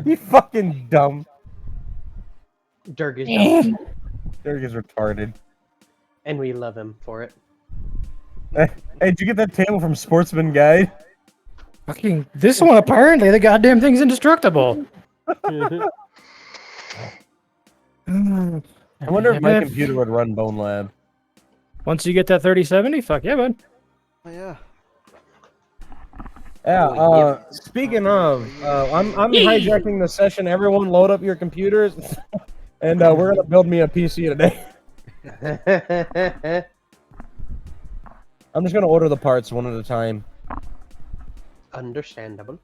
You fucking dumb. Dirk is dumb. Dirk is retarded. And we love him for it. Hey, did you get that table from Sportsman Guide? Fucking this one, apparently the goddamn thing's indestructible. I wonder if my computer would run Bone Lab. Once you get that 3070, fuck yeah, bud. Oh yeah. Yeah, speaking of, I'm hijacking the session. Everyone load up your computers, and we're gonna build me a PC today. I'm just gonna order the parts one at a time. Understandable.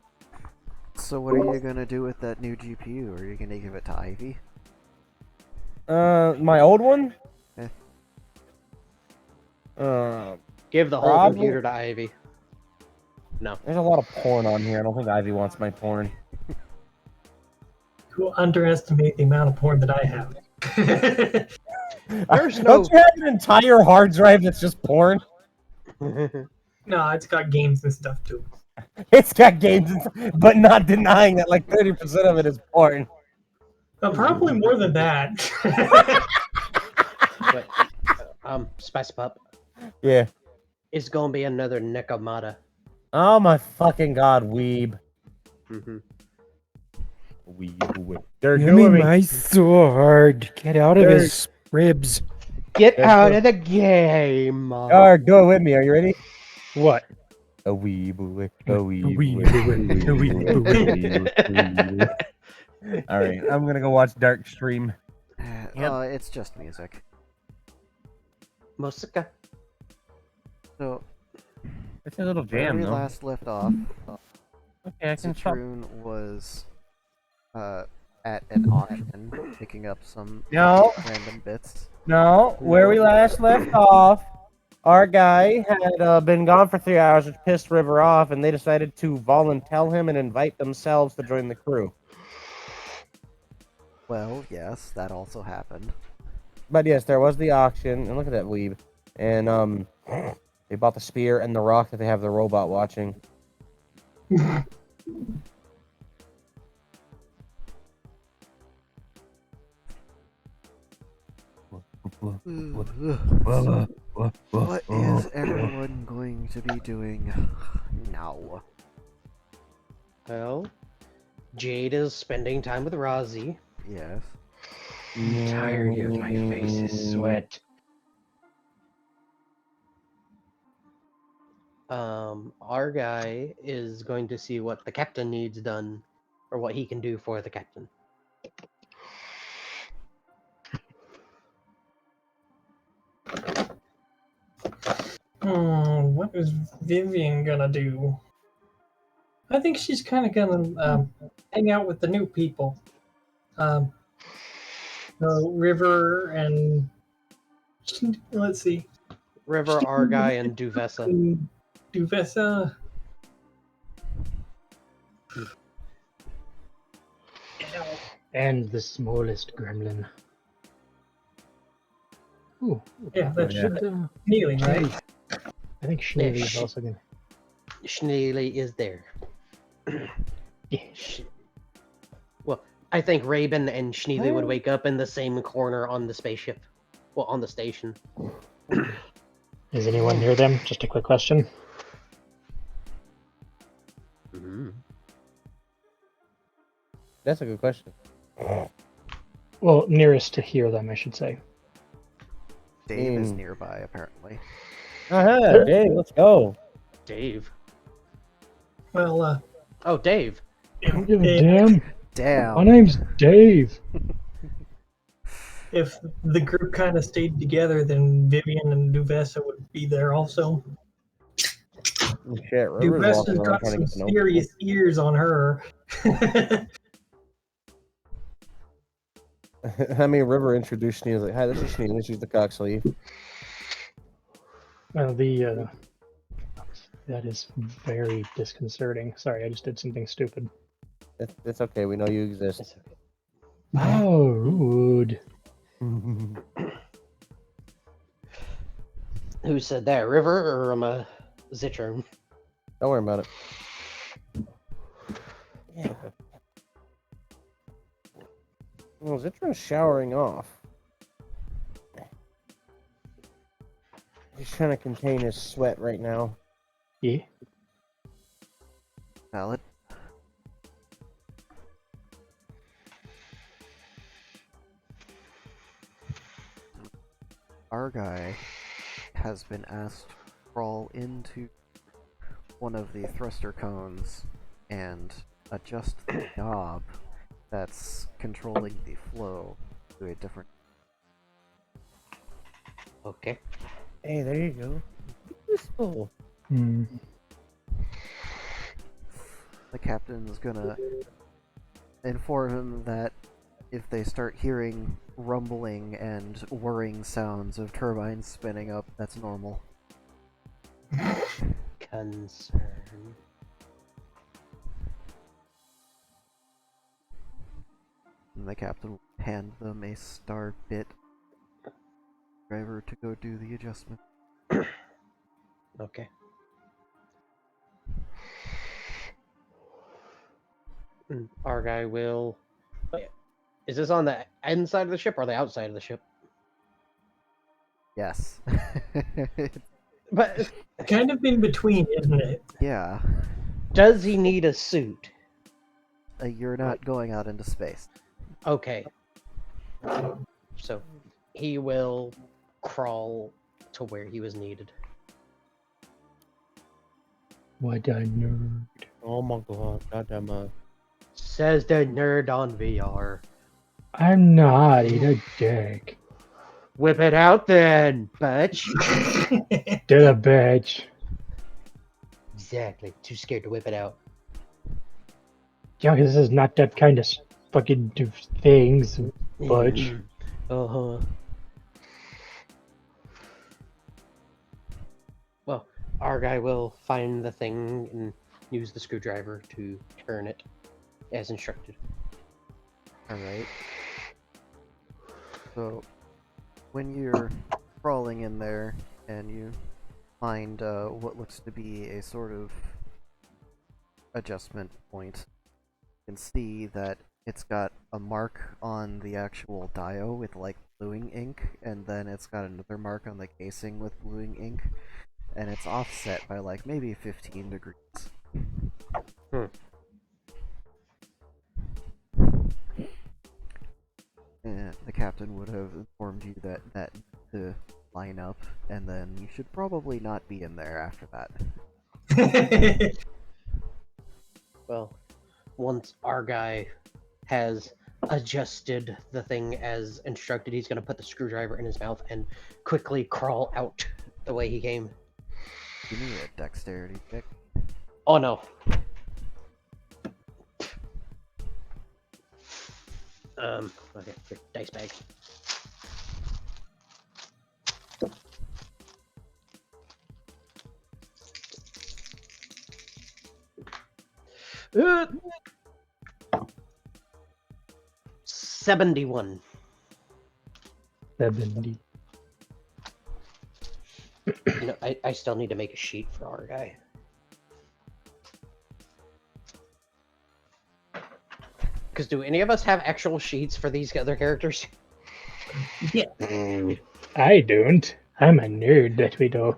So what are you gonna do with that new GPU? Are you gonna give it to Ivy? My old one? Eh. Give the whole Probably. computer to Ivy. No. There's a lot of porn on here. I don't think Ivy wants my porn. You underestimate the amount of porn that I have. There's Don't you have an entire hard drive that's just porn? No, it's got games and stuff too. It's got games, but not denying that like 30% of it is porn. Probably more than that. Wait, Spice Pup. Yeah. It's gonna be another Nekomata. Oh my fucking god, weeb. Weeb. They're Give me doing my sword. Get out of his ribs. Get out of the game! Alright, do it with me. Are you ready? What? A weeb. Alright, I'm gonna go watch Dark stream. Oh, it's just music. Musica. So, It's a little where jam, we though. last left off, Okay, I can stop. Citroen was at an auction picking up some No, random bits. no. Where we last left off, our guy had been gone for 3 hours, which pissed River off, and they decided to volunteer him and invite themselves to join the crew. Well, yes, that also happened. But yes, there was the auction, and look at that weeb. And they bought the spear and the rock that they have the robot watching. What is everyone going to be doing now? Well, Jade is spending time with Rozzy. Yes. I'm tired of my face is sweat. Our guy is going to see what the captain needs done, or what he can do for the captain. What is Vivian gonna do? I think she's kind of gonna hang out with the new people. River and let's see, River, our guy, and Duvessa. Duvessa. And the smallest gremlin. Ooh, Yeah, that's should, Neely, right? I think Schneely is Sh- also gonna. Schneely is there. Yeah. Well, I think Raven and Schneely would wake up in the same corner on the spaceship. Well, on the station. Is anyone near them? Just a quick question. That's a good question. Well, nearest to hear them, I should say. Dave is nearby, apparently. Uh-huh, Dave, let's go. Dave. Well, Oh, Dave. Damn. Damn. My name's Dave. if the group kind of stayed together, then Vivian and Duvessa would be there also. Shit, River's walking Duvessa's around got trying to some get to know serious ears on her. I mean, River introduced me as like, "Hi, this is Sneely. She's the cock sleeve." That is very disconcerting. Sorry, I just did something stupid. It's okay. We know you exist. Oh, rude. Who said that? River or Zitron? Don't worry about it. Yeah. Well, Zitra's showering off. He's trying to contain his sweat right now. Yeah. Valid. Our guy has been asked to crawl into one of the thruster cones and adjust the knob that's controlling the flow to a different. Okay. Hey, there you go. Useful. Hmm. The captain's gonna inform him that if they start hearing rumbling and whirring sounds of turbines spinning up, that's normal. Concern. And the captain will hand them a star bit driver to go do the adjustment. Okay. Our guy will. Is this on the inside of the ship or the outside of the ship? Yes. But Kind of in between, isn't it? Yeah. does he need a suit? You're not going out into space. Okay. So he will crawl to where he was needed. What a nerd. Oh my god, goddamn. Says the nerd on VR. I'm not. Eat a dick. Whip it out then, bitch. Did a bitch. Exactly. Too scared to whip it out. Yeah, this is not that kind of fucking do things, butch. Uh-huh. Well, our guy will find the thing and use the screwdriver to turn it as instructed. Alright. So, when you're crawling in there and you find what looks to be a sort of adjustment point, you can see that it's got a mark on the actual dial with like bluing ink, and then it's got another mark on the casing with bluing ink, and it's offset by like maybe 15 degrees. And the captain would have informed you that that to line up, and then you should probably not be in there after that. Well, once our guy has adjusted the thing as instructed, he's going to put the screwdriver in his mouth and quickly crawl out the way he came. Give me a dexterity check. Oh no. Okay, here, dice bag. Uh, 71. 70. You know, I still need to make a sheet for our guy. Because do any of us have actual sheets for these other characters? Yeah. I don't. I'm a nerd, that we know.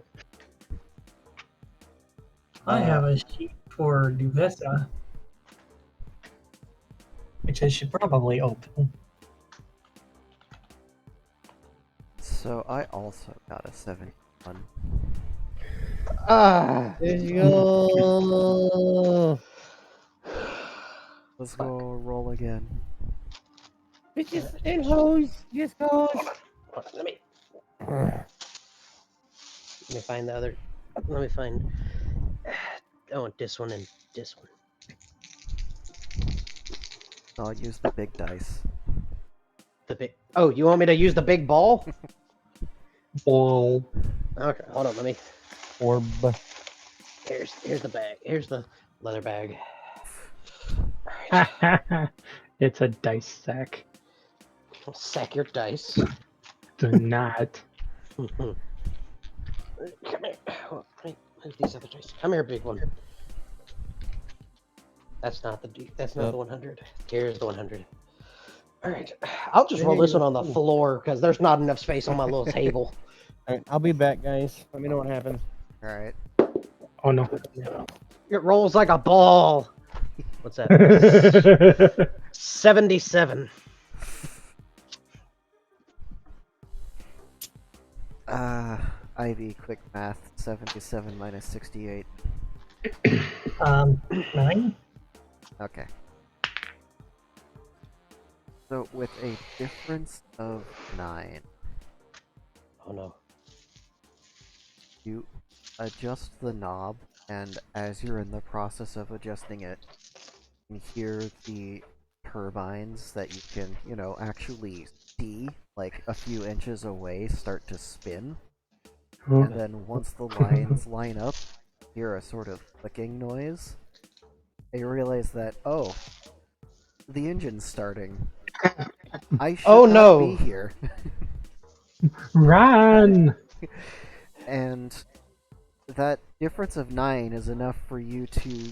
I have a sheet for Duvessa, which I should probably open. So I also got a 71. Ah. Let's go. Let's go roll again. Bitches and hoes, just goes. Let me find the other. Let me find. I want this one and this one. I'll use the big dice. The big. Oh, you want me to use the big ball? Ball. Okay, hold on. Let me. Orb. Here's the bag. Here's the leather bag. It's a dice sack. Sack your dice. Do not. Come here. Oh, where's these other dice? Come here, big one. That's not the. That's not Yep. the 100. Here's the 100. Alright, I'll just roll this one on the floor because there's not enough space on my little table. All right, I'll be back, guys. Let me know what happens. Alright. Oh no. It rolls like a ball. What's that? 77. Ivy, quick math. 77 minus 68. 9. Okay. So with a difference of 9, Oh no. you adjust the knob, and as you're in the process of adjusting it, you hear the turbines that you can, actually see, like, a few inches away start to spin. And then once the lines line up, you hear a sort of clicking noise. You realize that, oh, the engine's starting. I should not be here. Run! And that difference of 9 is enough for you to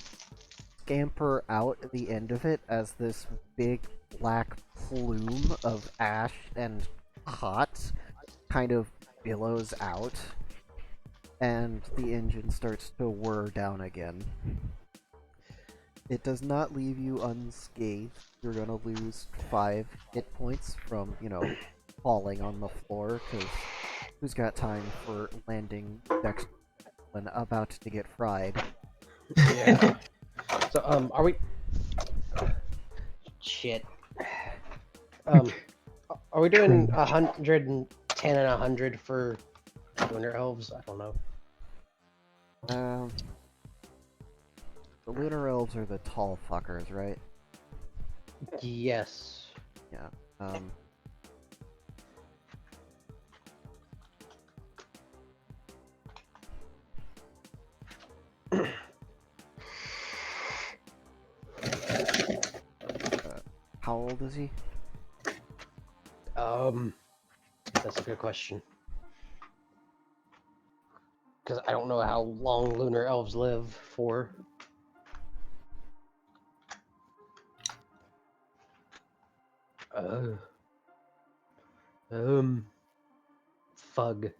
scamper out at the end of it as this big black plume of ash and hot kind of billows out, and the engine starts to whir down again. It does not leave you unscathed. You're gonna lose 5 hit points from, falling on the floor, because who's got time for landing next when about to get fried? Yeah. So, are we... Shit. Are we doing 110 and 100 for Lunar Elves? I don't know. The Lunar Elves are the tall fuckers, right? Yes. Yeah, how old is he? That's a good question. Because I don't know how long Lunar Elves live for. Fug.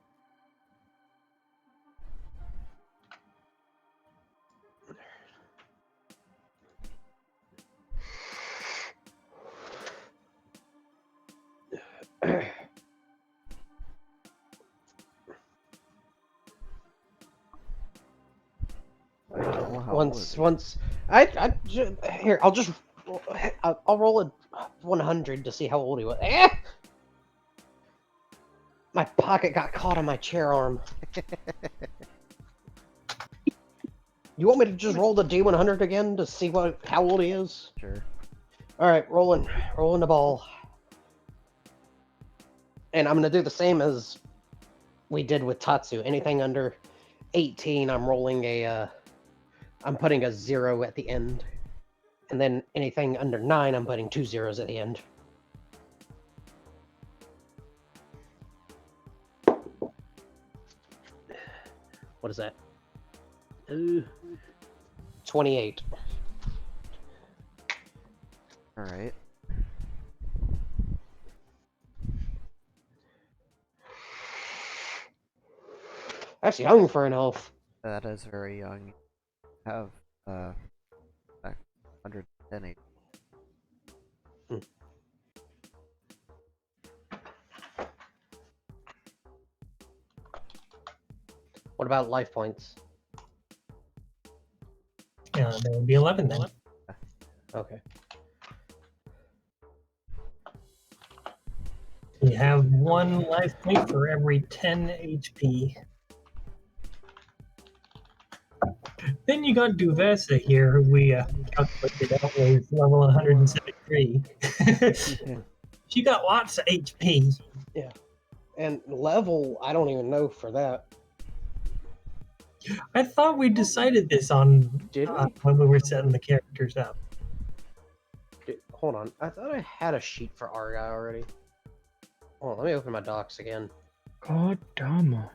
Here, I'll roll a 100 to see how old he was. My pocket got caught on my chair arm. You want me to just roll the D100 again to see how old he is? Sure. Alright, rolling the ball. And I'm gonna do the same as we did with Tatsu. Anything under 18, I'm putting a 0 at the end. And then anything under 9, I'm putting 2 zeros at the end. What is that? 28. Alright. That's young for an elf. That is very young. You have, 110 HP. What about life points? Yeah, there would be 11 then. Okay. You have 1 life point for every 10 HP. Then you got Duvessa here, who we calculated out was level 173. She got lots of HP. Yeah. And level, I don't even know for that. I thought we decided this on Did we? when we were setting the characters up. Hold on. I thought I had a sheet for our guy already. Hold on, let me open my docs again. God damn.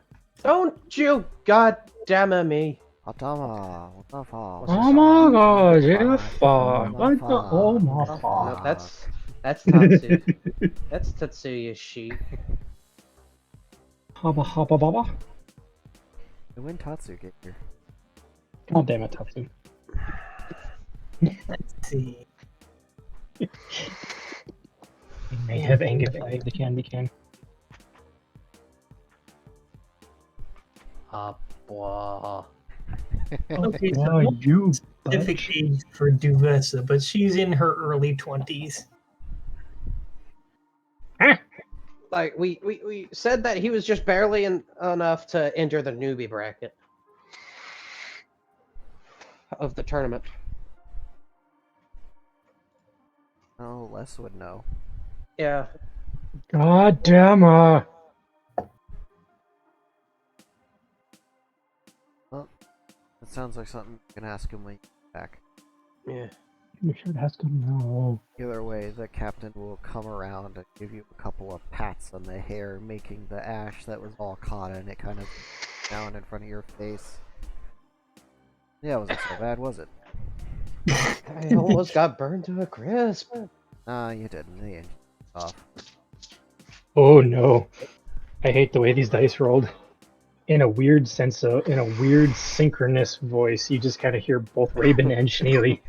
Don't you god damn me. Atama, what the fuck? What's this? Oh my god, Fuck, Jeff! what the What the? Oh my fuck? No, god. that's Tatsu. That's Tatsuya's sheep. Haba haba baba. And when Tatsu get here? God damn it, Tatsu. Let's see. We may have angified the candy can. Blah. Okay, so Oh, you specific bitch. age for Duvessa, but she's in her early 20s. Like we said that he was just barely enough to enter the newbie bracket of the tournament. Oh, Les would know. Yeah. God damn her. That sounds like something you can ask him when you get back. Yeah. You should ask him now. Either way, the captain will come around and give you a couple of pats on the hair, making the ash that was all caught in it kind of down in front of your face. Yeah, it wasn't so bad, was it? I almost got burned to a crisp. Nah, you didn't. The engine was off. Oh no. I hate the way these dice rolled. In a weird synchronous voice, you just kind of hear both Raven and Schneely.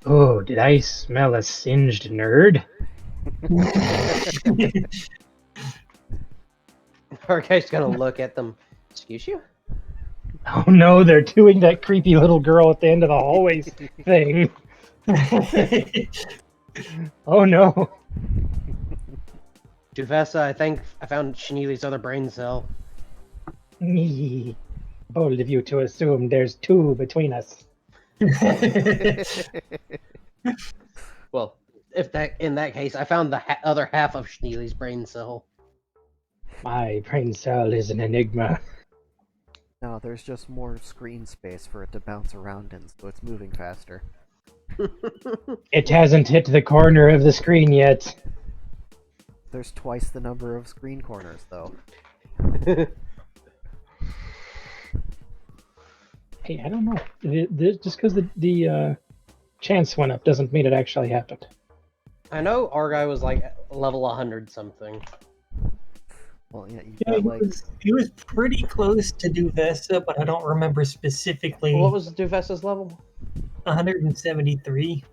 Oh, did I smell a singed nerd? Our guy's gonna look at them. Excuse you? Oh no, they're doing that creepy little girl at the end of the hallway thing. Oh no. Duvessa, I think I found Schneely's other brain cell. Bold of you to assume there's two between us. Well, in that case, I found the other half of Schneely's brain cell. My brain cell is an enigma. No, there's just more screen space for it to bounce around in, so it's moving faster. It hasn't hit the corner of the screen yet. There's twice the number of screen corners, though. Hey, I don't know. Just because the chance went up doesn't mean it actually happened. I know our guy was like level 100 something. Well, yeah, you Yeah, got like he was pretty close to Duvessa, but I don't remember specifically. What was Duvessa's level? 173.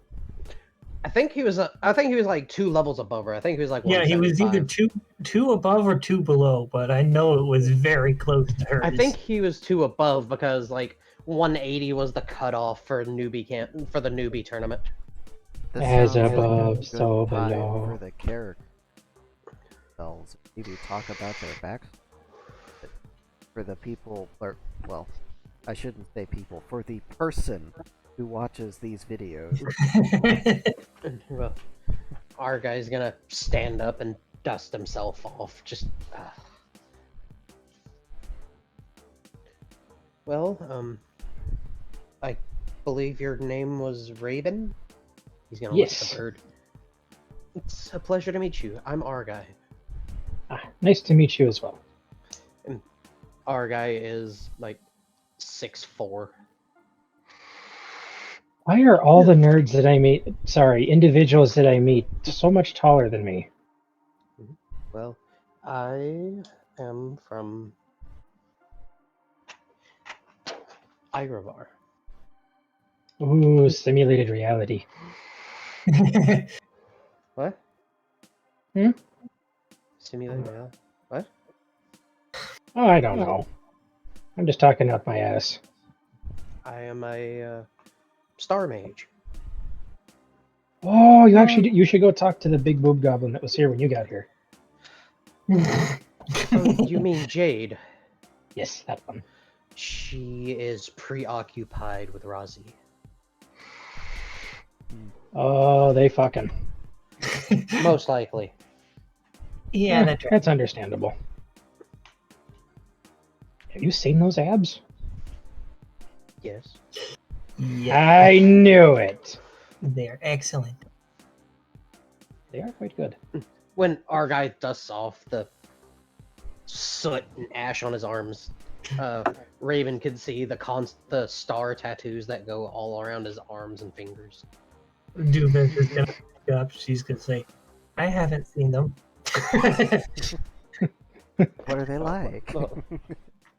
I think he was like 2 levels above her. I think he was like Yeah, he was either 175. two above or 2 below, but I know it was very close to hers. I think he was 2 above because like 180 was the cutoff for the newbie tournament. this As sounds like a above, good so time below. for the characters. Maybe talk about their backs for the people, or well, I shouldn't say people. For the person who watches these videos. Well, our guy's gonna stand up and dust himself off. Just. Well, I believe your name was Raven. He's gonna look at Yes. the bird. It's a pleasure to meet you. I'm our guy. Nice to meet you as well. Our guy is like 6'4". Why are all the nerds that I meet, individuals that I meet, so much taller than me? Well, I am from Iravar. Ooh, simulated reality. What? Hmm? Simulated reality? What? Oh, I don't know. I'm just talking out my ass. I am a star mage. Oh, you should go talk to the big boob goblin that was here when you got here. Oh, you mean Jade? Yes, that one. She is preoccupied with Razi. Oh, they fucking. Most likely. Yeah, that's right. That's understandable. Have you seen those abs? Yes. Yeah, I knew it. they're excellent. They are quite good. When our guy dusts off the soot and ash on his arms, Raven could see the star tattoos that go all around his arms and fingers. Duvis is gonna pick up. She's gonna say, "I haven't seen them." What are they like?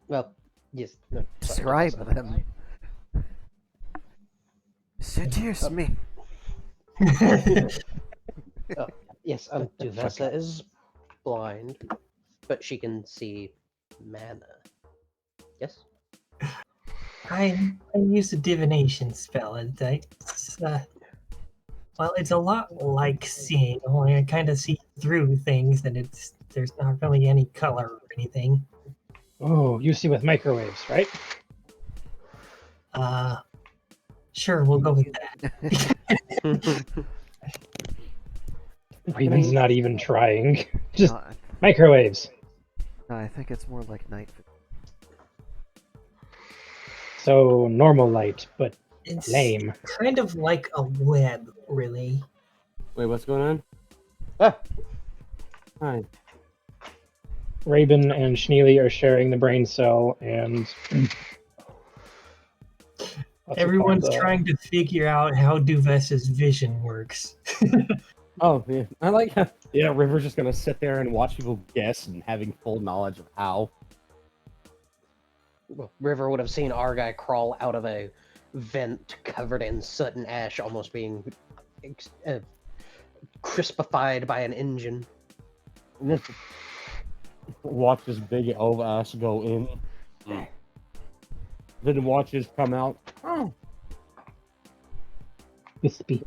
Well, yes. No, Describe sorry, them. Seduce me. Yes, Duvessa is blind, but she can see mana. Yes? I use a divination spell, and well, it's a lot like seeing. Only I kind of see through things, and there's not really any color or anything. Oh, you see with microwaves, right? Sure, we'll go with that. Raven's not even trying. Just No, microwaves. no, I think it's more like night vision. So normal light, but It's lame. kind of like a web, really. Wait, what's going on? Ah. Hi. Raven and Schneely are sharing the brain cell, and Everyone's trying to figure out how Duvessa's vision works. Oh, yeah. I like how, yeah, River's just gonna sit there and watch people guess and having full knowledge of how. Well, River would have seen our guy crawl out of a vent covered in soot and ash, almost being crispified by an engine. Watch this big old ass go in. Then watches come out. Oh. wispy.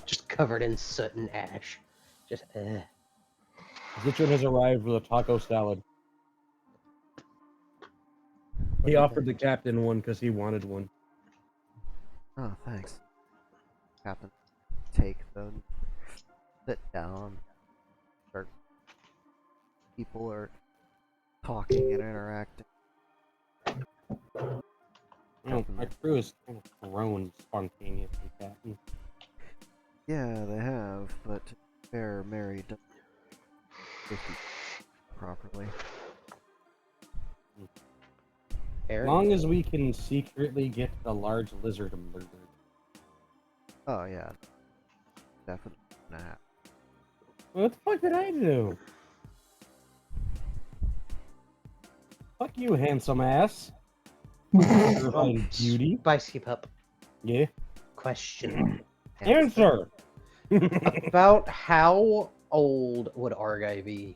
Just covered in soot and ash. Just, Zitron has arrived with a taco salad. He offered the captain one because he wanted one. Oh, thanks. Captain, take them. Sit down. Start. People are talking and interacting. My crew is kind of grown spontaneously, Captain. Yeah, they have, but they're married 50 properly. As long as we can secretly get the large lizard murdered. Oh yeah, definitely not. What the fuck did I do? Fuck you, handsome ass. Fine beauty. Spicy pup. Yeah. Question. Answer. About how old would Argai be?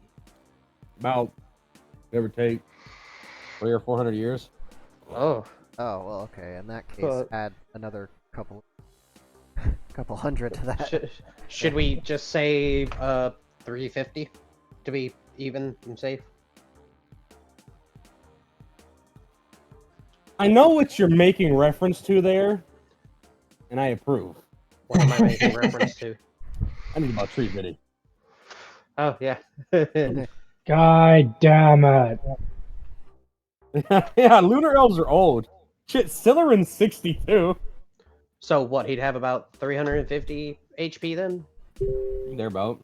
About, give or take, 300 or 400 years. Oh. Oh well, okay. In that case, But- add another couple hundred to that. Should we just say 350 to be even and safe? I know what you're making reference to there, and I approve. What am I making reference to? I need about tree bitty. Oh yeah. God damn it. Yeah, lunar elves are old. Shit, Silurin's 62. So what? He'd have about 350 HP then, They're about.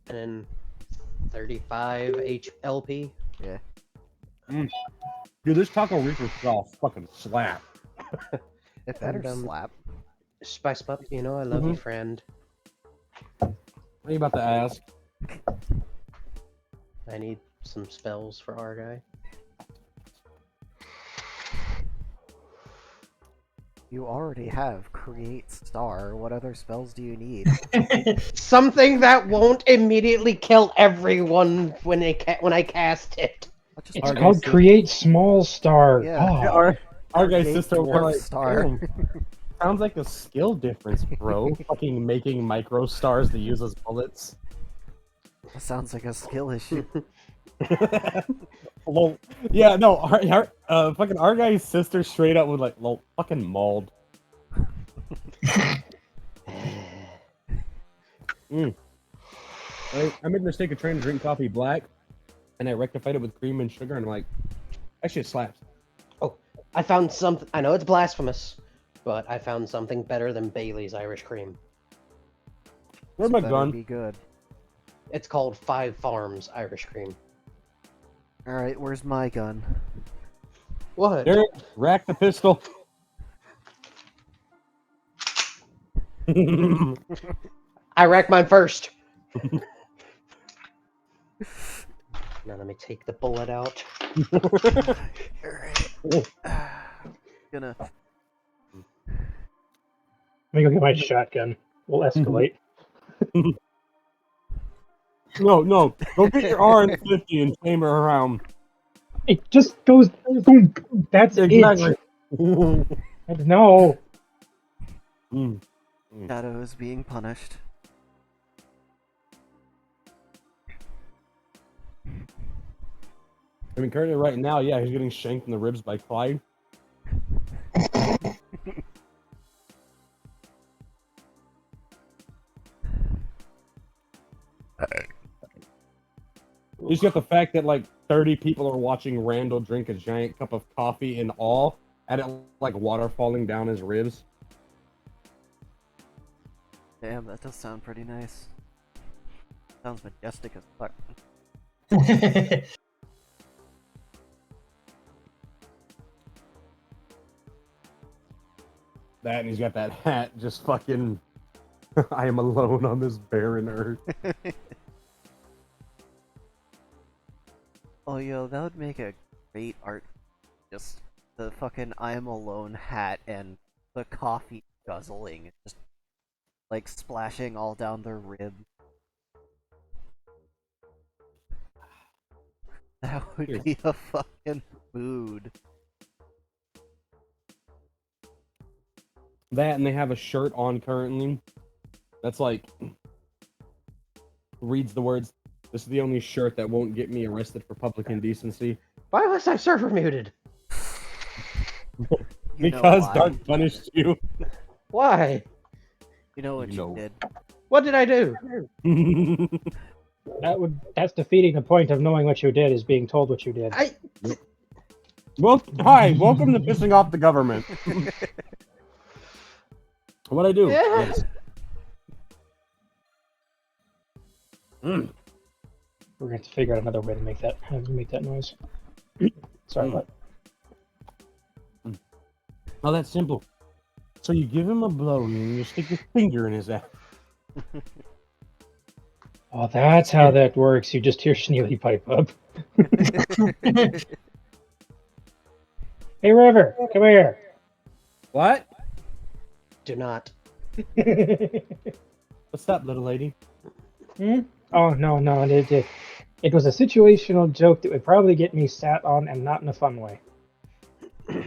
and 35 LP. Yeah. Dude, this Taco Reaper sauce fucking slap. It better And, slap. Spice pup, you know I love you, friend. What are you about to ask? I need some spells for our guy. You already have Create Star. What other spells do you need? Something that won't immediately kill everyone when I cast it. I'll just It's Argus called is- Create Small Star. Yeah. God. Our guy's Create sister Dwarf like, Star. "Damn, sounds like a skill difference, bro. Fucking making micro stars to use as bullets. That sounds like a skill issue. Lol. Yeah, no, fucking our guy's sister straight up would like, lol, fucking mauled. I made the mistake of trying to drink coffee black, and I rectified it with cream and sugar, and I'm like, that shit slaps. I found something. I know it's blasphemous, but I found something better than Bailey's Irish Cream. Where's This my better gun? Be good. It's called Five Farms Irish Cream. Alright, where's my gun? What? Derek, rack the pistol. I racked mine first. Now let me take the bullet out. Alright. Gonna. Let me go get my shotgun. We'll escalate. No. Go get your R50 and chamber around. It just goes boom. That's Exactly. it. No. Shadow is being punished. I mean, currently right now, yeah, he's getting shanked in the ribs by Clyde. You just got the fact that like 30 people are watching Randall drink a giant cup of coffee in awe, and it like water falling down his ribs. Damn, that does sound pretty nice. Sounds majestic as fuck. That, and he's got that hat, just fucking. I am alone on this barren earth. Oh, yo, that would make a great art. Just the fucking I am alone hat and the coffee guzzling, just like splashing all down their rib. That would be a fucking mood. That, and they have a shirt on currently that's like reads the words, "This is the only shirt that won't get me arrested for public indecency." Why was I server muted? You know Because why. Dark punished you. Why? You know what You know. you did. What did I do? That's defeating the point of knowing what you did is being told what you did. Well, hi, welcome to pissing off the government. What'd I do? Yeah. Yes. We're gonna have to figure out another way to make that noise. Sorry, what? Oh, that's simple. So you give him a blow and you stick your finger in his ass. Oh, that's how that works. You just hear Schneely pipe up. Hey, River, come here. What? Do not. What's up, little lady? Oh, no. It was a situational joke that would probably get me sat on and not in a fun way. I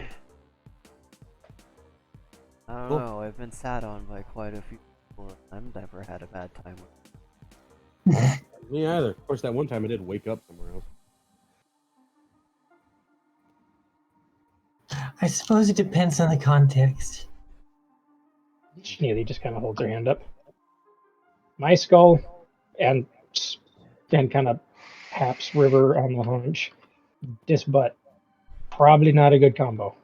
don't Cool. know, I've been sat on by quite a few people, and I've never had a bad time with it. Me either. Of course, that one time I did wake up somewhere else. I suppose it depends on the context. Schneely just kind of holds her hand up. My skull and kind of haps River on the haunch. This butt. Probably not a good combo.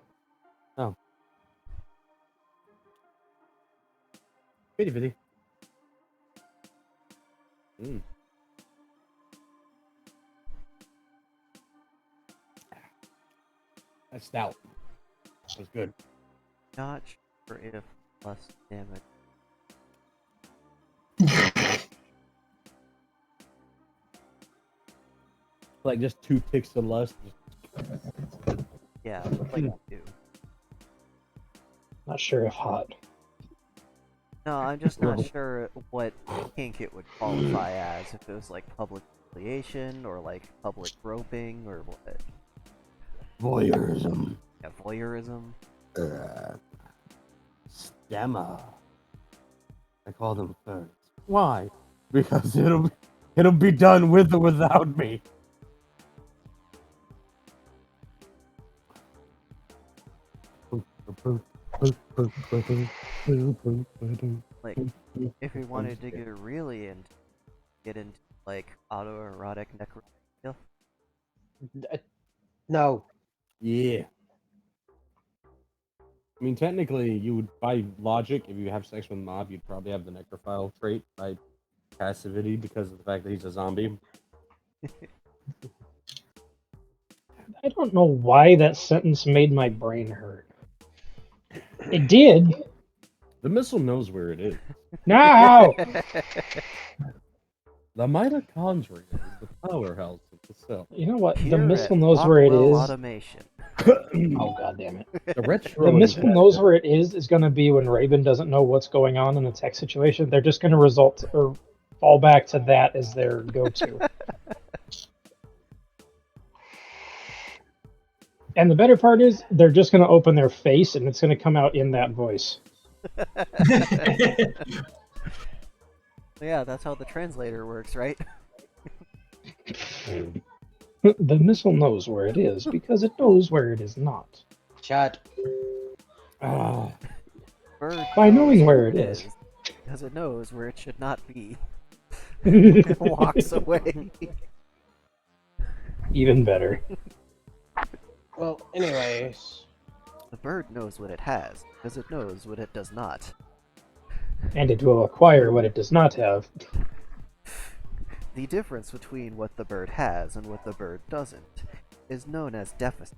Bitty bitty. That's stout. That was good. Not sure if less damage. Like just 2 ticks of lust. Yeah, like two. Not sure if hot. No, I'm just not Well. sure what kink it would qualify as. If it was like public humiliation or like public groping or what. Voyeurism. Yeah, voyeurism. Stammer. I call them thirds. Why? Because it'll be done with or without me. Like, if we wanted to get really into like autoerotic necrophilia. No. Yeah. I mean, technically, you would, by logic, if you have sex with Mob, you'd probably have the necrophile trait by passivity because of the fact that he's a zombie. I don't know why that sentence made my brain hurt. It did. The missile knows where it is. No! The mitochondria is the powerhouse of the cell. You know what? The Here missile at knows where it Rockwell is. Automation. Oh, god damn it. The retro The missile knows where it is going to be when Raven doesn't know what's going on in a tech situation. They're just going to result or fall back to that as their go-to. And the better part is they're just going to open their face and it's going to come out in that voice. Yeah, that's how the translator works, right? The missile knows where it is because it knows where it is not. Shut. Ah, Bird By knows knowing where it is. because it knows where it should not be. It walks away. Even better. Well, anyways. The bird knows what it has because it knows what it does not. And it will acquire what it does not have. The difference between what the bird has and what the bird doesn't is known as deficit.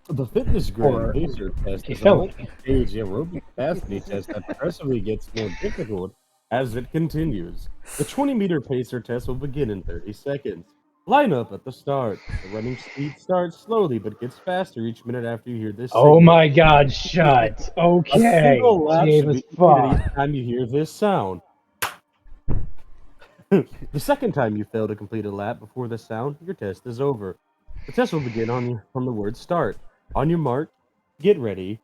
the fitness grade Or laser test a is a felony. multi-stage aerobic capacity test that progressively gets more difficult as it continues. The 20-meter pacer test will begin in 30 seconds. Line up at the start. The running speed starts slowly but gets faster each minute after you hear this Oh signal. my god, shut. A Okay. single lap Gave should us be completed fuck. each time you hear this sound. The second time you fail to complete a lap before the sound, your test is over. The test will begin from the word start. On your mark, get ready.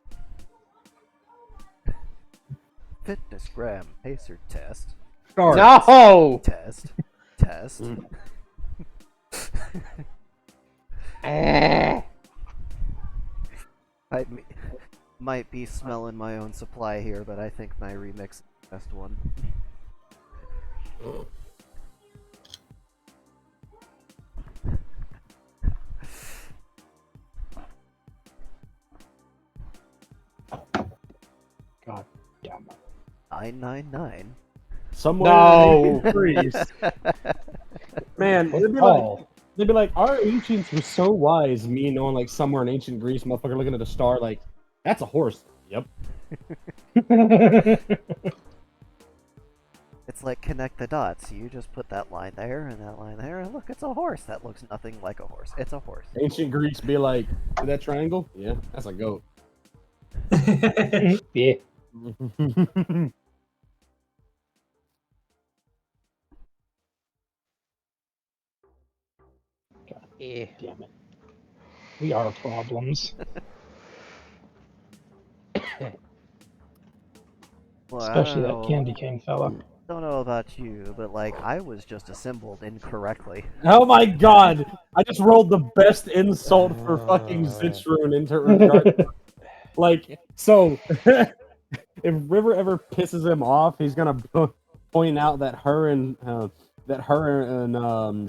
Fitness gram pacer test. Start. No! Test. Test. Might be smelling my own supply here, but I think my remix is the best one. God damn it. 999. Somewhere No. in Greece. Man, Oh. they'd be like, our ancients were so wise, me knowing like somewhere in ancient Greece, motherfucker looking at a star like, that's a horse. Yep. It's like connect the dots. You just put that line there and that line there, and look, it's a horse. That looks nothing like a horse. It's a horse. Ancient Greeks be like, see that triangle? Yeah, that's a goat. Yeah. Yeah. Damn it. We are problems. Well, Especially I that don't know, candy cane fella. don't know about you, but like I was just assembled incorrectly. Oh my god! I just rolled the best insult for fucking Zitrune into regard. Like, so, if River ever pisses him off, he's gonna point out that her and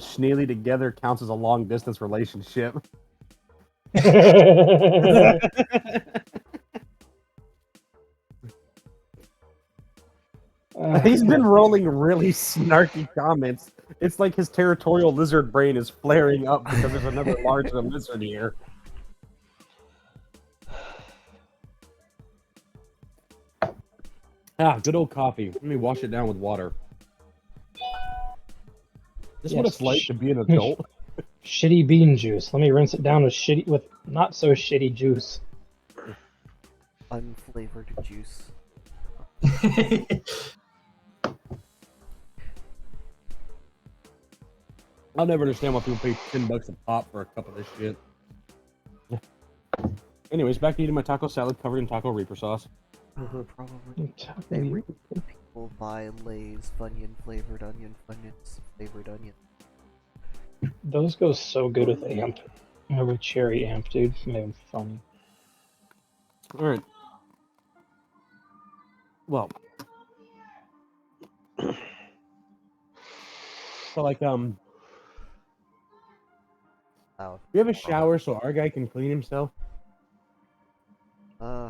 Schneely together counts as a long distance relationship. He's been rolling really snarky comments. It's like his territorial lizard brain is flaring up because there's another large lizard here. Ah, good old coffee. Let me wash it down with water. This is what Yes. it's like to be an adult. Shitty bean juice. Let me rinse it down with not so shitty juice. Unflavored juice. I'll never understand why people pay $10 a pop for a cup of this shit. Anyways, back to eating my taco salad covered in taco reaper sauce. Probably. People buy Lay's Funyun flavored onion, Funyuns flavored onion. Those go so good with amp. With cherry amp, dude. Man, funny. Alright. Well. So like Loud. we have a shower so our guy can clean himself. Hmm.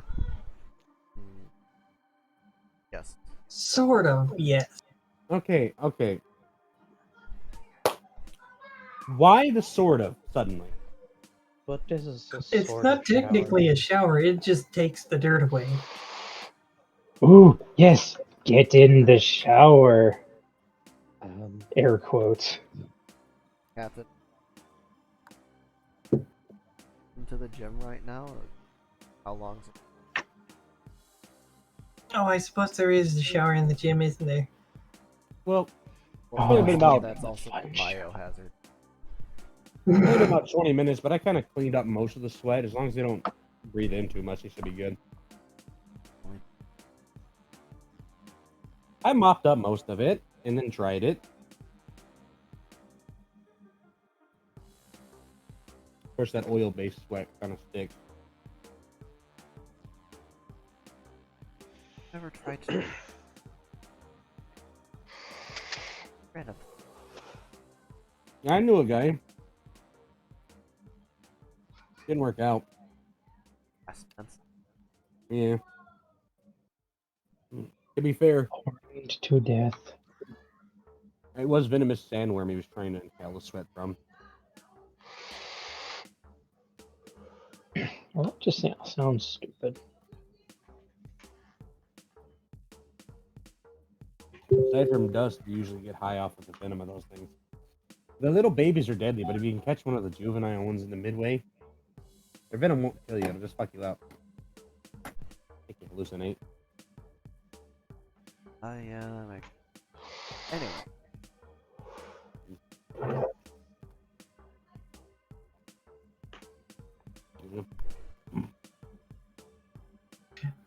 Yes. Sort of, yes. Okay. Why the sort of suddenly? What is a It's sort not of shower? technically a shower, it just takes the dirt away. Ooh, yes. Get in the shower. Um, Air quotes. Captain. Into the gym right now? Or how long's it? Oh, I suppose there is a shower in the gym, isn't there? Well, Well, Oh, been honestly, about that's also a fun shower. biohazard. only been about 20 minutes, but I kind of cleaned up most of the sweat. As long as they don't breathe in too much, they should be good. I mopped up most of it and then dried it. Of course, that oil-based sweat kind of sticks. Never tried to. Random. I knew a guy. Didn't work out. Expensive. Yeah. To be fair, Burned to death. it was venomous sandworm he was trying to inhale the sweat from. Well, that just sounds stupid. Aside from dust, you usually get high off of the venom of those things. The little babies are deadly, but if you can catch one of the juvenile ones in the midway, their venom won't kill you. It'll just fuck you up. Make you hallucinate. Yeah, that makes. Anyway.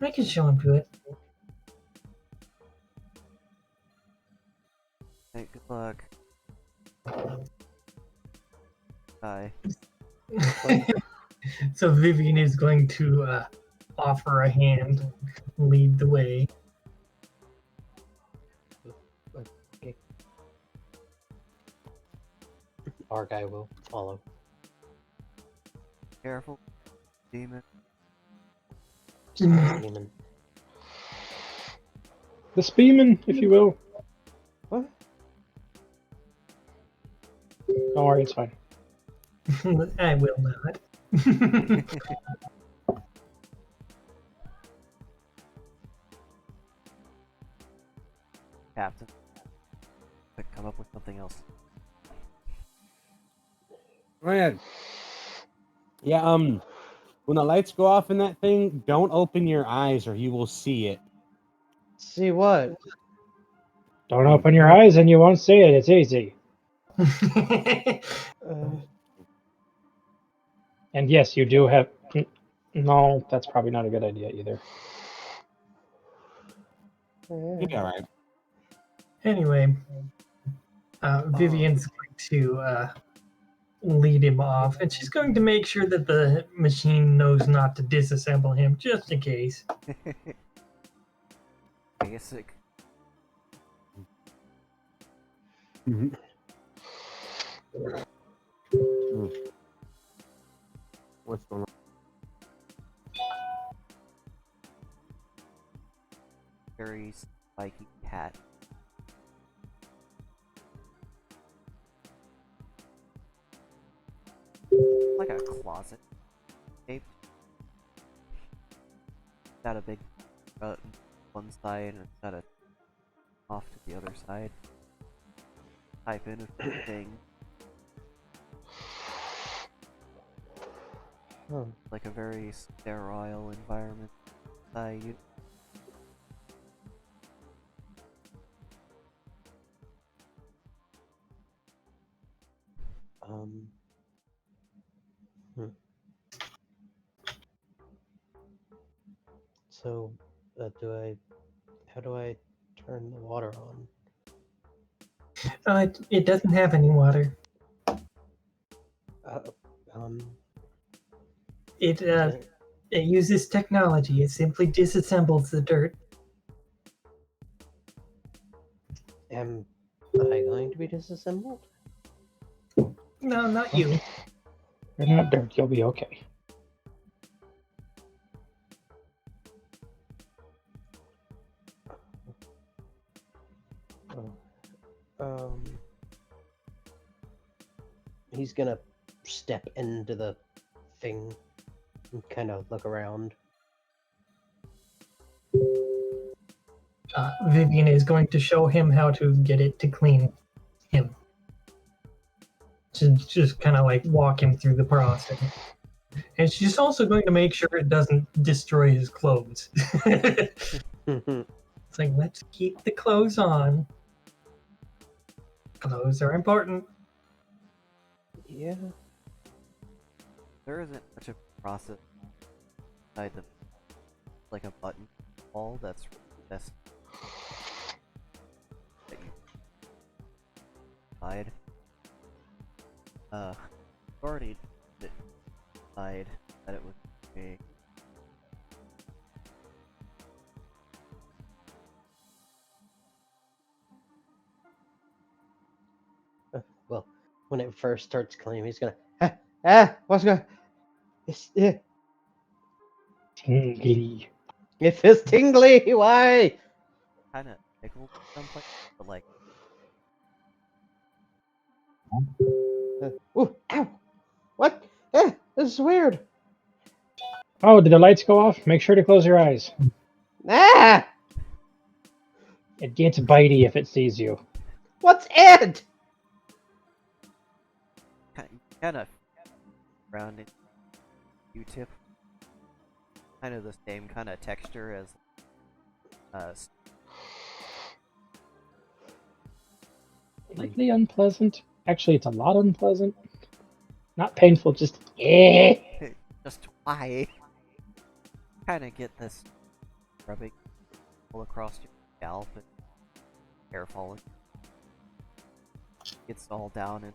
I can show him to it. Hey, good luck. Bye. So Vivian is going to offer a hand, lead the way. okay. Our guy will follow. Careful, demon. Demon. The Spearman, if you will. What? Don't worry, it's fine. I will not. Captain. Quick, come up with something else. Oh yeah. Yeah, when the lights go off in that thing, don't open your eyes or you will see it. See what? Don't open your eyes and you won't see it. It's easy. Uh, And yes, you do have. No, that's probably not a good idea either. You'll be alright. Anyway, Vivian's going to lead him off, and she's going to make sure that the machine knows not to disassemble him, just in case. Basic. What's going on? Very spiky cat. Like a closet shaped. Got a big on one side and it's got a off to the other side. Type in a few things. huh. Like a very sterile environment. You Hmm. So, how do I turn the water on? It doesn't have any water. Uh, um, It uh, it uses technology. It simply disassembles the dirt. am I going to be disassembled? No, not you. You're not dirt. You'll be okay. He's gonna step into the thing and kind of look around. Vivian is going to show him how to get it to clean him. To just kind of like walk him through the process. And she's also going to make sure it doesn't destroy his clothes. It's like, let's keep the clothes on. Clothes are important. Yeah. There isn't much of a process inside the like a button ball that's best that you hide. Already decide that it was a Well, when it first starts cleaning, he's gonna what's going? It's Tingly. it feels tingly. Why? kind of tickled someplace, but like Ooh, ow! What? This is weird. Oh, did the lights go off? Make sure to close your eyes. Ah! It gets bitey if it sees you. What's it? kind of rounded Q-tip, kind of the same kind of texture as Slightly unpleasant. Actually, it's a lot unpleasant. Not painful, just eh. just why kind of get this rubbing all across your scalp and hair falling. Gets all down and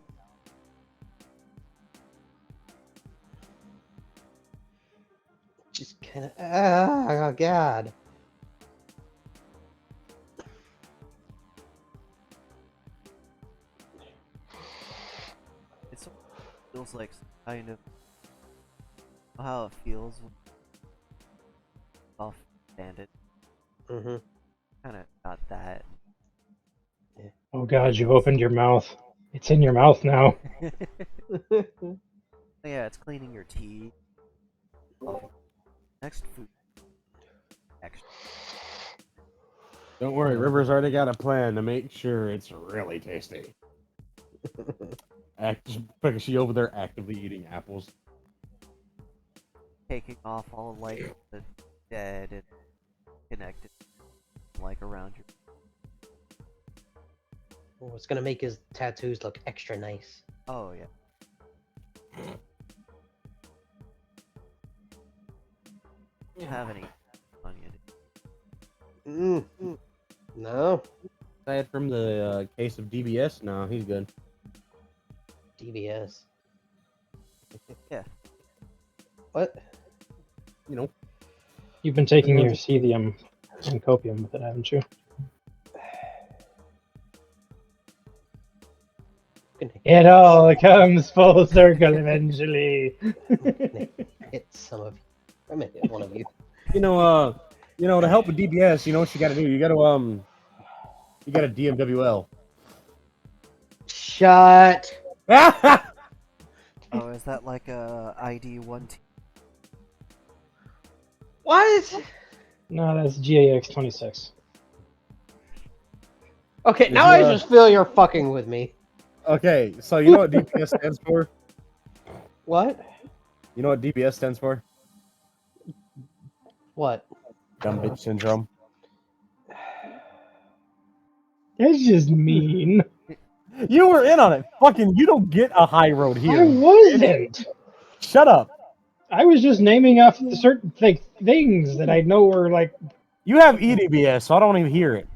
Just kind of. Oh God. it feels like some kind of how it feels off standard. Mm-hmm. Kind of got that. Oh God, you opened your mouth. It's in your mouth now. Yeah, it's cleaning your teeth. Next food. Extra. Don't worry, River's already got a plan to make sure it's really tasty. Because she over there actively eating apples. Taking off all like the dead and connected like around your Oh, it's gonna make his tattoos look extra nice. oh yeah. Do you have any on you? No. Aside from the case of DBS, no, he's good. DBS. Yeah. What? You know, You've been taking your cethium and copium with it, haven't you? It all comes full circle eventually. Hit some of you. I'm gonna hit one of you. to help with DBS, you know what you got to do? You got to DMWL. Shut. Oh, is that like a ID 1T? What? No, that's GAX-26. Okay, now I just feel you're fucking with me. Okay, so you know what DBS stands for? What? You know what DBS stands for? What? Dumb bitch syndrome. That's just mean. You were in on it. Fucking, you don't get a high road here. I wasn't. Shut up. I was just naming off the certain things that I know were like. You have EDBS, so I don't even hear it.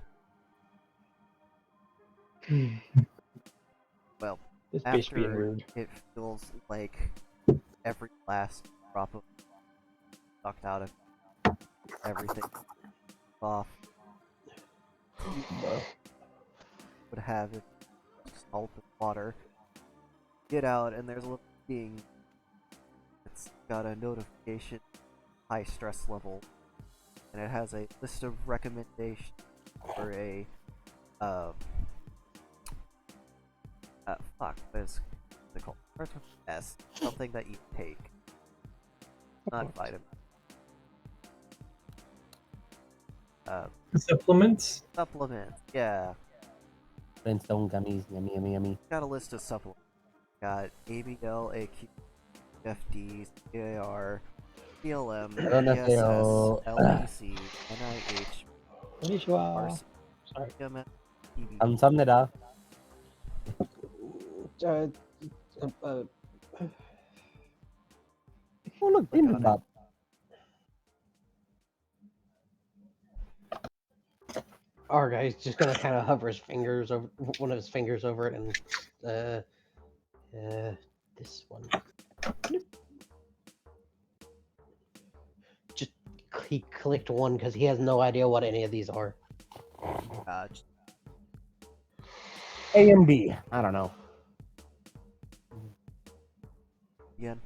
Well, This bitch being after rude. it feels like every last drop of sucked out of everything off would have it salt and water. Get out and there's a little thing. It's got a notification, high stress level, and it has a list of recommendations for a fuck, what is it called? Starts with S. Something that you take. Not vitamin. Supplements. Supplements. Yeah. Flintstone gummies, yummy, yummy, yummy. Got a list of supplements. Got ABL, AQ, FD, CAR, PLM, PSS, 안녕하세요. LPC, NIH, Konnichiwa. RC, Sorry. MS, TV. 감사합니다. Uh, Oh look, Click on bibimbap. our guy's just gonna kind of hover his fingers over one of his fingers over it, and this one. Just he clicked one because he has no idea what any of these are. Just A and B. I don't know. again.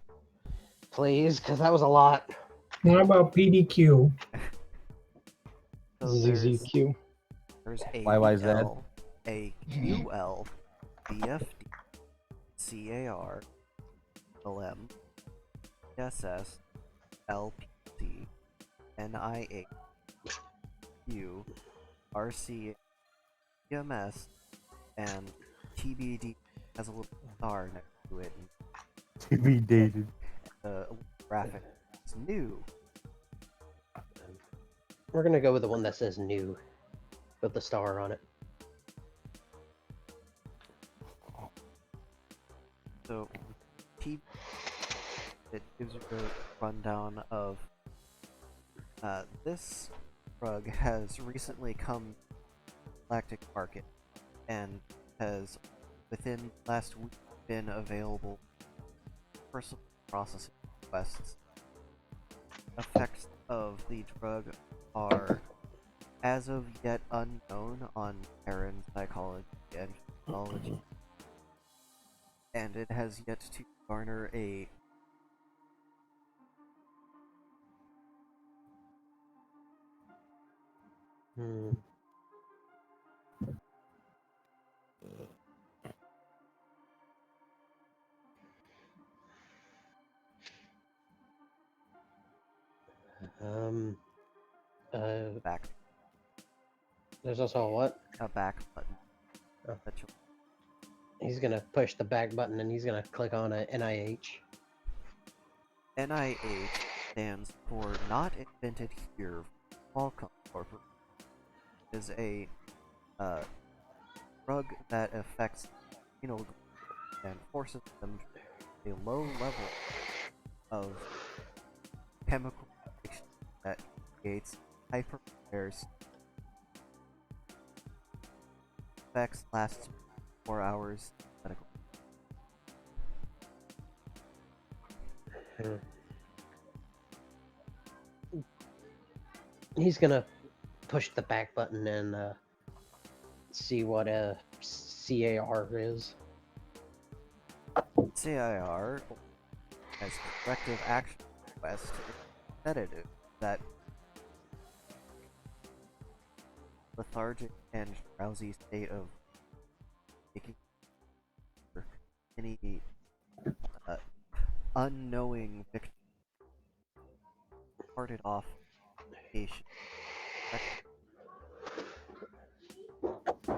Please, because that was a lot. What about PDQ? So there's ZZQ. YYZ. ABL, AQL, BFD, CAR, LM, SS, LPC, NIH, Q, RC, EMS, and TBD has a little star next to it. To be dated. The graphic is new. We're gonna go with the one that says new, with the star on it. So, it gives you a rundown of this drug has recently come to the galactic market and has within last week been available for some processing requests. Effects of the drug are as of yet unknown on Terran psychology and physiology, and it has yet to garner a Hmm. back There's also a what? button. Oh. That you'll He's gonna push the back button and he's gonna click on a NIH. NIH stands for Not Invented Here, Qualcomm Corporation. It is a drug that affects renal glands and forces them to a low level of chemical reaction that creates hyperpairs. Effects last 4 hours. Medical. He's gonna push the back button and see what a CAR is. CIR as corrective action request sedative that lethargic and drowsy state of taking any unknowing victim parted off patient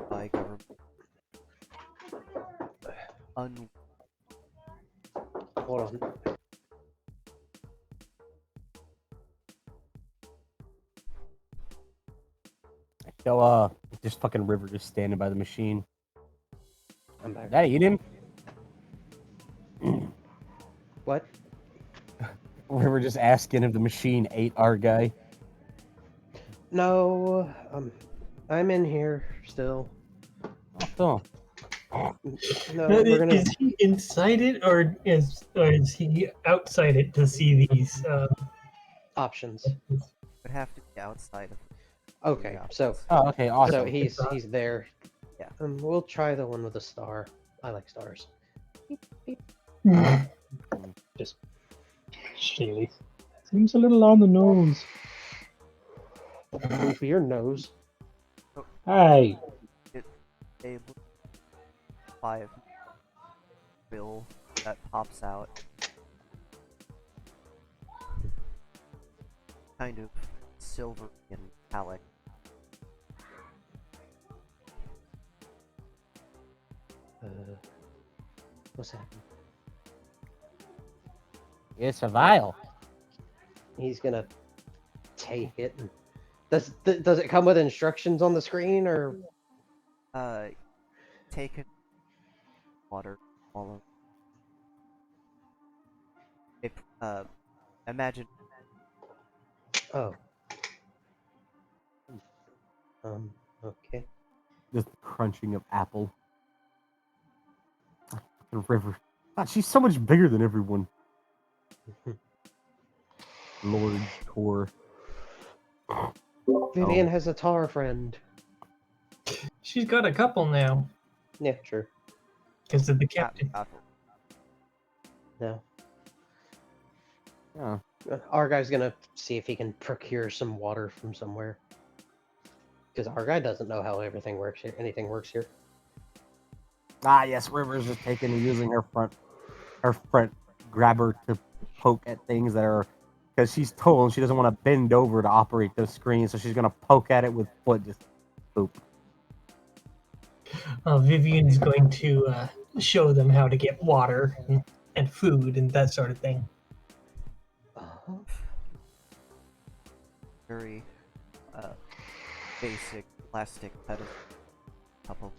by government Hold on. So, just fucking River just standing by the machine. I'm back. Did I eat him? What? River just asking if the machine ate our guy. No, I'm in here still. Oh, No, we're gonna. Is he inside it, or is he outside it to see these? Options. would have to be outside of Okay, so okay, awesome. so he's there. Yeah. We'll try the one with the star. I like stars. Just shady. Seems a little on the nose. Move your nose. Hey, a 5 bill that pops out. kind of silvery and metallic. What's happening? It's a vial. He's gonna take it. And... Does it come with instructions on the screen or? Take it. Water. Follow. If imagine. Oh. Okay. Just the crunching of apple. The river. God, she's so much bigger than everyone. Lord Tor. Vivian has a tar friend. She's got a couple now Yeah, sure. because of the captain. No. Yeah. Our guy's gonna see if he can procure some water from somewhere. Because our guy doesn't know how everything works here. Anything works here. Ah, yes, River's just taking and using her front grabber to poke at things that are, because she's told she doesn't want to bend over to operate the screen, so she's gonna poke at it with foot, just boop. Vivian's going to show them how to get water and food and that sort of thing. Very basic plastic pedal. Couple.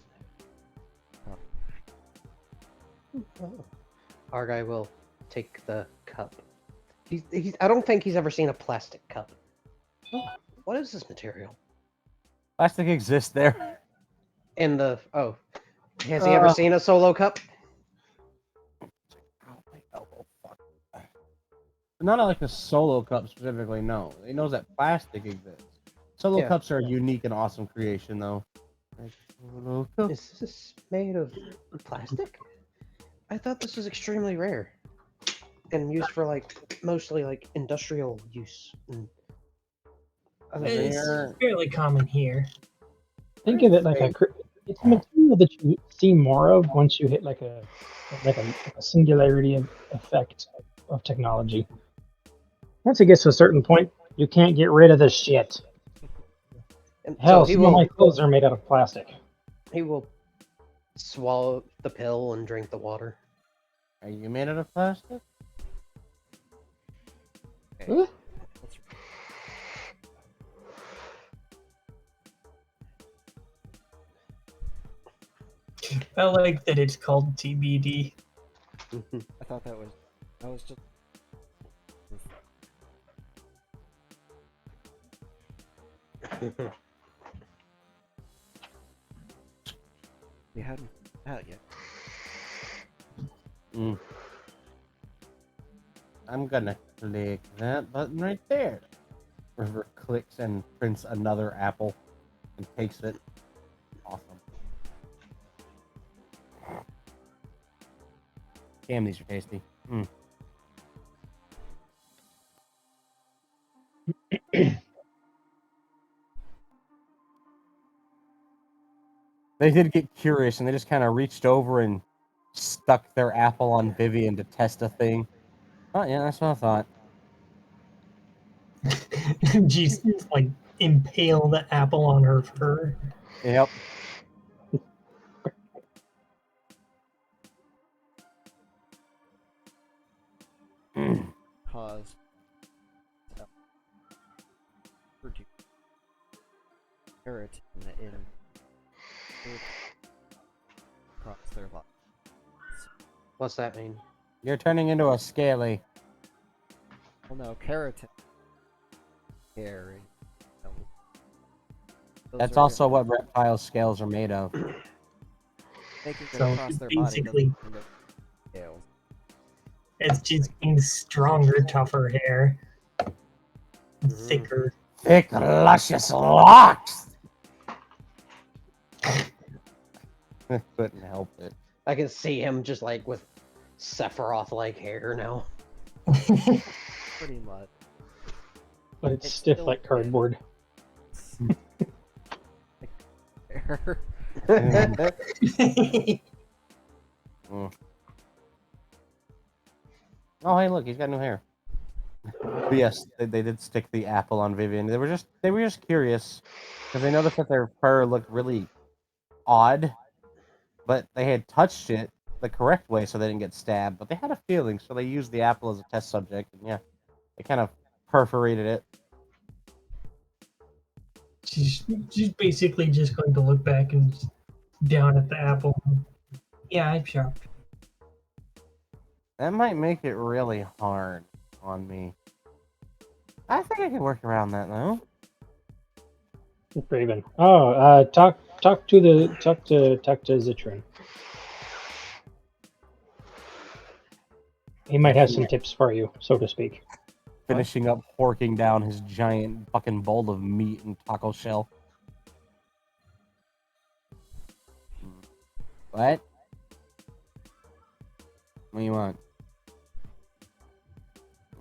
Our guy will take the cup. He's I don't think he's ever seen a plastic cup. What is this material? Plastic exists there. In the has he ever seen a solo cup? Not like a solo cup specifically, no. He knows that plastic exists. Solo cups are a unique and awesome creation, though. Is this made of plastic? I thought this was extremely rare and used for mostly industrial use. It's fairly common here. Think of it like it's a material that you see more of once you hit like a singularity effect of technology. Once it gets to a certain point, you can't get rid of the shit. And Hell, so some of my clothes are made out of plastic. he will swallow the pill and drink the water. Are you made out of plastic? Okay. I like that it's called TBD. I thought that was just. We hadn't out yet. I'm gonna click that button right there. River clicks and prints another apple and takes it. Awesome. Damn, these are tasty. They did get curious and they just kind of reached over and stuck their apple on Vivian to test a thing. Oh, yeah, that's what I thought. She's impale the apple on her fur. Yep. Pause. Produce keratin in across their body. What's that mean? You're turning into a scaly. Well, no, keratin. Scary. No. That's also what reptile scales are made of. Making it So across their body basically, doesn't end up scales. it's just being stronger, tougher hair, thicker. Thick, luscious locks! Couldn't help it. I can see him just with Sephiroth hair now. Pretty much. But it's stiff still like cardboard. Oh, hey, look, he's got new hair. But yes, they did stick the apple on Vivian. They were just curious because they noticed that their fur looked really odd, but they had touched it the correct way so they didn't get stabbed. But they had a feeling, so they used the apple as a test subject, and yeah, they kind of perforated it. She's basically just going to look back and down at the apple. Yeah, I'm sharp. That might make it really hard on me. I think I can work around that though. Raven. Oh, talk to Zitron. He might have some tips for you, so to speak. Finishing up horking down his giant fucking bowl of meat and taco shell. What? What do you want?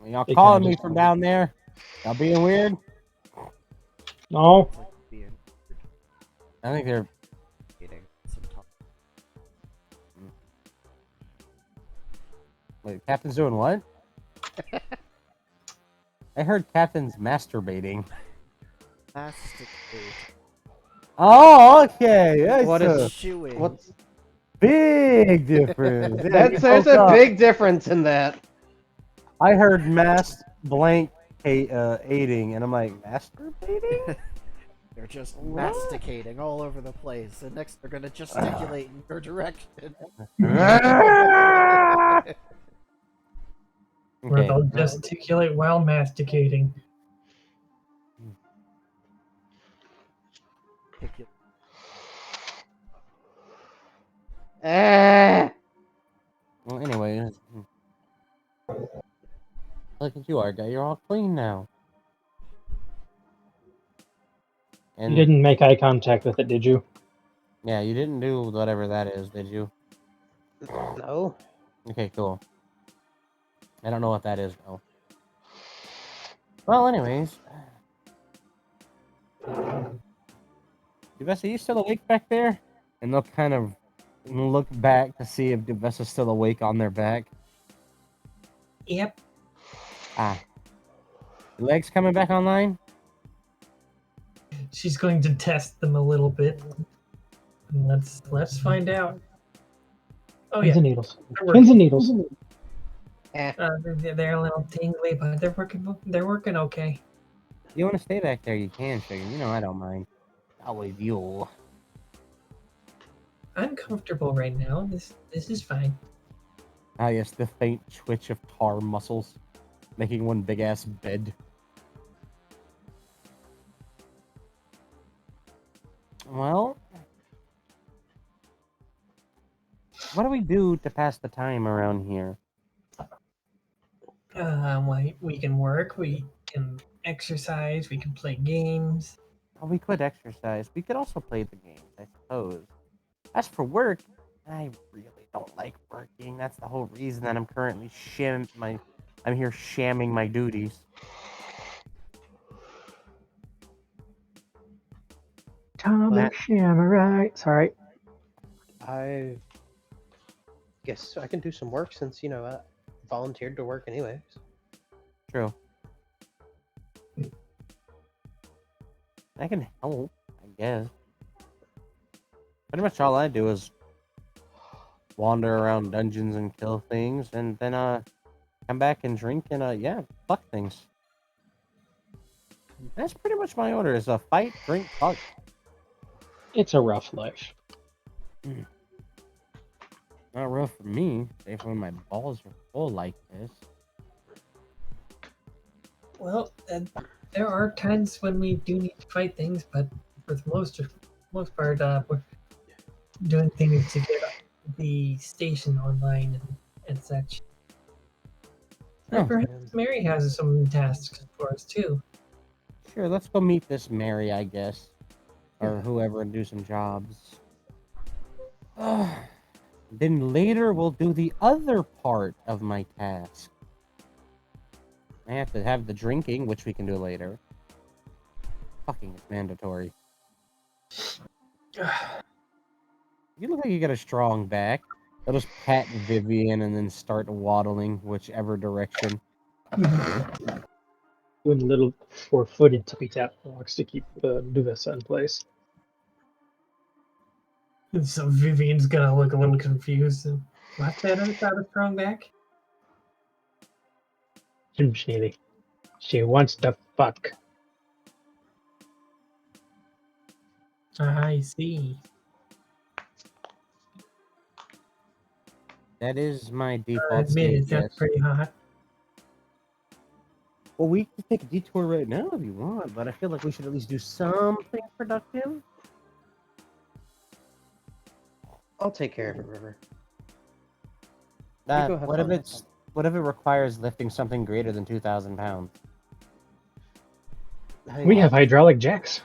Y'all They calling kinda me just- from down there? Y'all being weird? No, It's like being I think they're eating some top. Wait, Captain's doing what? I heard Captain's masturbating. Masticate. Oh, okay. That's What a is Chewing. what's big difference. Yeah, you there's broke a up. big difference in that. I heard mass blank aiding, and I'm like, masturbating? They're just What? masticating all over the place, and next they're gonna gesticulate in your direction. Where Okay. they'll gesticulate while masticating. Ah! Well, anyway, look at you, Arga. You're all clean now. And you didn't make eye contact with it, did you? yeah, you didn't do whatever that is, did you? No. Okay, cool. I don't know what that is though. Well, anyways, Devessa, you still awake back there? And they'll kind of look back to see if Devessa's still awake on their back. Yep. Ah, your legs coming back online? She's going to test them a little bit. Let's find out. Oh Pins yeah, and needles. they're Pins working. and needles. Eh. They're a little tingly, but they're working. They're working okay. If you want to stay back there, you can, sugar. You know I don't mind. Always you. I'm comfortable right now. This is fine. Ah, yes, the faint twitch of tar muscles, making one big ass bed. Well, what do we do to pass the time around here? We can work. We can exercise. We can play games. Well, we could exercise. We could also play the games, I suppose. As for work, I really don't like working. That's the whole reason that I'm currently I'm here shamming my duties. Tommy That- Shamrock. Sorry. I guess I can do some work since I volunteered to work anyways. True. I can help, I guess. Pretty much all I do is wander around dungeons and kill things, and then come back and drink and yeah, fuck things. That's pretty much my order: is a fight, drink, fuck. It's a rough life. Not rough for me, save when my balls are full like this. Well, there are times when we do need to fight things, but for the most part, we're doing things to get the station online and such. And Oh. perhaps Mary has some tasks for us too. Sure, let's go meet this Mary, I guess. Or whoever, and do some jobs. Then later we'll do the other part of my task. I have to have the drinking, which we can do later. Fucking it's mandatory. You look like you got a strong back. I'll just pat Vivian and then start waddling whichever direction. Doing little 4-footed tippy tap blocks to keep Duvessa in place. So Vivian's gonna look a little confused. What's that about a strong back? She wants to fuck. I see. That is my I default admit state, it sounds yes. pretty hot. Well, we can take a detour right now if you want, but I feel like we should at least do something productive. I'll take care of it, River. That go have what if fun. what if it requires lifting something greater than 2,000 pounds? Hey, We have hydraulic jacks.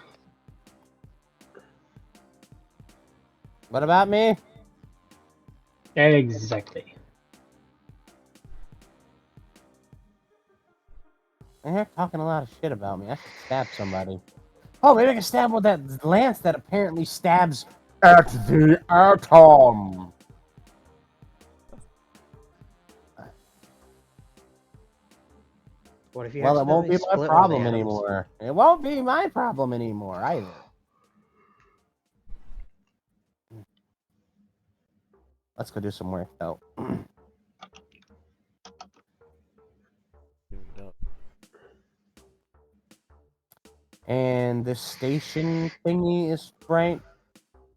What about me? Exactly. You're talking a lot of shit about me. I should stab somebody. Oh, maybe I can stab with that lance that apparently stabs at the atom. what if you Well, it won't be accidentally my split one of the problem atoms? anymore. It won't be my problem anymore either. Let's go do some work, though. And this station thingy is right.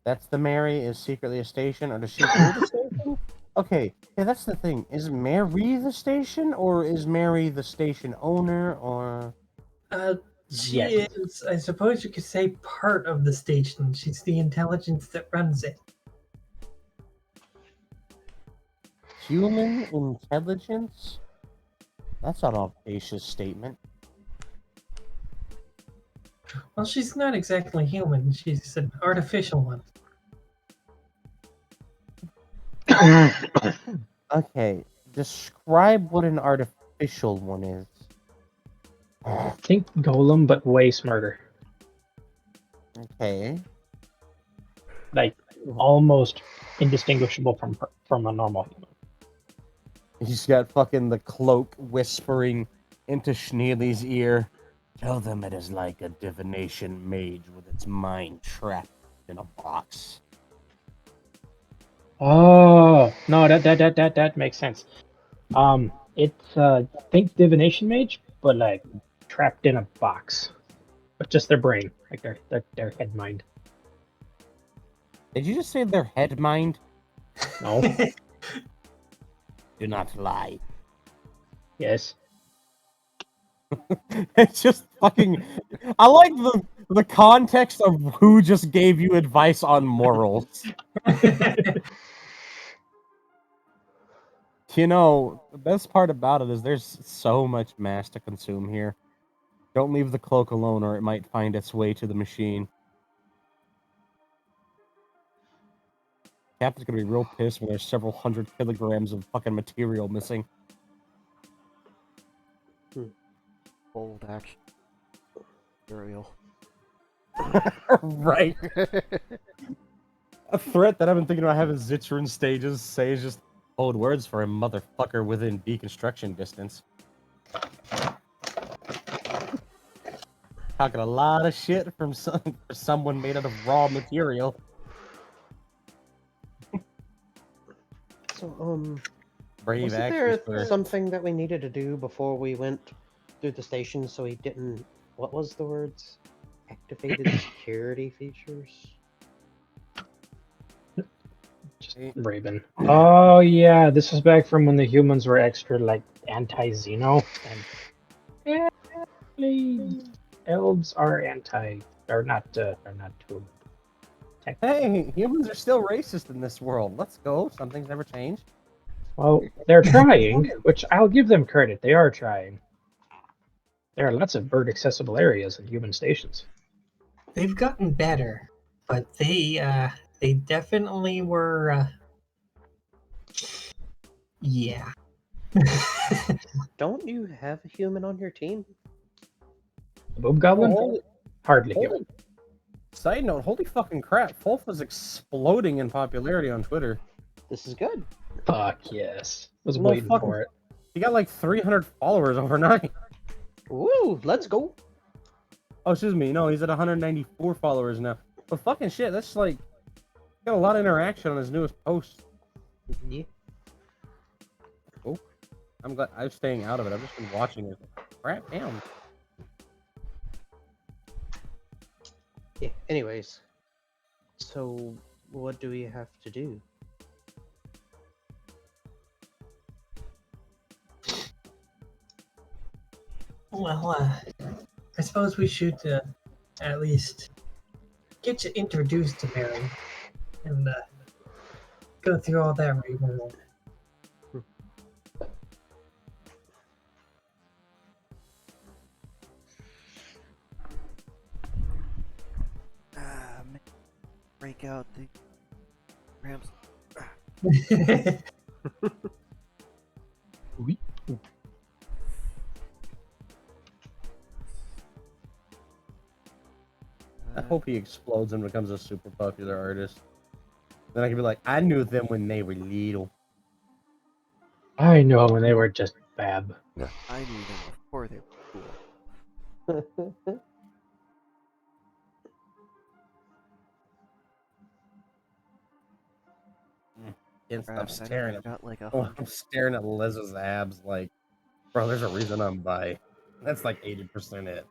That's the Mary is secretly a station, or does she rule the station? Okay, yeah, that's the thing. Is Mary the station, or is Mary the station owner, or... She Yes. is, I suppose you could say, part of the station. She's the intelligence that runs it. Human intelligence? That's an audacious statement. Well, she's not exactly human. She's an artificial one. Okay, describe what an artificial one is. Think Golem, but way smarter. Okay. Like almost indistinguishable from a normal human. He's got fucking the cloak whispering into Schneely's ear. Tell them it is like a divination mage with its mind trapped in a box. Oh no, that makes sense. It's think divination mage, but like trapped in a box, but just their brain, like their head mind. Did you just say their head mind? No. Do not lie. Yes. It's just fucking. I like the context of who just gave you advice on morals. You know, the best part about it is there's so much mass to consume here. Don't leave the cloak alone, or it might find its way to the machine. Captain's gonna be real pissed when there's several hundred kilograms of fucking material missing. Bold action. Burial. Right. A threat that I've been thinking about having Zitron stages say is just old words for a motherfucker within deconstruction distance. Talking a lot of shit from for someone made out of raw material. So, Brave wasn't action there spirit. something that we needed to do before we went through the station so he didn't... What was the words? Activated security features? Just Raven. Oh yeah, this was back from when the humans were extra like anti-Xeno, and actually, elves are are not too. Hey, humans are still racist in this world. Let's go. Something's never changed. Well, they're trying, which I'll give them credit. They are trying. There are lots of bird accessible areas in human stations. They've gotten better, but they definitely were. Yeah. Don't you have a human on your team? The Boob Goblin? Holy, Hardly human. side note, holy fucking crap. Wolf was exploding in popularity on Twitter. This is good. Fuck yes. Was No waiting fucking- for it. He got like 300 followers overnight. Ooh, let's go. Oh, excuse me. No, he's at 194 followers now. But fucking shit, that's like got a lot of interaction on his newest post. Yeah. Oh, I'm glad I'm staying out of it. I've just been watching it. Crap, damn. Yeah. Anyways, so what do we have to do? Well, I suppose we should at least get you introduced to Mary and go through all that rigmarole. Break out the ramps. Oui. I hope he explodes and becomes a super popular artist. Then I can be like, I knew them when they were little. I know when they were just fab. I knew them before they were cool. Can't stop Crap, staring I at. got like Oh, I'm staring at Liz's abs. Like, bro, there's a reason I'm bi. That's like 80% it.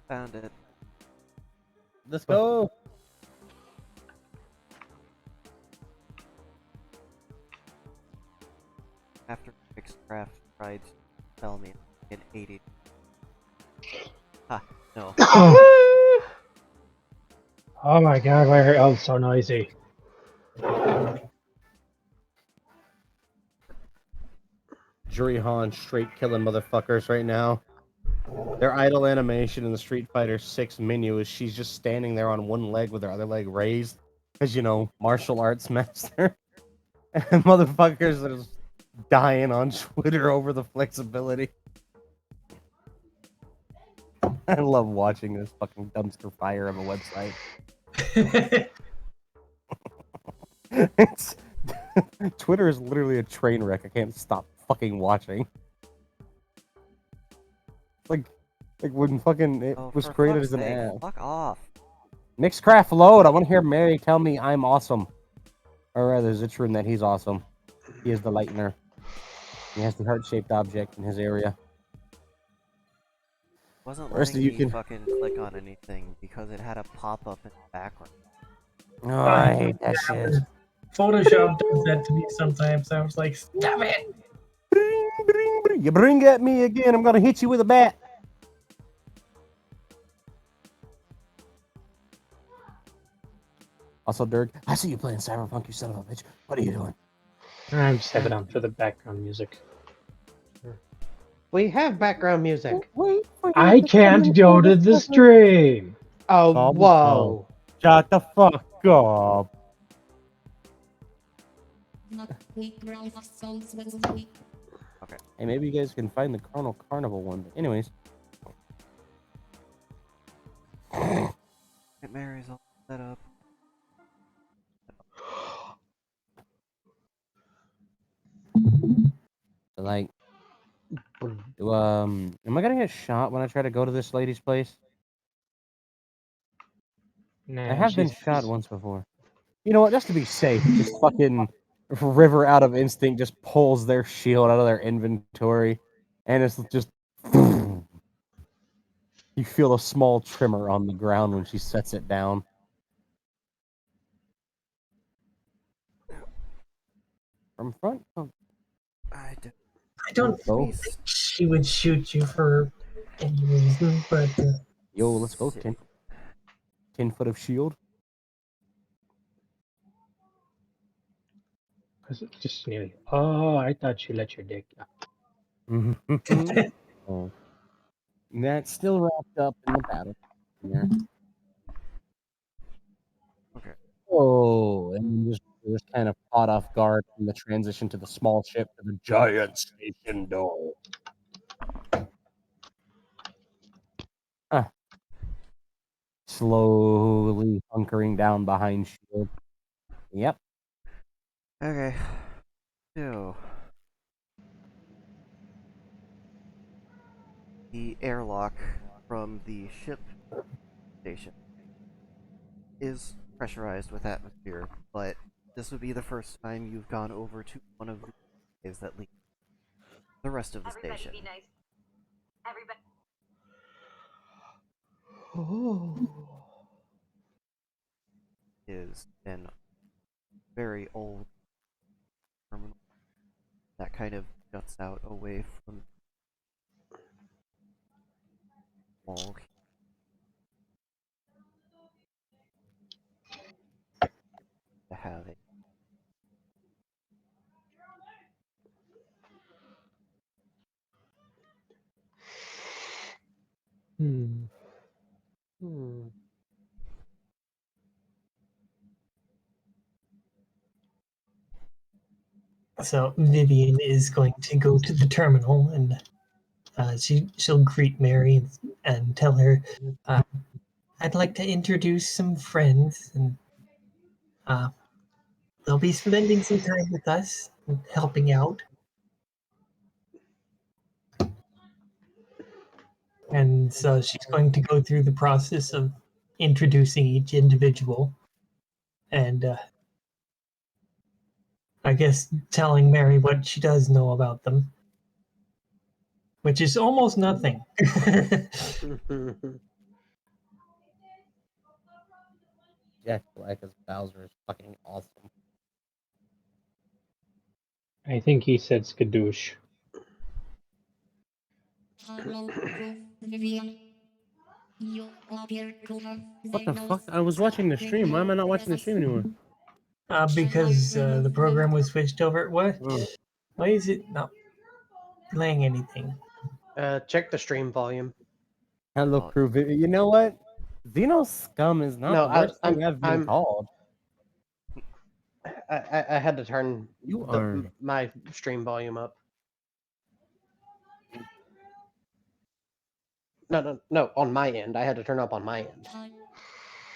Found it. Let's go. After Mixcraft tried to tell me in 80. Ha, no. Oh my god, why are elves so noisy? Jurihan straight killing motherfuckers right now. Their idle animation in the Street Fighter 6 menu is she's just standing there on one leg with her other leg raised. Because, you know, martial arts master. And motherfuckers are just dying on Twitter over the flexibility. I love watching this fucking dumpster fire of a website. It's Twitter is literally a train wreck. I can't stop fucking watching. Like when fucking it Oh, was for created fuck's as an sake, ad. fuck off. Mixcraft load. I want to hear Mary tell me I'm awesome. Or rather, Zitron that he's awesome. He is the lightener. He has the heart-shaped object in his area. Wasn't Rest letting of you me can. fucking click on anything because it had a pop-up in the background. Oh, I hate that shit. Photoshop does that to me sometimes. I was like, stop it! Bring, bring, bring. You bring at me again, I'm gonna hit you with a bat. Also, Dirk, I see you playing Cyberpunk, you son of a bitch. What are you doing? I'm just having it on for the background music. We have background music. Wait for you I to can't come go to in. the stream. Oh, Calm whoa. Shut the fuck up. Hey, maybe you guys can find the Chrono Carnival one. But anyways. Mary's all set up. Like, am I gonna get shot when I try to go to this lady's place? Nah, I have been she's shot once before. You know what? Just to be safe, just fucking River out of instinct just pulls their shield out of their inventory, and it's just you feel a small tremor on the ground when she sets it down. From front? Oh, I do. I don't Let's go. think she would shoot you for any reason, but Yo, let's go. Sit. 10 foot of shield. Because it's just nearly. Oh, I thought you let your dick out. Oh. And that's still wrapped up in the battle. Yeah. Okay. Oh, and just kind of caught off guard from the transition to the small ship to the giant station door. Slowly hunkering down behind shield. Yep. Okay. So the airlock from the ship station is pressurized with atmosphere, but this would be the first time you've gone over to one of the ways that lead the rest of the station. Be nice. Everybody. Is an very old terminal that kind of juts out away from the wall to have it. Hmm. so Vivian is going to go to the terminal and she'll greet Mary and tell her, I'd like to introduce some friends, and they'll be spending some time with us, and helping out. And so she's going to go through the process of introducing each individual and I guess telling Mary what she does know about them, which is almost nothing. Jack Black as Bowser is fucking awesome. I think he said skadoosh. What the fuck? I was watching the stream. Why am I not watching the stream anymore? Because the program was switched over. What? Oh. Why is it not playing anything? Check the stream volume. Hello, crew. You know what? Xeno scum is not No, the worst thing I've been I'm- called. I had to turn You are. my stream volume up. No, on my end. I had to turn up on my end.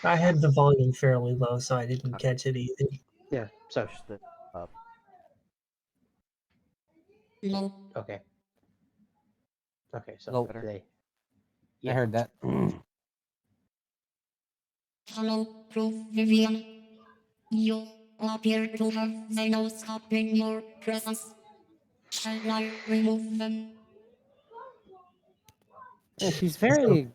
I had the volume fairly low, so I didn't catch it either. Yeah, so Push this up. okay. Okay, so Low. they. I heard that. Hello, Proof Vivian. You appear to have Xenos up in your presence. Shall I remove them? Yeah, she's very.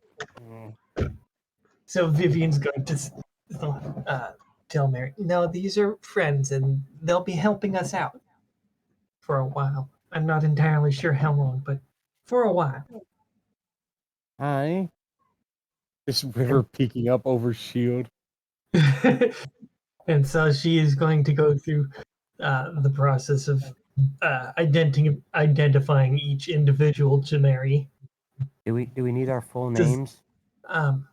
So Vivian's going to tell Mary, no, these are friends and they'll be helping us out for a while. I'm not entirely sure how long, but for a while. Hi. This river peeking up over shield. And so she is going to go through the process of identifying each individual to Mary. Do we need our full Does- names? Um,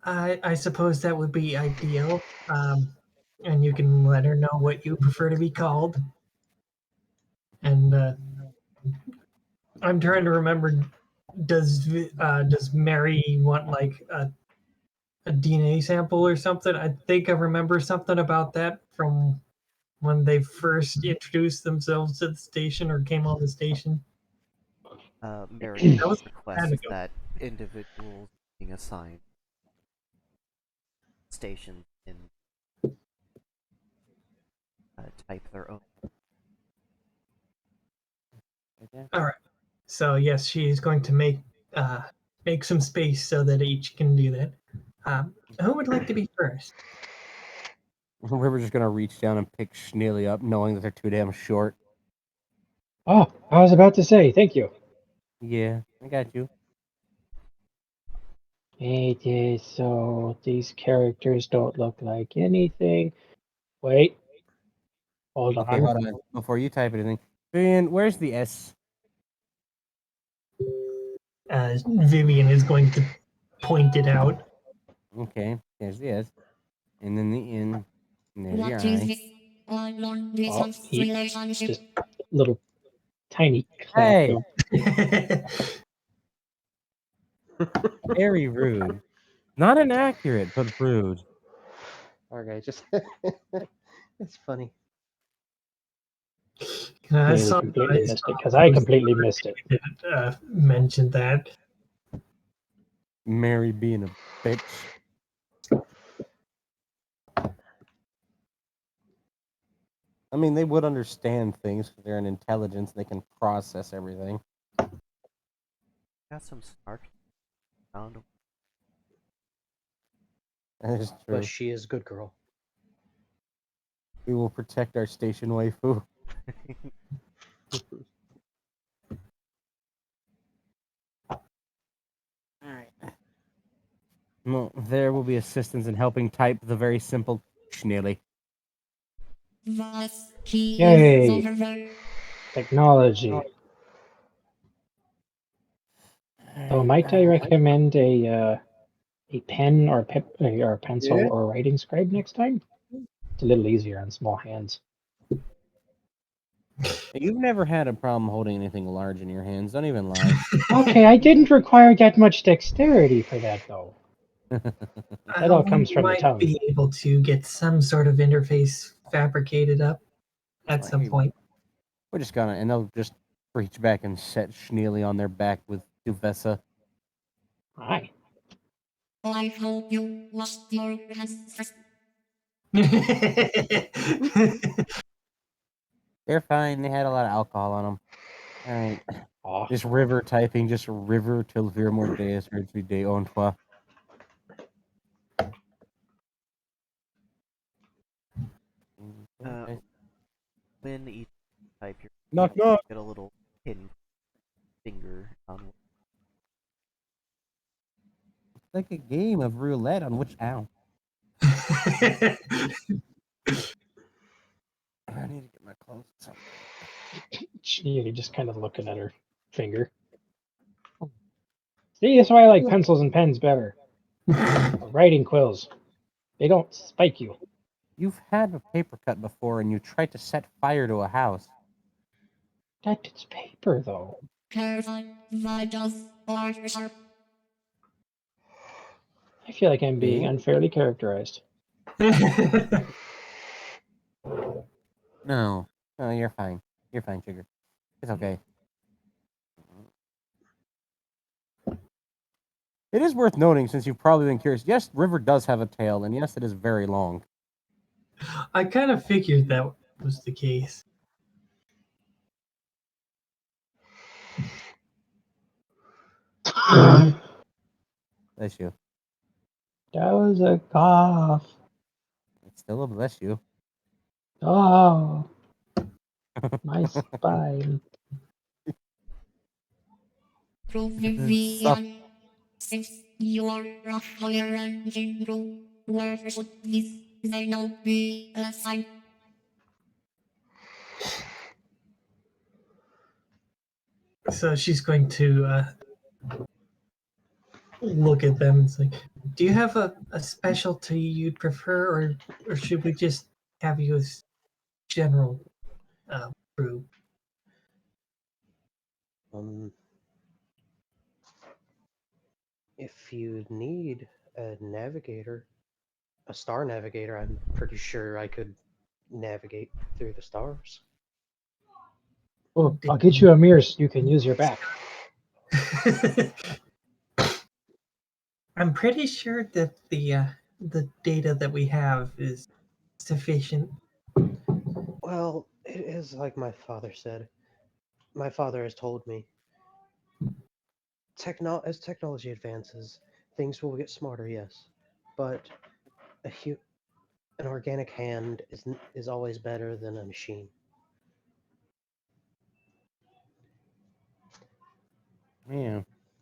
I suppose that would be ideal. And you can let her know what you prefer to be called. And I'm trying to remember. Does Mary want like a DNA sample or something? I think I remember something about that from when they first introduced themselves to the station or came on the station. Mary That was requests ago. that individuals being assigned stations in type their own. All right. So yes, she is going to make some space so that each can do that. Who would like to be first? River's just gonna reach down and pick Schneely up, knowing that they're too damn short. Oh, I was about to say, thank you. Yeah, I got you. It is so these characters don't look like anything. Wait, hold Okay, on. hold on. Before you type anything, Vivian, where's the S? Vivian is going to point it out. Okay, there's the S, and then the N, and there's your What is I. this? All long Oh, distance he relationship. just little tiny clap. Hey, of- very rude. Not inaccurate, but rude. Okay, just it's funny. I Nearly saw completely I missed saw it because I post completely missed it. that mentioned that. Mary being a bitch. I mean, they would understand things 'cause they're an intelligence. They can process everything. Got some snark sound. That is But true. she is a good girl. We will protect our station waifu. Alright. No, there will be assistance in helping type the very simple Schneely. Was he is Yay. over there. Technology. So might I recommend a pen or or pencil Yeah. or writing scribe next time? It's a little easier on small hands. You've never had a problem holding anything large in your hands. Don't even lie. Okay, I didn't require that much dexterity for that though. That all comes We from the might tongue. be able to get some sort of interface fabricated up at some point. We're just gonna, and they'll just reach back and set Schneely on their back with Duvessa. Hi. I hope you washed your hands first. They're fine. They had a lot of alcohol on them. All right. Aw. Just river typing, just river till Virmore Deus Urge de on toi. When each type your Knock knock. get a little pin finger on. Like a game of roulette on which ow. I need to get my clothes. You're just kind of looking at her finger. See, that's why I like pencils and pens better. Or writing quills. They don't spike you. You've had a paper cut before and you tried to set fire to a house. That's paper though. Careful, vitals are sharp. I feel like I'm being See? unfairly characterized. No. No, you're fine. You're fine, Sugar. It's okay. It is worth noting, since you've probably been curious, yes, River does have a tail, and yes, it is very long. I kind of figured that was the case. Bless you. That was a cough. It's still a bless you. Oh, my spine. Provision. Since you are a higher ranking crew, where should this signal be assigned? So she's going to look at them and say, "Do you have a specialty you'd prefer, or should we just have you as general crew?" If you need a navigator, a star navigator, I'm pretty sure I could navigate through the stars. Oh, I'll get you a mirror so you can use your back. I'm pretty sure that the data that we have is sufficient. Well, it is like my father said. My father has told me, as technology advances, things will get smarter, yes, but a An organic hand is always better than a machine. Yeah.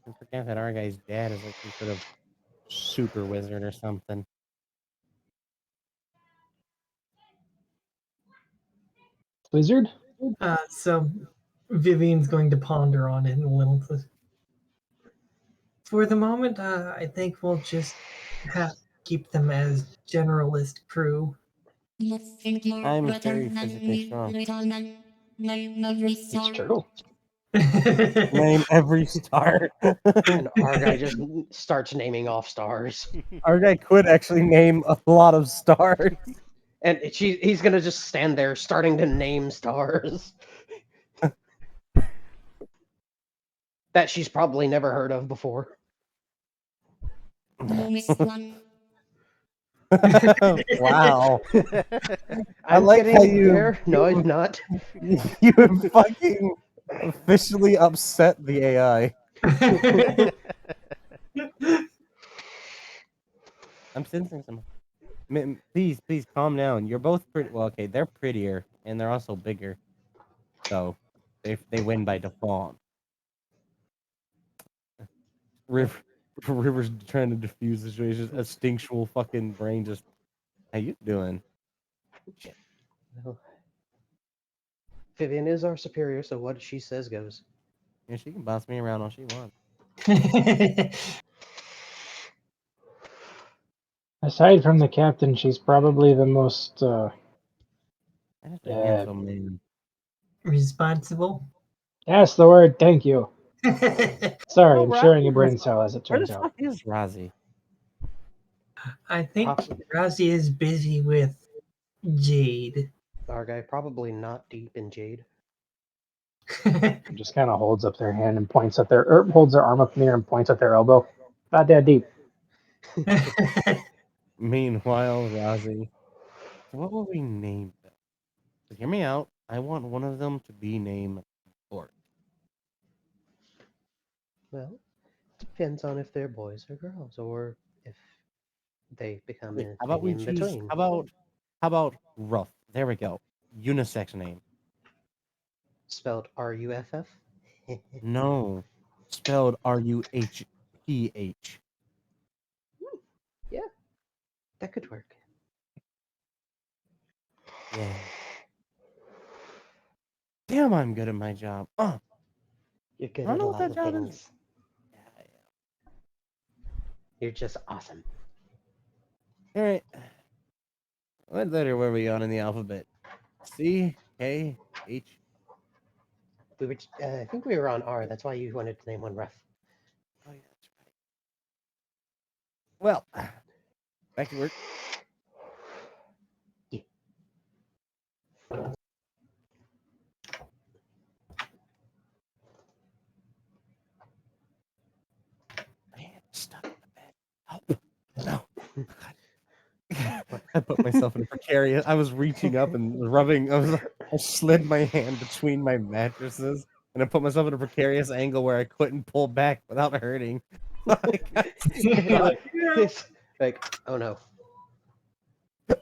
I forget that our guy's dad is like some sort of super wizard or something. Wizard? So Vivian's going to ponder on it a little. For the moment, I think we'll just have keep them as generalist crew. You think you're I'm better very than physically me, strong. little man. Name every It's star. true. Name every star. And our guy just starts naming off stars. Our guy could actually name a lot of stars. And he's gonna just stand there starting to name stars that she's probably never heard of before. You missed one. Wow. I'm like how getting you- there. No, I'm not. You have fucking officially upset the AI. I'm sensing some. Please, please calm down. You're both pretty. Well, okay, they're prettier and they're also bigger, so they win by default. River, River's trying to diffuse the situation. A stinctual fucking brain just. How you doing? Shit. No. Vivian is our superior, so what she says goes. Yeah, she can boss me around all she wants. Aside from the captain, she's probably the most I just a handsome man. Responsible. that's the word, thank you. Sorry, Oh, I'm sharing a Razi's brain cell as it Where the turns out. fuck is Razi? I think Pop- Razi is busy with Jade. Our guy probably not deep in Jade. Just kind of holds up their hand and points at their, or holds their arm up in the air and points at their elbow. Not that deep. Meanwhile, Razi. What will we name them? So hear me out. I want one of them to be named Bort. Well, depends on if they're boys or girls, or if they become Wait, a how about thing we in choose? between. How about Ruff? There we go. Unisex name. Spelled Ruff. No, spelled Ruhph. Yeah, that could work. Yeah. Damn, I'm good at my job. You're good I don't at know a what lot that of job things. is. Yeah, You're just awesome. yeah. All right. What letter were we on in the alphabet? C, K, H. We were, I think we were on R. That's why you wanted to name one Ruff. Oh yeah, that's right. Well, back to work. Yeah. Man, stuck in the bed. Help. No. God. I put myself in a precarious. I was reaching up and rubbing. I slid my hand between my mattresses, and I put myself in a precarious angle where I couldn't pull back without hurting. It's like, oh no.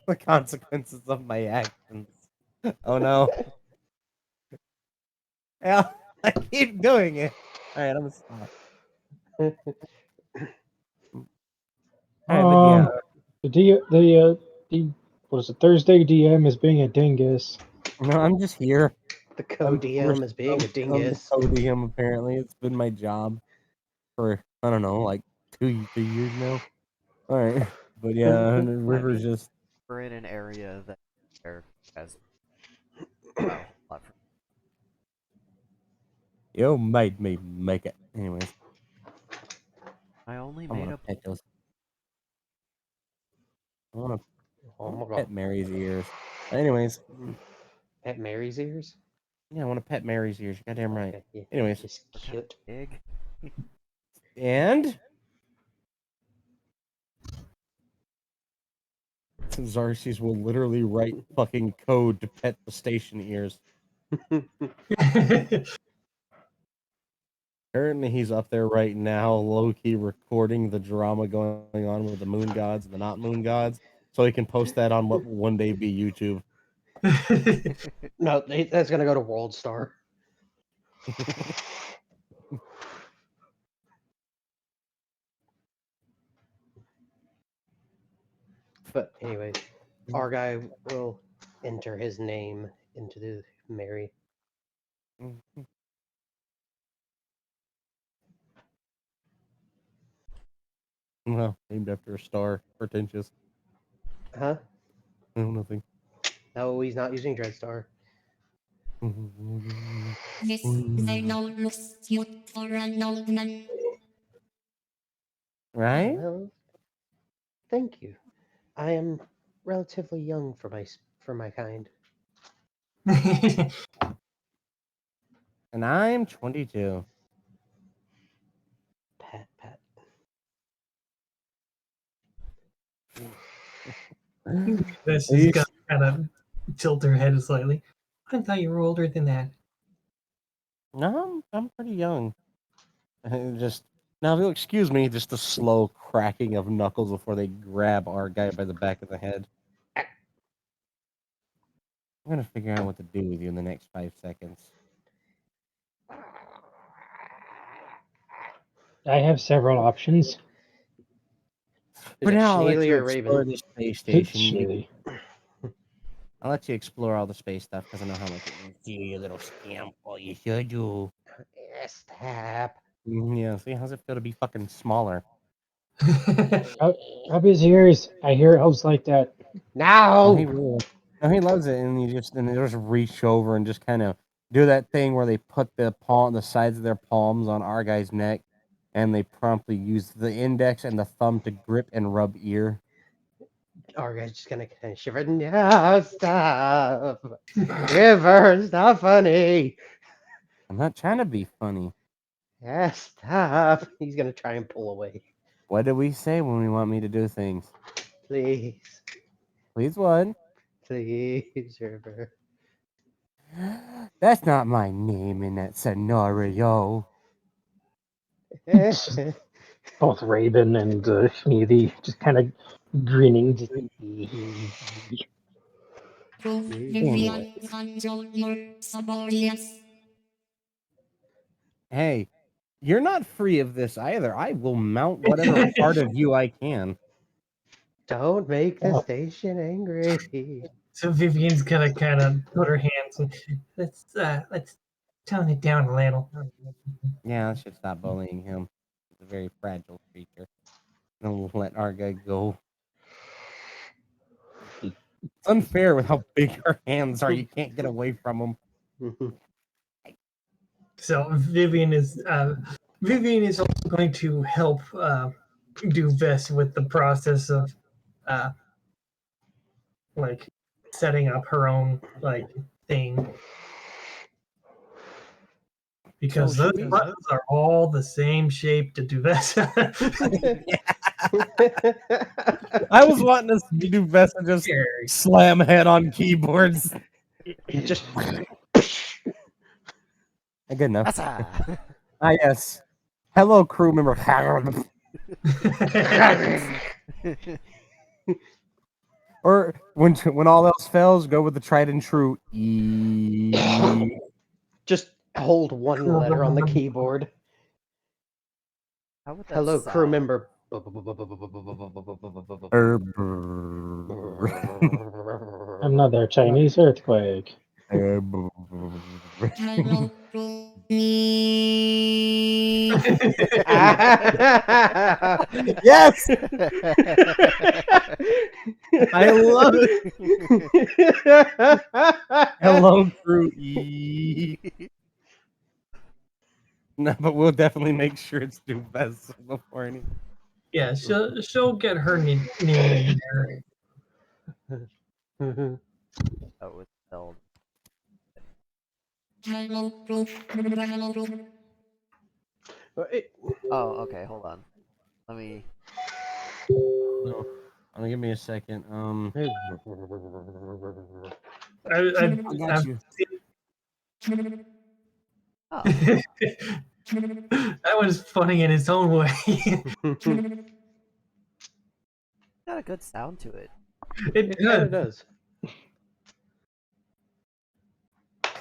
The consequences of my actions. Oh no. Yeah, I keep doing it. All right, I'm gonna stop. All right, but yeah, The what is it, Thursday DM is being a dingus. no, I'm just here. The I'm co-DM forced is being a to become the dingus. podium. Apparently, it's been my job for I don't know, like 3 years now. All right, but yeah, and the River's just We're in an area that there has not a whole lot for you made me make it. Anyways, I only I made want a to pet those. I want Oh my to god. pet Mary's ears. Anyways, Pet Mary's ears? yeah, I want to pet Mary's ears. You're goddamn right. Okay, yeah, Anyways, it's cute. pig. and Xarxes will literally write fucking code to pet the station ears. Apparently, he's up there right now, low key recording the drama going on with the moon gods and the not moon gods. so he can post that on what will one day be YouTube. No, that's gonna go to World Star. But anyway, our guy will enter his name into the Mary. Well, named after a star. Pretentious. Huh? No, nothing. No, he's not using Dreadstar. This they now looks cute for an old man. Right? Well, thank you. I am relatively young for my kind. And I'm 22. Pat, pat. This is gonna kind of tilt her head slightly. I thought you were older than that. No, I'm pretty young. Just now, if you'll excuse me, just the slow cracking of knuckles before they grab our guy by the back of the head. I'm gonna figure out what to do with you in the next 5 seconds. I have several options. For now, I'll let Schneely you or explore Raven? the space station. Shitty. I'll let you explore all the space stuff because I know how much it means to you, you little scamp. Oh, you should do. Yes, tap. Yeah, see, how's it feel to be fucking smaller? Rub his ears. I hear elves like that. Oh, he Now. will. No, he loves it, and you just reach over and just kind of do that thing where they put the sides of their palms on our guy's neck, and they promptly use the index and the thumb to grip and rub ear. Our guy's just gonna kind of shiver. No, stop. Shiver, not funny. I'm not trying to be funny. Yeah, stop. He's gonna try and pull away. What do we say when we want me to do things? Please, Please, what? please, Shiver. That's not my name in that scenario. Both Raven and Schneedy just kind of grinning. Just, Prove Anyway. Vivian control your subordinates. Hey, you're not free of this either. I will mount whatever part of you I can. Don't make the Oh. station angry. So Vivian's gonna kind of put her hands and let's tone it down a little. Yeah, I should stop bullying him. He's a very fragile creature. And we'll let our guy go. It's unfair with how big her hands are. You can't get away from them. So Vivian is also going to help do Vess with the process of like setting up her own like thing. Because So those should we- buttons are all the same shape to do Vess. I was wanting us to do best and just slam head on keyboards. Just Good enough. Asa! Ah, yes. Hello, crew member. Or when all else fails, go with the tried and true E. just hold one letter on the keyboard. How would that Hello, crew sound? member. another Chinese earthquake. Hello, prove me. Yes, I love it. Hello, crew E. No, but we'll definitely make sure it's do best before any. Yeah, she'll get her name in there. That was spelled. Hello, proof. Hello, proof. Oh, okay, hold on. Let me. No, give me a second. I got I've you. Oh, that was funny in its own way. got a good sound to it. It It kind of does. does.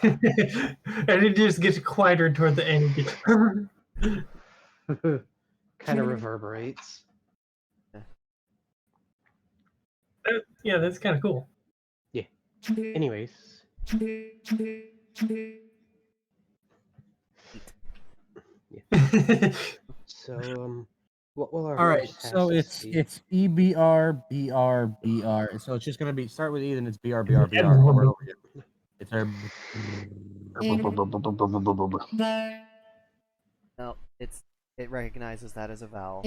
And it just gets quieter toward the end. It gets- Kind of reverberates. yeah, that's kind of cool. Anyways, so what will our All right, first so task be? it's EBR BR BR. So it's just gonna be start with E, then it's BR BR BR over and over again. It's our No, it recognizes that as a vowel.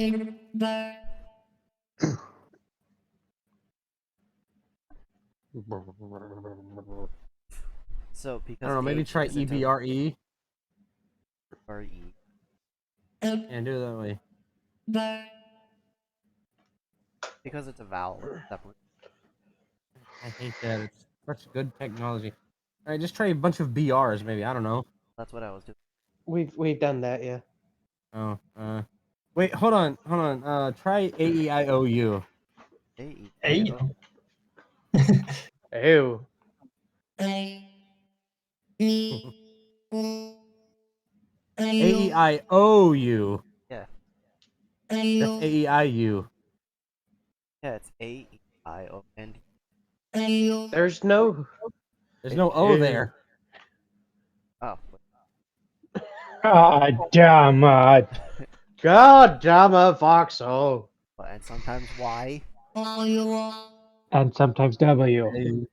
So I because don't know. Maybe H try isn't a EBRE or E, and do it that way. because it's a vowel, it's separate. I hate that. It's such good technology. All right, just try a bunch of BRs, maybe. I don't know. That's what I was doing. We've done that, yeah. Oh, wait, hold on. Try AEIOU. A E Hey, I O. Ew. AEIOU. Yeah, That's AEIU. yeah, it's A E I O and There's no. There's no O there. oh. God damn it. God damn it, Foxo. And sometimes Y. And sometimes W. Ew.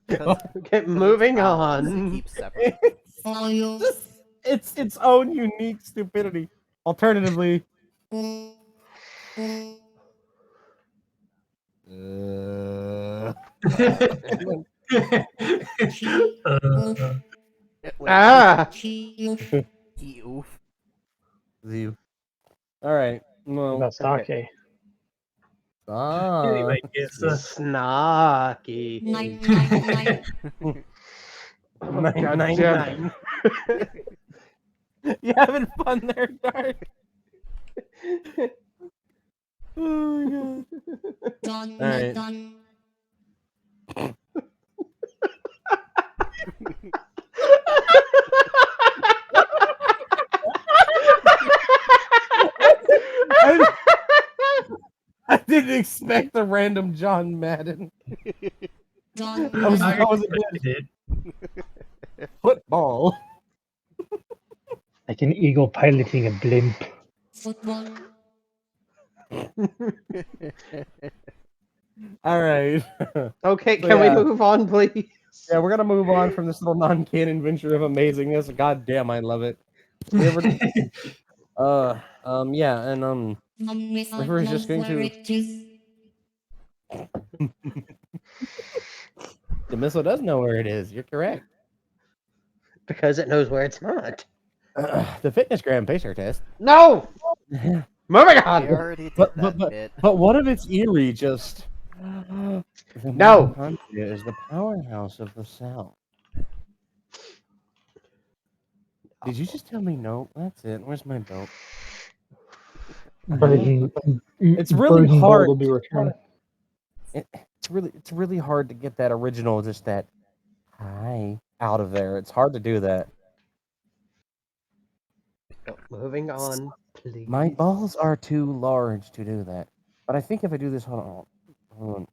Because Okay, it's moving vowels, it on. keeps separate. It's its own unique stupidity. Alternatively, Wait, Ah! E oof. the all right. What Well, about sake? anyway, it's Snarky. Oh, Nine, God nine, damn nine. You having fun there, Dark? Oh my god. All right. I didn't expect a random John Madden. That was I a expected good football. Like an eagle piloting a blimp. All right. Okay, So, can we yeah. move on, please? Yeah, we're gonna move on from this little non-canon venture of amazingness. God damn, I love it. We ever, yeah, and River is just going to. The missile does know where it is. You're correct. Because it knows where it's not. The fitness gram pacer test. No! Moving We on! already did But that but bit. but what if it's eerie? Just the No. mitochondria is the powerhouse of the cell. Did you just tell me no? That's it. Where's my belt? It's really Burden hard. will be returned. It's really hard to get that original, just that hi out of there. It's hard to do that. Moving on, please. My balls are too large to do that. But I think if I do this, hold on.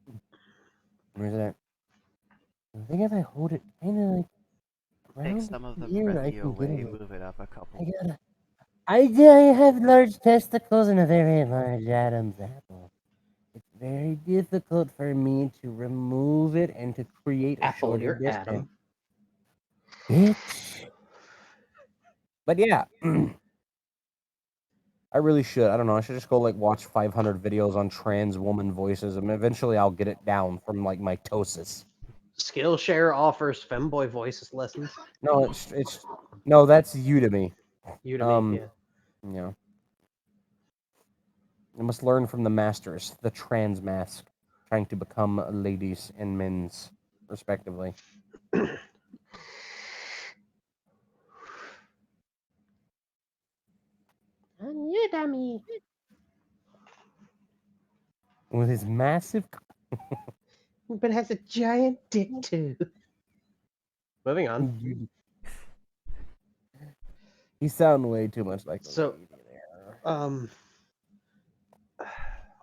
Where's that? I think if I hold it kind of like Take around some of the here, I brevity can get away, it. move it up a couple. I have large testicles and a very large Adam's apple. It's very difficult for me to remove it and to create a Apple, shorter you're distance. Adam. Bitch. But yeah, I really should. I don't know. I should just go like watch 500 videos on trans woman voices, and eventually I'll get it down from like mitosis. Skillshare offers femboy voices lessons. No, it's no, that's Udemy. Udemy, yeah. Yeah. I must learn from the masters, the trans mask, trying to become ladies and men's, respectively. Spit at me. With his massive. But it has a giant dick too. Moving on. You sound way too much like the So- lady there.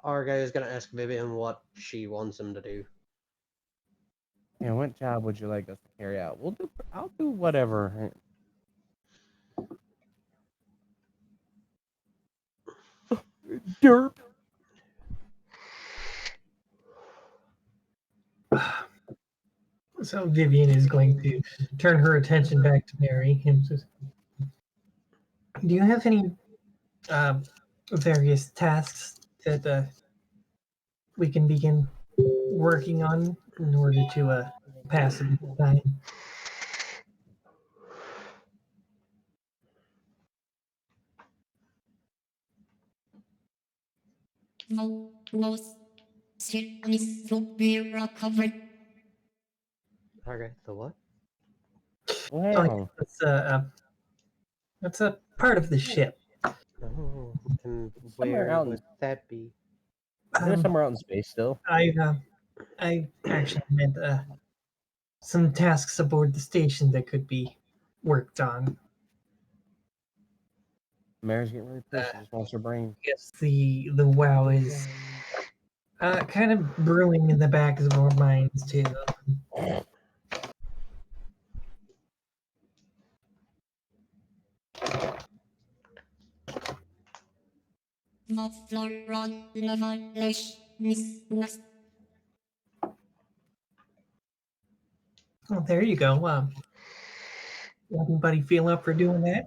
Our guy is gonna ask Vivian what she wants him to do. Yeah, what job would you like us to carry out? I'll do whatever. Derp. So Vivian is going to turn her attention back to Mary and says, "Do you have any various tasks that we can begin working on in order to pass the time?" Was needs to be recovered. Okay, the what? Oh, Well, that's a part of the ship. Oh, and Somewhere where out in- would that be? they're somewhere out in space still. I actually meant some tasks aboard the station that could be worked on. Mary's getting really pissed. She just wants her brain. I guess the WoW is kind of brewing in the back of our minds too. The floral revelation was Well, there you go. Anybody feel up for doing that?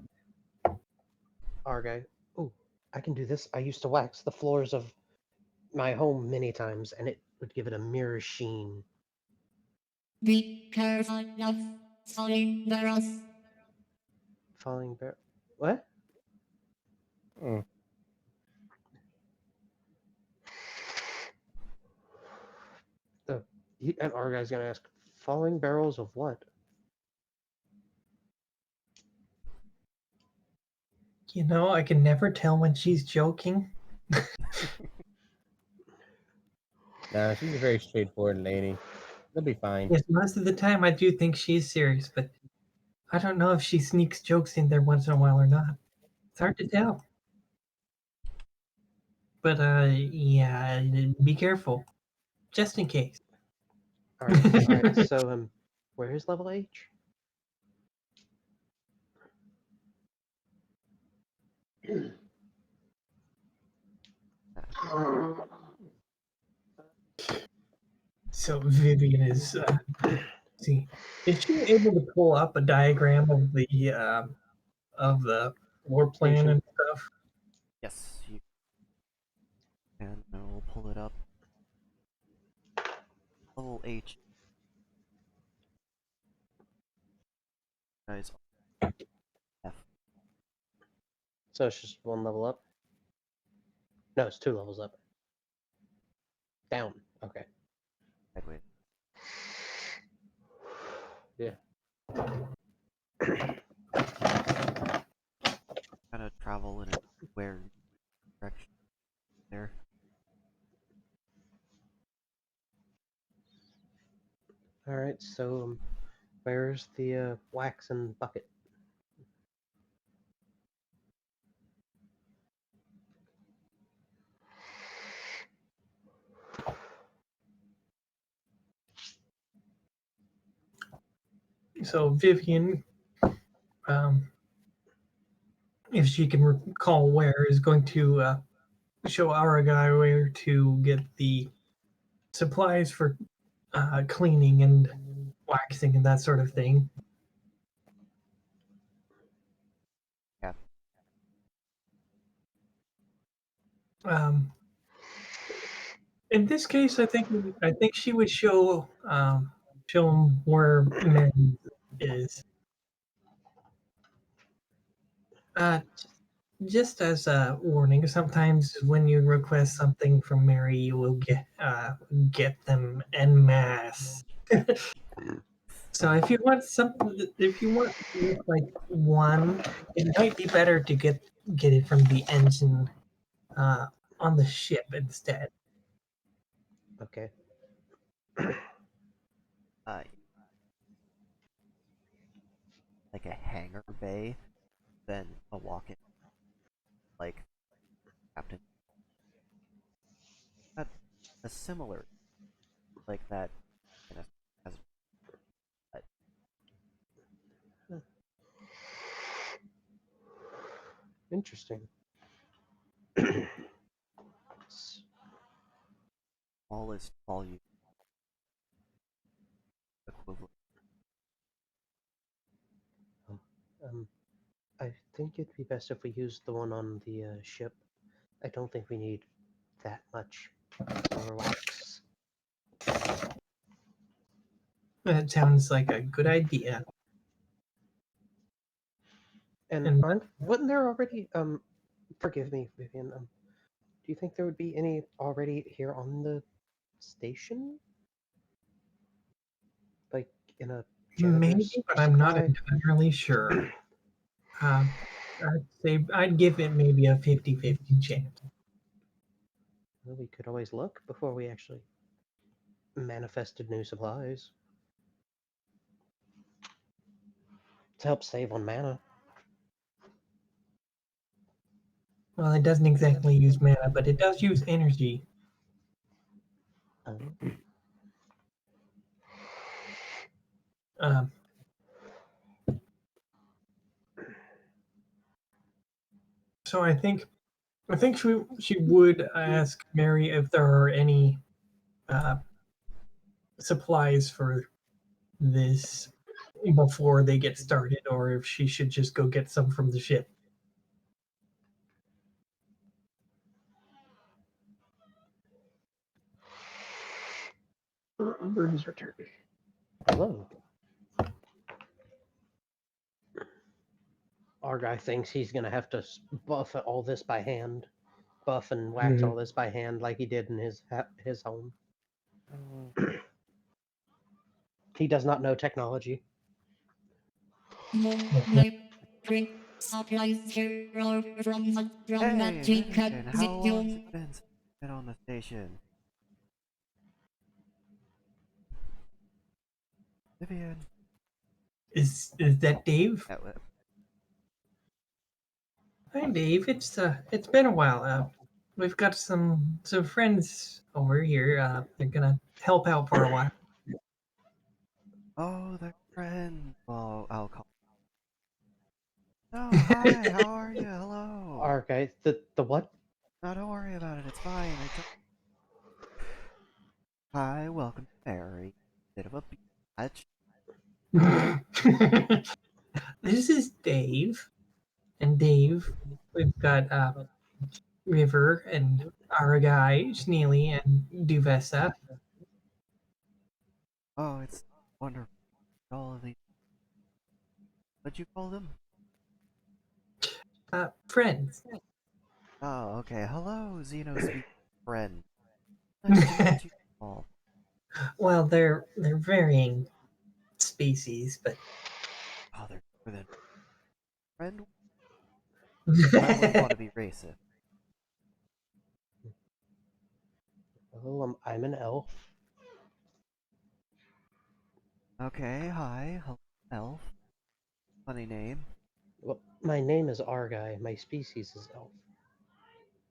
Our guy. Oh, I can do this. I used to wax the floors of my home many times, and it would give it a mirror sheen. be careful of falling barrels. Falling bear. What? Hmm. And our guy's gonna ask, falling barrels of what? You know, I can never tell when she's joking. Nah, she's a very straightforward lady. They'll be fine. Yes, most of the time I do think she's serious, but I don't know if she sneaks jokes in there once in a while or not. It's hard to tell. But yeah, be careful, just in case. All right. So where is level H? So Vivian is see, is she able to pull up a diagram of the floor plan and stuff? Yes, you can. I will pull it up. Level H. Guys, F. So it's just one level up? No, it's 2 levels up. Down. Okay. Sideways. Yeah. Gotta travel in a square direction there. All right. So where's the wax and bucket? So Vivian, if she can recall where, is going to show our guy where to get the supplies for cleaning and waxing and that sort of thing. Yeah. In this case, I think she would show him where Mary is. Uh, just as a warning, sometimes when you request something from Mary, you will get them en masse. So if you want to look like one, it might be better to get get it from the engine on the ship instead. Okay. Like a hangar bay, then a walk-in, like captain. Not a similar, like that, in a, as, but Interesting. smallest volume equivalent. I think it'd be best if we use the one on the ship. I don't think we need that much more wax. That sounds like a good idea. And wasn't there already? Forgive me, Vivian. Do you think there would be any already here on the station? Like in a Maybe, janitor's but I'm not supply? entirely sure. I'd say I'd give it maybe a 50-50 chance. Well, we could always look before we actually manifested new supplies. To help save on mana. Well, it doesn't exactly use mana, but it does use energy. Um, so I think she would ask Mary if there are any supplies for this before they get started, or if she should just go get some from the ship. Birdie's return. Hello. Our guy thinks he's gonna have to buff all this by hand, buff and wax all this by hand like he did in his home. He does not know technology. My bring supplies here are from the Hey, magic Vivian, how long's zone. it been since you've been on the station? Vivian. Is that Dave? Yeah, Hi, Dave. It's been a while. We've got some friends over here. They're gonna help out for a while. oh, they're friends. Well, I'll call. Oh, hi, how are you? Hello. Our guy, the what? No, don't worry about it. It's fine. Hi, welcome to Mary. Bit of a bitch. This is Dave, and Dave. We've got River and our guy Sneely and Duvessa. Oh, it's wonderful. All of these. What'd you call them? Friends. Oh, okay. Hello, Xeno's friend. Nice to meet you all. Well, they're varying species, but Oh, they're different than friend. I wouldn't want to be racist. Oh, I'm an elf. Okay, hi. Hello, elf. Funny name. Well, my name is our guy. My species is elf.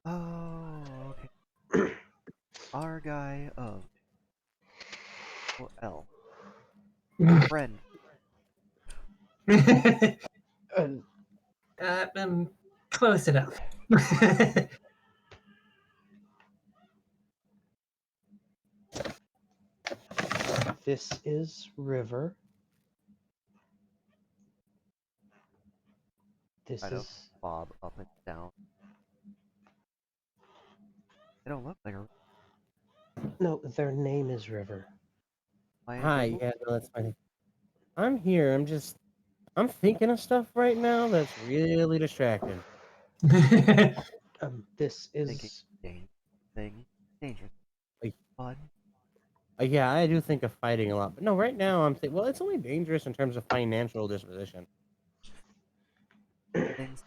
Oh, okay. Our guy of elf. Friend. Close enough. This is River. This I know. is Bob up and down. They don't look like a no. Their name is River. Hi, yeah, no, that's fine. I'm here. I'm thinking of stuff right now that's really distracting. This thinking is dangerous. Like, Fun. yeah, I do think of fighting a lot, but no, right now I'm thinking. Well, it's only dangerous in terms of financial disposition. Things.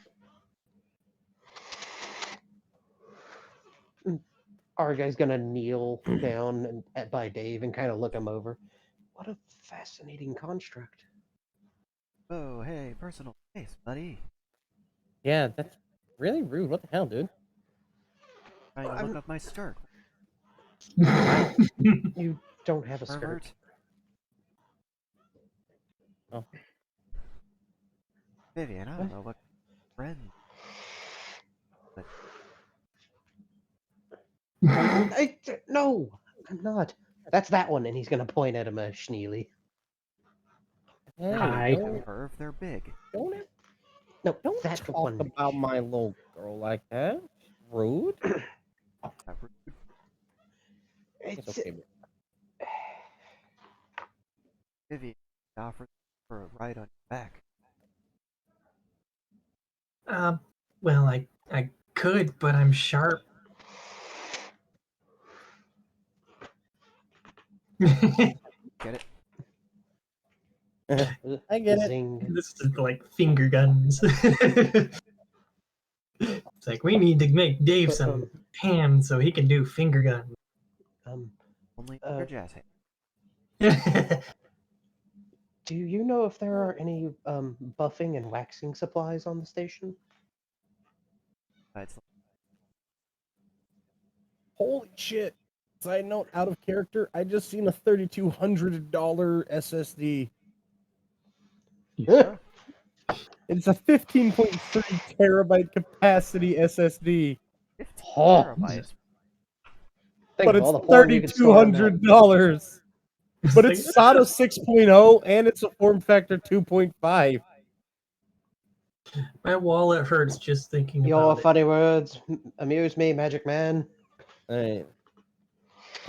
Our guy's gonna kneel down by Dave and kind of look him over. What a fascinating construct. Oh, hey, personal space, buddy. Yeah, that's really rude. What the hell, dude? Trying to I'm- look up my skirt. You don't have a Pervert. skirt. Oh. Vivian, I don't know what friend. No, I'm not. That's that one, and he's gonna point at him as Schneely. Hey, Hi. Perv, they're big. don't No, that talk one. about my little girl like that. Rude. It's It's, okay, bro. Vivian offered for a ride on your back. Well, I could, but I'm sharp. Get it? I get it. Zing. This is like finger guns. It's like we need to make Dave But, some ham so he can do finger guns. Only Uh, your jazz hand. Do you know if there are any buffing and waxing supplies on the station? Besides, Holy shit. Side note, out of character, I just seen a $3,200 SSD. It's a 15.3 terabyte capacity SSD, 15 Oh. terabytes. Think but of it's all the porn you could store on that. $3,200. But like, it's SATA 6.0 and it's a form factor 2.5. my wallet hurts just thinking Your about it. funny words amuse me, Magic Man. Hey,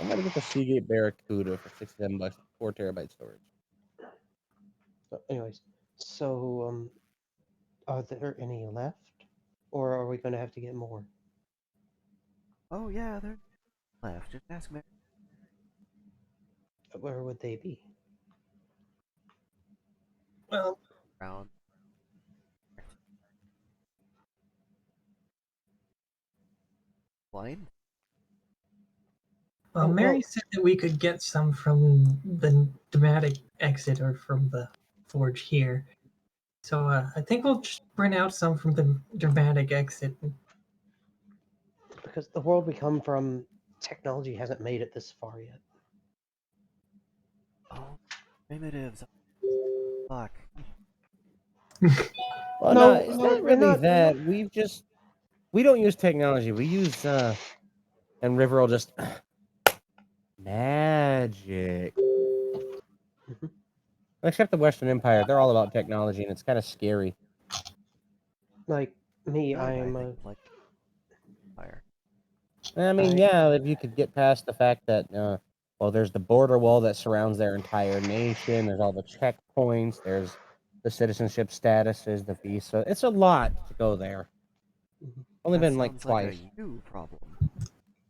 I'm gonna get the Seagate Barracuda for $67, 4 terabyte storage. So anyways, so are there any left, or are we going to have to get more? Oh yeah, they're left. Just ask me. Where would they be? Well, Around. Blind? Oh, Mary well- said that we could get some from the dramatic exit or from the forge here. So I think we'll just bring out some from the dramatic exit. Because the world we come from, technology hasn't made it this far yet. Oh, primitives. Fuck. Well, No, no, it's no, not we're really not- that. We don't use technology. We use, and River will just, magic. Mhm. Except the Western Empire, they're all about technology, and it's kind of scary. Like me, Good, I'm I think, like fire. I mean, yeah, if you could get past the fact that, well, there's the border wall that surrounds their entire nation. There's all the checkpoints. There's the citizenship statuses, the visa. It's a lot to go there. Only That been like sounds twice. like a you problem.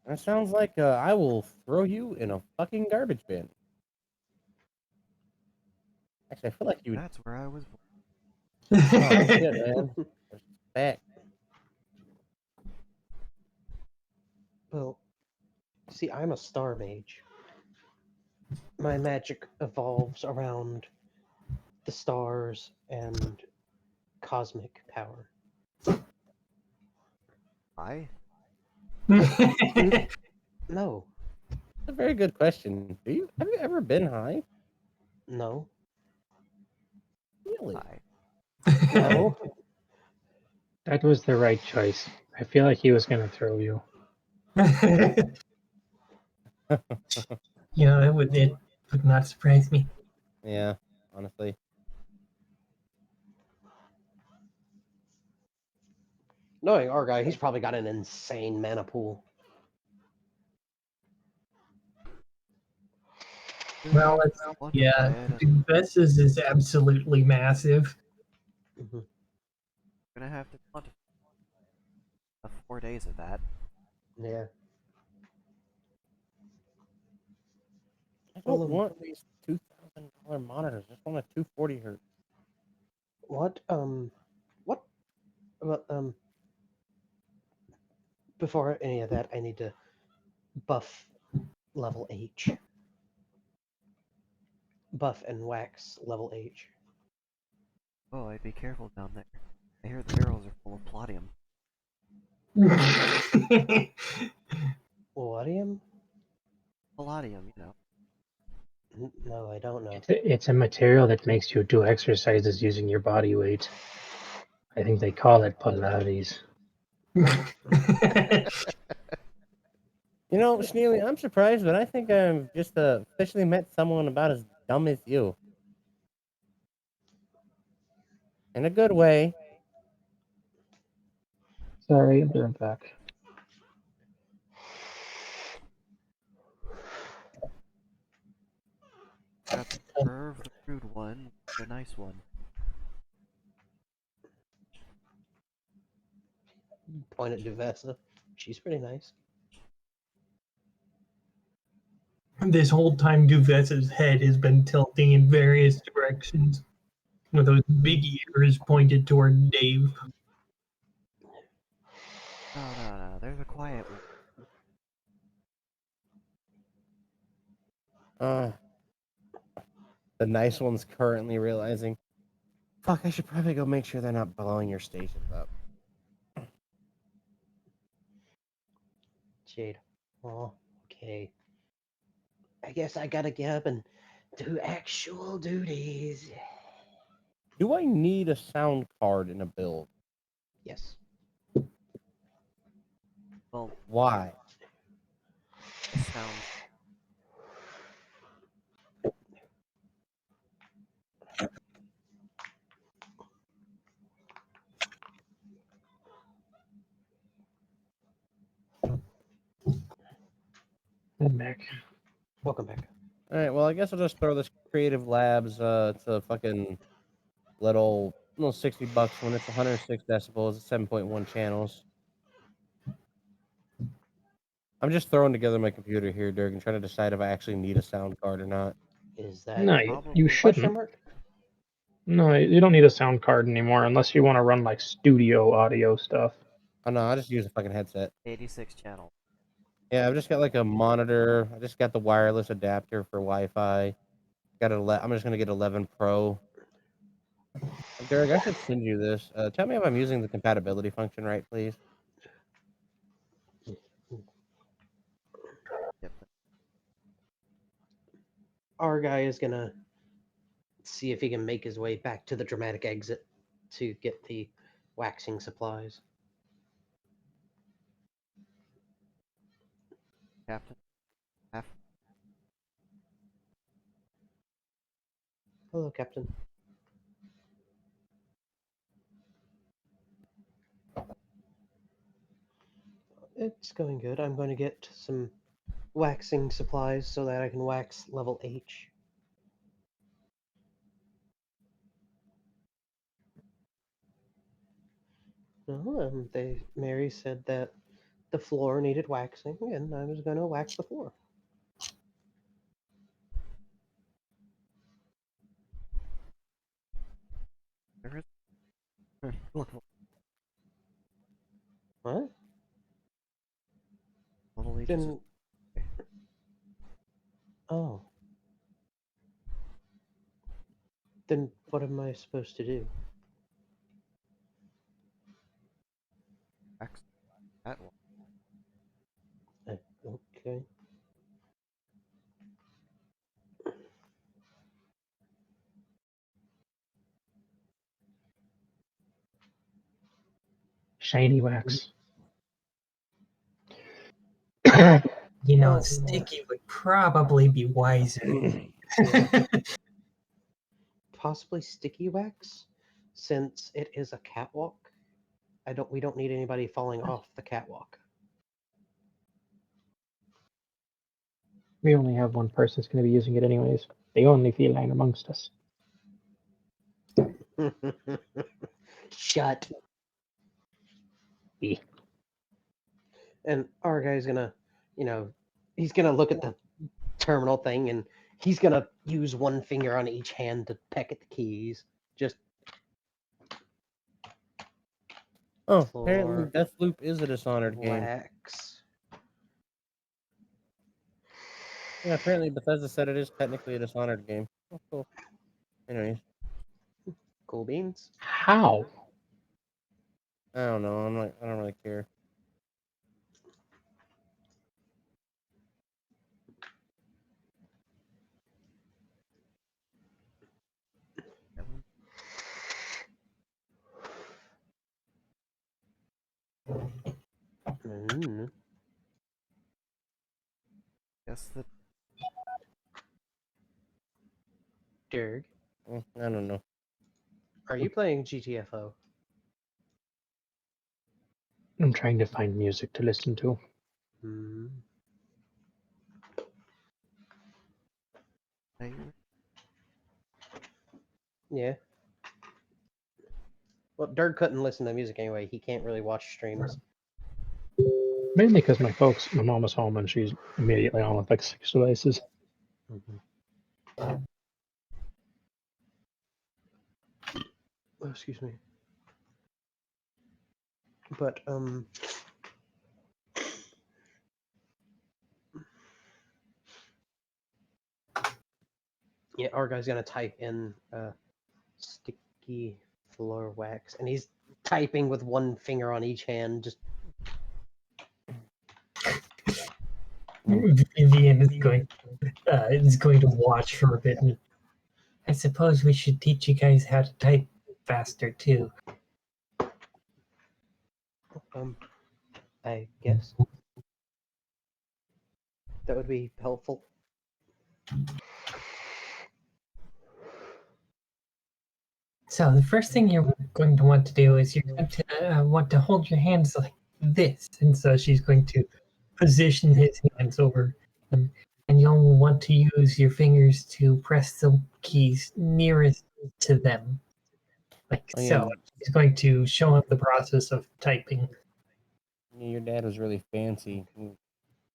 That sounds like I will throw you in a fucking garbage bin. Actually, I feel like you would. That's where I was born. Oh shit, man. Back. Well, see, I'm a star mage. My magic evolves around the stars and cosmic power. I? No, That's a very good question. Have you ever been high? no, Really? I. no. That was the right choice. I feel like he was going to throw you. it would not surprise me. Yeah, honestly. Knowing our guy, he's probably got an insane mana pool. Well, it's, Quantify yeah, it, and Bess's is absolutely massive. Mhm. I'm gonna have to quantify 4 days of that. Yeah. I Well, don't want these $2,000 monitors. I just want a 240 hertz. What? What? Well, before any of that, I need to buff level H. Buff and wax level H. Oh, I'd be careful down there. I hear the barrels are full of platium. Palladium? Palladium, you know. No, I don't know. It's a material that makes you do exercises using your body weight. I think they call it Pilates. You know, Schneely, I'm surprised, but I think I've just officially met someone about as dumb as you. In a good way. Sorry, I'll be right back. Got the curve, the crude one, the nice one. Point at Duvessa. She's pretty nice. This whole time, Duvessa's head has been tilting in various directions, with those big ears pointed toward Dave. No, there's a quiet one. The nice one's currently realizing, fuck, I should probably go make sure they're not blowing your stations up. Jade. Oh, okay. I guess I gotta get up and do actual duties. Do I need a sound card in a build? Yes. Well, Why? it sounds. I'm back. Welcome back. All right, well, I guess I'll just throw this Creative Labs to fucking little $60 when it's 106 decibels, it's 7.1 channels. I'm just throwing together my computer here, Dirk, and trying to decide if I actually need a sound card or not. Is that No, Probably. you question shouldn't. mark? No, you don't need a sound card anymore unless you want to run like studio audio stuff. Oh no, I just use a fucking headset. 86 channel. Yeah, I've just got like a monitor. I just got the wireless adapter for Wi-Fi. I'm just gonna get 11 Pro. Derek, I should send you this. Tell me if I'm using the compatibility function right, please. Yep. Our guy is gonna see if he can make his way back to the dramatic exit to get the waxing supplies. Captain. Half. Hello, Captain. It's going good. I'm going to get some waxing supplies so that I can wax level H. No, Mary said that the floor needed waxing, and I was going to wax the floor. There is. level What? H is Then, oh. Then what am I supposed to do? X. That one. Okay. Shiny wax. You know, Oh, Sticky would probably be wiser. Possibly sticky wax, since it is a catwalk. We don't need anybody falling off the catwalk. We only have one person that's going to be using it anyways. The only feline amongst us. Shut. E. And our guy's gonna, he's gonna look at the terminal thing and he's gonna use one finger on each hand to peck at the keys. Just Oh, apparently Deathloop is a Dishonored game. Wax. Yeah, apparently Bethesda said it is technically a Dishonored game. Oh, cool. Anyways, Cool beans. How? I don't know. I don't really care. Mm. Guess that Derg, I don't know. are you playing GTFO? I'm trying to find music to listen to. Mm. I Yeah. Well, Derg couldn't listen to music anyway. He can't really watch streams. Mainly because my mom was home and she's immediately on with like 6 devices. Oh, excuse me. But yeah, our guy's gonna type in sticky floor wax, and he's typing with one finger on each hand. Just Vivian is going to watch for a bit. And I suppose we should teach you guys how to type faster too. I guess that would be helpful. So the first thing you're going to want to do is you're going to want to hold your hands like this, and so she's going to position his hands over them, and you'll want to use your fingers to press the keys nearest to them, like Oh, yeah, so. She's going to show him the process of typing. your dad was really fancy.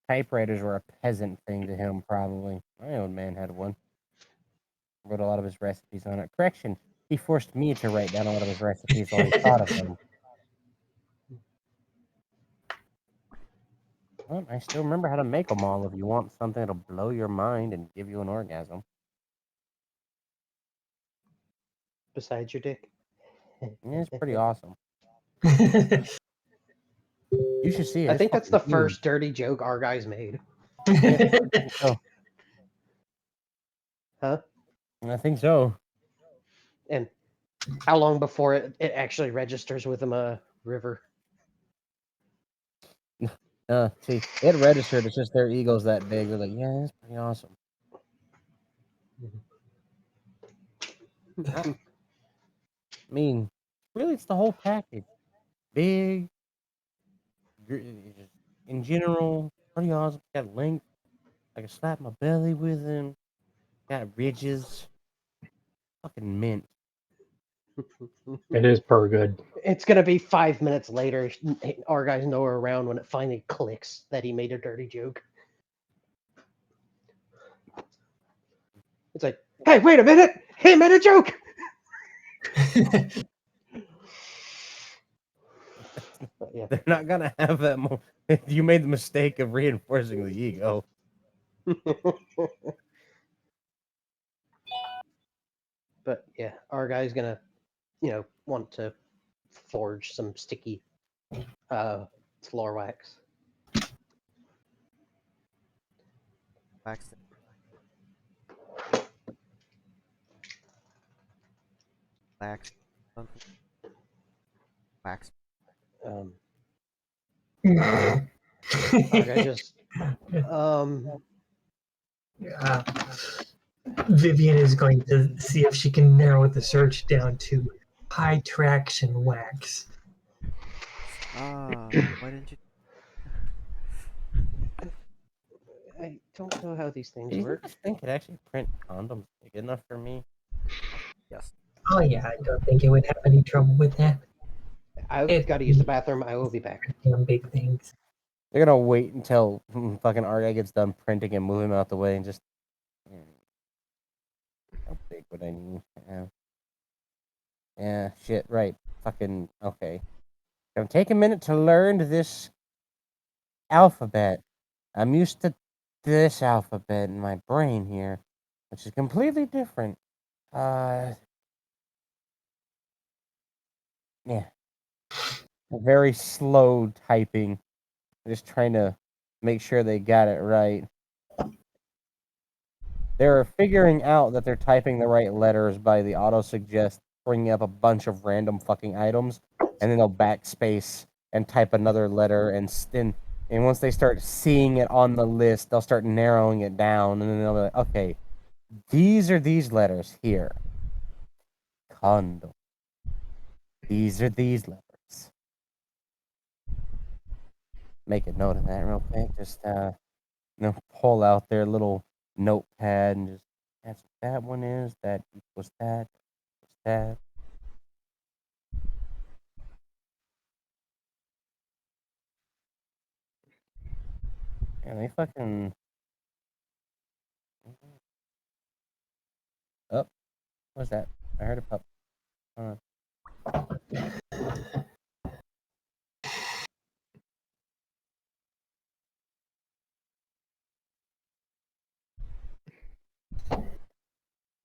Typewriters were a peasant thing to him, probably. My old man had one. Wrote a lot of his recipes on it. Correction, he forced me to write down a lot of his recipes while he thought of them. Well, I still remember how to make them all if you want something that'll blow your mind and give you an orgasm. Besides your dick. Yeah, it's pretty awesome. You should see it. I It's think that's the fucking huge. first dirty joke our guys made. So, Huh? I think so. And how long before it actually registers with him a river? See, it registered. It's just their ego's that big. They're like, yeah, that's pretty awesome. I mean, really, it's the whole package. Big, in general, pretty awesome. Got length. I can slap my belly with him. Got ridges. Fucking mint. It is per good. It's gonna be 5 minutes later. Our guys know we're around when it finally clicks that he made a dirty joke. It's like, hey, wait a minute! He made a joke! But yeah. They're not gonna have that. You made the mistake of reinforcing the ego. But yeah, our guy's gonna, want to forge some sticky floor wax. wax it. Wax something. Wax. Our guy just Uh, Vivian is going to see if she can narrow the search down to high traction wax. Ah, why didn't you? I don't know how these things Do you work. guys think it actually print condoms big enough for me? Yes. Oh yeah, I don't think it would have any trouble with that. I've got to use the bathroom. I will be back. Damn big things. They're gonna wait until fucking our guy gets done printing and move him out the way and just. How big would I need? Yeah, shit, right. Fucking, okay. Gonna take a minute to learn this alphabet. I'm used to this alphabet in my brain here, which is completely different. Yeah, very slow typing. Just trying to make sure they got it right. They're figuring out that they're typing the right letters by the auto suggest bringing up a bunch of random fucking items, and then they'll backspace and type another letter, and once they start seeing it on the list, they'll start narrowing it down, and then they'll be like, okay, these are these letters here. Condom. These are these letters. Make a note of that real quick. Just pull out their little notepad and just that's what that one is. That equals that. Equals that. And they fucking. Oh, what's that? I heard a pup. Hold on.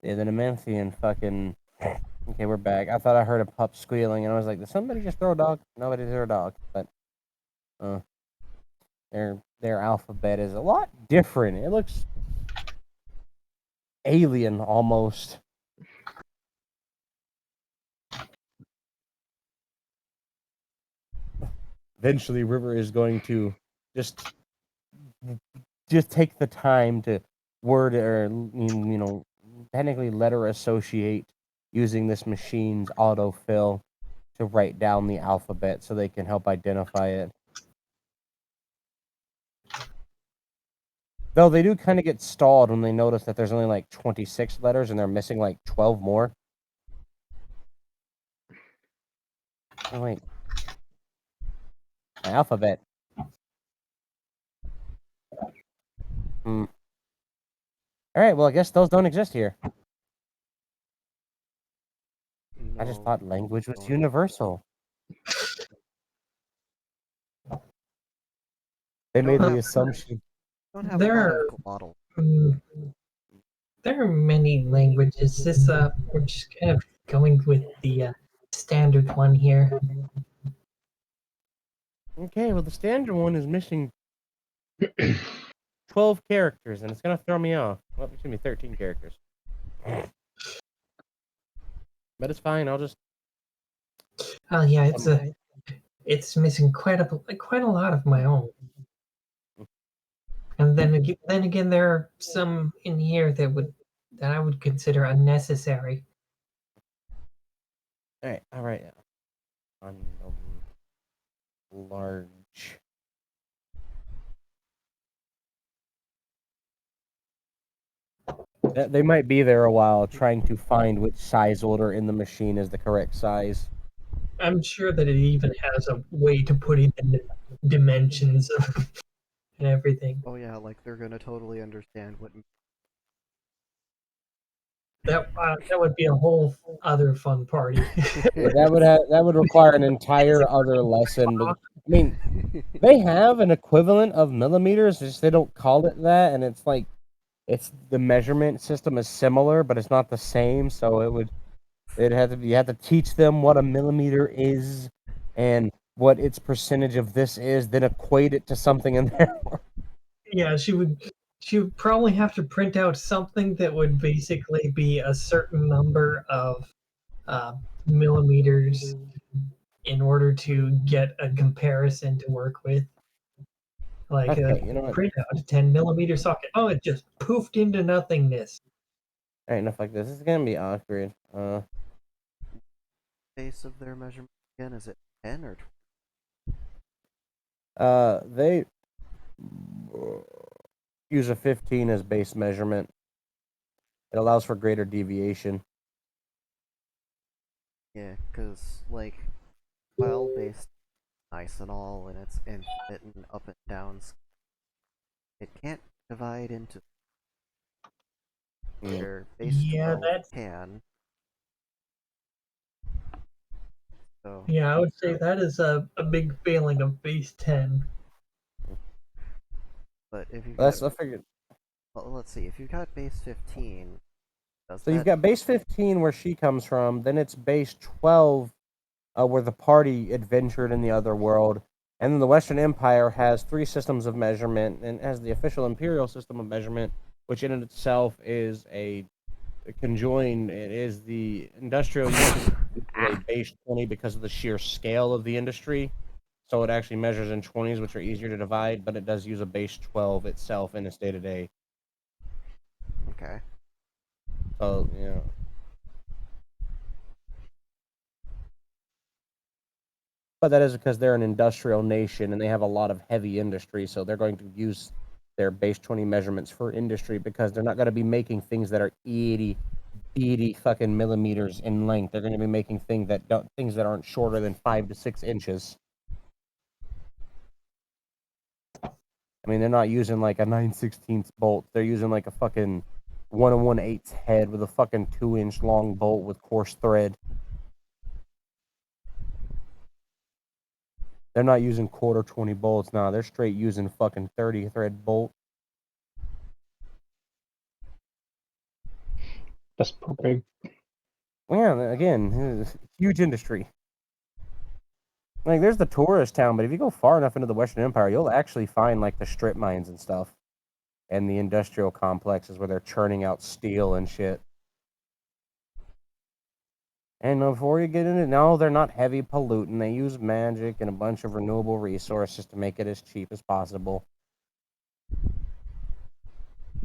Yeah, the Nemanthian fucking. Okay, we're back. I thought I heard a pup squealing, and I was like, did somebody just throw a dog? Nobody threw a dog, but their alphabet is a lot different. It looks alien almost. Eventually, River is going to just take the time to word or technically letter associate using this machine's autofill to write down the alphabet so they can help identify it. Though they do kind of get stalled when they notice that there's only like 26 letters and they're missing like 12 more. Oh, wait. My alphabet. Alright, well, I guess those don't exist here. I just thought language was universal. They made the assumption. Don't have a lot of glottal. There are many languages. We're just kind of going with the standard one here. Okay, well, the standard one is missing 12 characters, and it's gonna throw me off. Well, excuse me, 13 characters. But it's fine. I'll just. Oh yeah, it's missing quite a lot of my own. And then again, there are some in here that I would consider unnecessary. All right. On large. They might be there a while trying to find which size order in the machine is the correct size. I'm sure that it even has a way to put in the dimensions of and everything. Oh yeah, like they're gonna totally understand what. That would be a whole other fun party. That would require an entire other lesson. But, I mean, they have an equivalent of millimeters, just they don't call it that, and it's like it's the measurement system is similar, but it's not the same. So you have to teach them what a millimeter is and what its percentage of this is, then equate it to something in there. Yeah, she would probably have to print out something that would basically be a certain number of millimeters in order to get a comparison to work with. Like Okay, you know what? print out a 10 millimeter socket. Oh, it just poofed into nothingness. Alright, enough like this. This is gonna be awkward. Base of their measurement again, is it 10 or they use a 15 as base measurement. It allows for greater deviation. Yeah, because, like, file-based nice and all, and it's infinite and up and downs. It can't divide into where base 12 can. So Yeah, I would say that is a big failing of base 10. but if you've That's got I figured. well, let's see, if you've got base 15, does So you've that got base 15 where she comes from, then it's base 12 where the party adventured in the other world, and then the Western Empire has 3 systems of measurement and has the official imperial system of measurement, which in itself is a conjoined. It is the industrial usage a base 20 because of the sheer scale of the industry. So it actually measures in 20s, which are easier to divide, but it does use a base 12 itself in its day to day. okay? So, yeah. But that is because they're an industrial nation and they have a lot of heavy industry, so they're going to use their base 20 measurements for industry because they're not going to be making things that are 80 fucking millimeters in length. They're going to be making things that aren't shorter than 5 to 6 inches. I mean, they're not using like a 9/16 bolt. They're using like a fucking 1 1/8 head with a fucking 2-inch long bolt with coarse thread. They're not using quarter 20 bolts. Nah, they're straight using fucking 30 thread bolt. That's pretty big. Well, yeah, again, huge industry. Like, there's the tourist town, but if you go far enough into the Western Empire, you'll actually find like the strip mines and stuff, and the industrial complexes where they're churning out steel and shit. And before you get into it, no, they're not heavy polluting. They use magic and a bunch of renewable resources to make it as cheap as possible.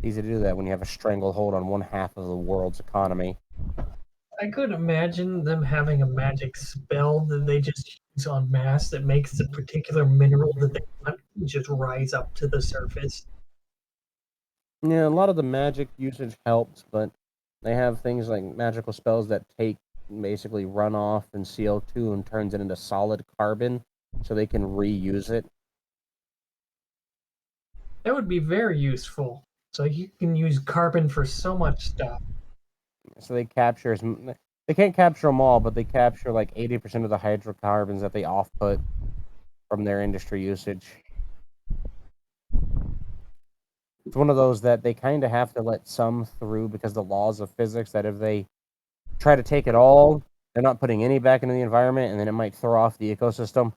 Easy to do that when you have a stranglehold on 1/2 of the world's economy. I could imagine them having a magic spell that they just use en masse that makes the particular mineral that they want just rise up to the surface. Yeah, a lot of the magic usage helps, but they have things like magical spells that take basically runoff and CO2 and turns it into solid carbon so they can reuse it. That would be very useful. So you can use carbon for so much stuff. So they capture they can't capture them all, but they capture like 80% of the hydrocarbons that they off-put from their industry usage. It's one of those that they kind of have to let some through because the laws of physics that if they try to take it all, they're not putting any back into the environment, and then it might throw off the ecosystem.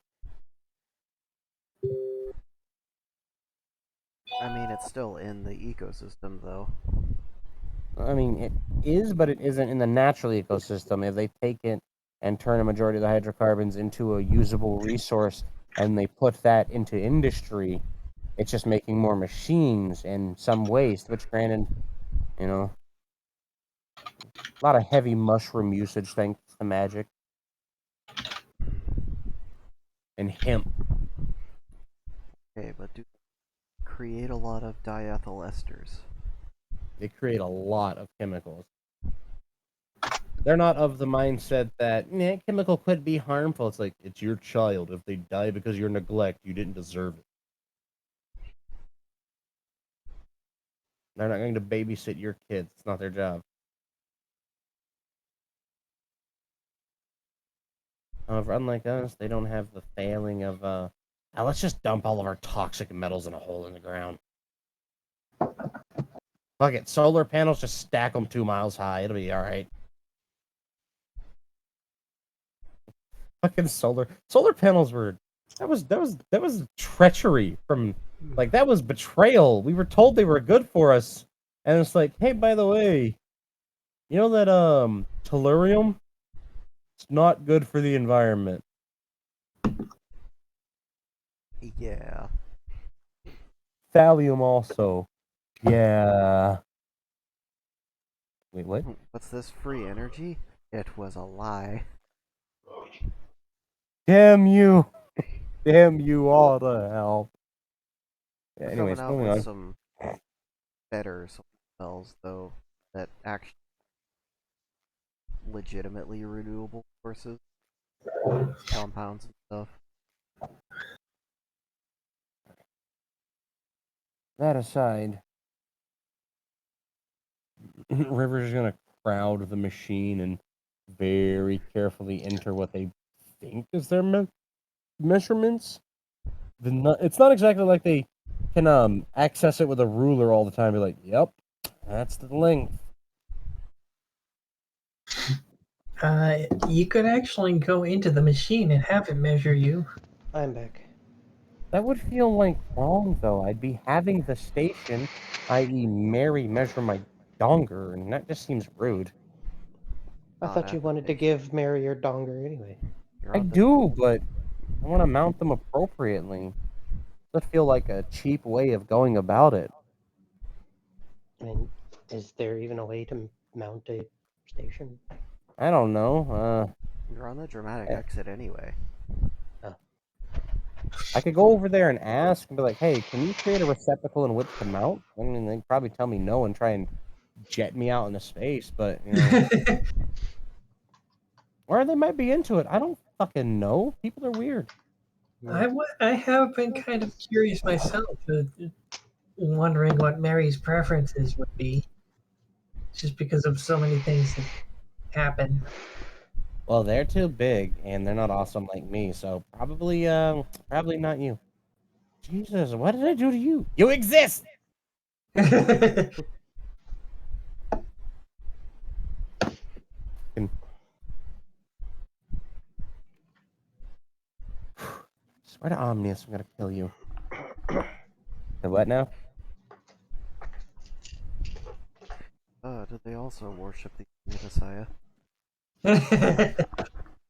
I mean, it's still in the ecosystem, though. I mean, it is, but it isn't in the natural ecosystem. If they take it and turn a majority of the hydrocarbons into a usable resource and they put that into industry, it's just making more machines and some waste, which granted, you know, a lot of heavy mushroom usage thanks to magic and hemp. Okay, but do create a lot of diethyl esters. They create a lot of chemicals. They're not of the mindset that chemical could be harmful. It's like, it's your child. If they die because of your neglect, you didn't deserve it. They're not going to babysit your kids. It's not their job. However, unlike us, they don't have the failing of, let's just dump all of our toxic metals in a hole in the ground. Fuck it. Solar panels, just stack them 2 miles high. It'll be alright. Fucking solar panels were that was treachery from like that was betrayal. We were told they were good for us, and it's like, hey, by the way, you know that tellurium? It's not good for the environment. Yeah. Thallium also. Yeah. Wait, what? What's this free energy? It was a lie. Damn you! Damn you all to hell. Yeah, We're anyways, coming out moving with on. some better spells, though, that actually legitimately renewable sources, compounds and stuff. That aside, River's gonna crowd the machine and very carefully enter what they think is their measurements. It's not exactly like they can access it with a ruler all the time. Be like, yep, that's the length. You could actually go into the machine and have it measure you. I'm back. That would feel like wrong, though. I'd be having the station, i.e., Mary, measure my donger, and that just seems rude. I Odd thought you wanted to application. give Mary your donger anyway. You're I on the do, but I want to mount them appropriately. That feel like a cheap way of going about it. I mean, is there even a way to mount a station? I don't know. you're on the dramatic Eh. exit anyway. I could go over there and ask and be like, "Hey, can you create a receptacle in which to mount?" I mean, they'd probably tell me no and try and jet me out into space, but or they might be into it. I don't fucking know. People are weird. I have been kind of curious myself, wondering what Mary's preferences would be, just because of so many things that happen. Well, they're too big and they're not awesome like me, so probably not you. Jesus, what did I do to you? You exist. Swear to Omnius, I'm gonna kill you. The what now? Did they also worship the Messiah?